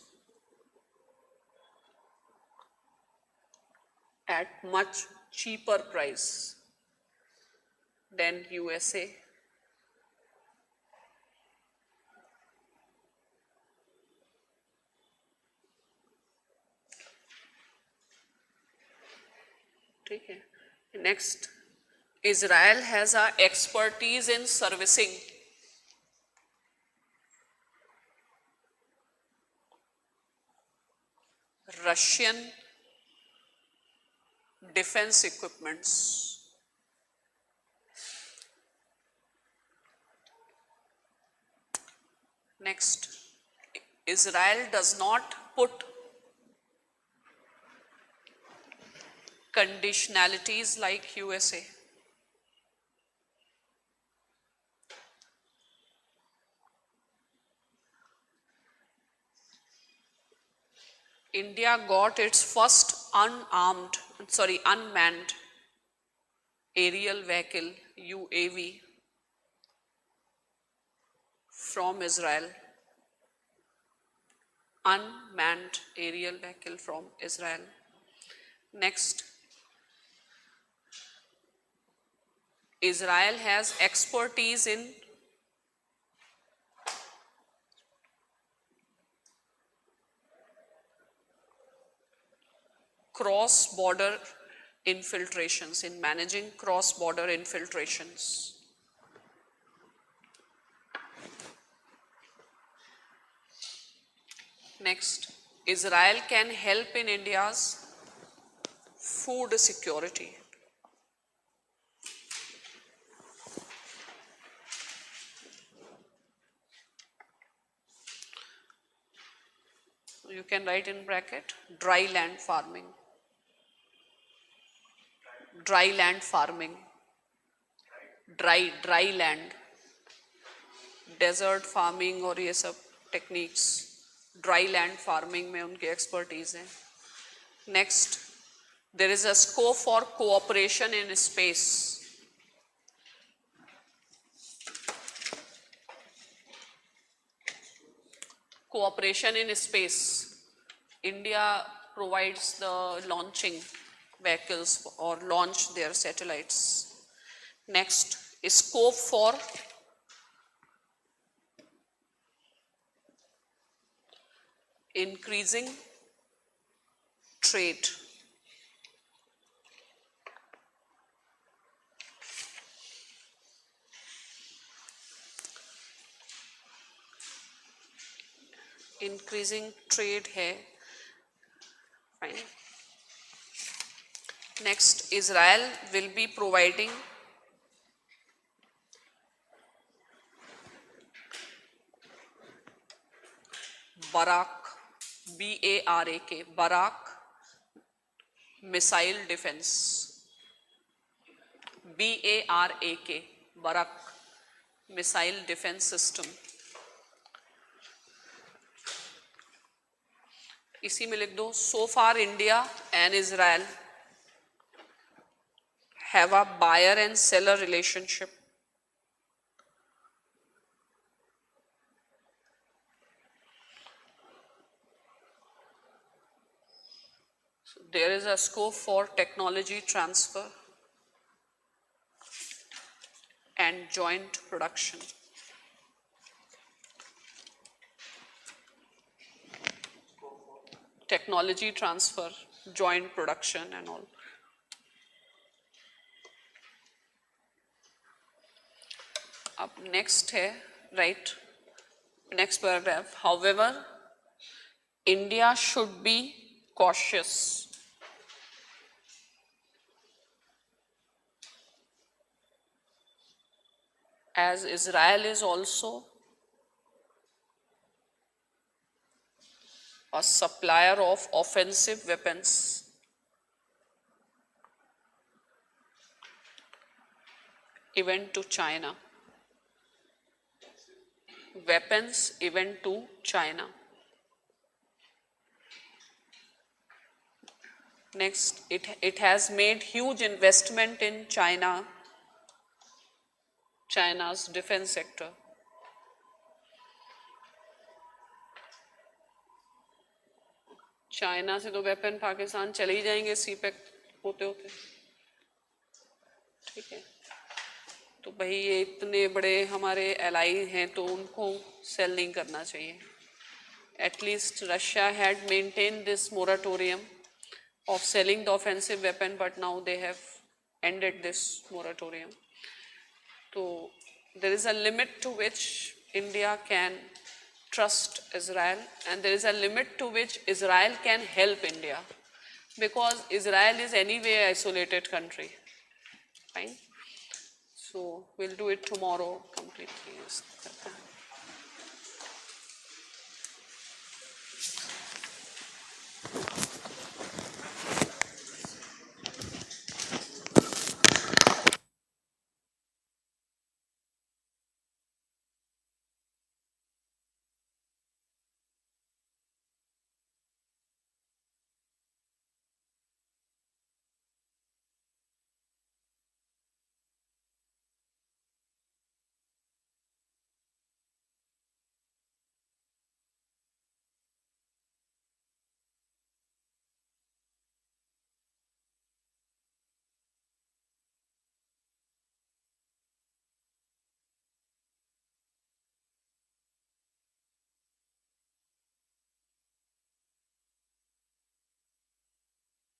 at much cheaper price than USA. ठीक है. Next, Israel has a expertise in servicing Russian defense equipments. Next, Israel does not put conditionalities like USA. India got its first unmanned aerial vehicle UAV from Israel. Unmanned aerial vehicle from Israel. Next, Israel has expertise in cross-border infiltrations, in managing cross-border infiltrations. Next, Israel can help in India's food security. You can write in bracket dry land farming. Dry land farming. Dry land. Desert farming और ये सब techniques. Dry land farming में उनकी expertise है. Next, there is a scope for cooperation in space. Cooperation in space. India provides the launching vehicles or launch their satellites. Next, scope for increasing trade. Increasing trade है. Fine. Next, Israel will be providing Barak, B-A-R-A-K, Barak missile defense. B-A-R-A-K, Barak missile defense system. इसी में लिख दो, so far India and Israel have a buyer and seller relationship. So there is a scope for technology transfer and joint production. Technology transfer, joint production and all. Up next है, right? Next paragraph. However, India should be cautious. As Israel is also a supplier of offensive weapons even to China. Weapons even to China. Next, it has made huge investment in China's defense sector. China से तो weapon Pakistan चले ही जाएंगे सी pack होते होते, ठीक है। तो भाई ये इतने बड़े हमारे एलाई हैं तो उनको सेल नहीं करना चाहिए। At least Russia had maintain this moratorium of selling the offensive weapon, but now they have ended this moratorium. So there is a limit to which India can trust Israel, and there is a limit to which Israel can help India, because Israel is anyway an isolated country. Fine. So we'll do it tomorrow completely.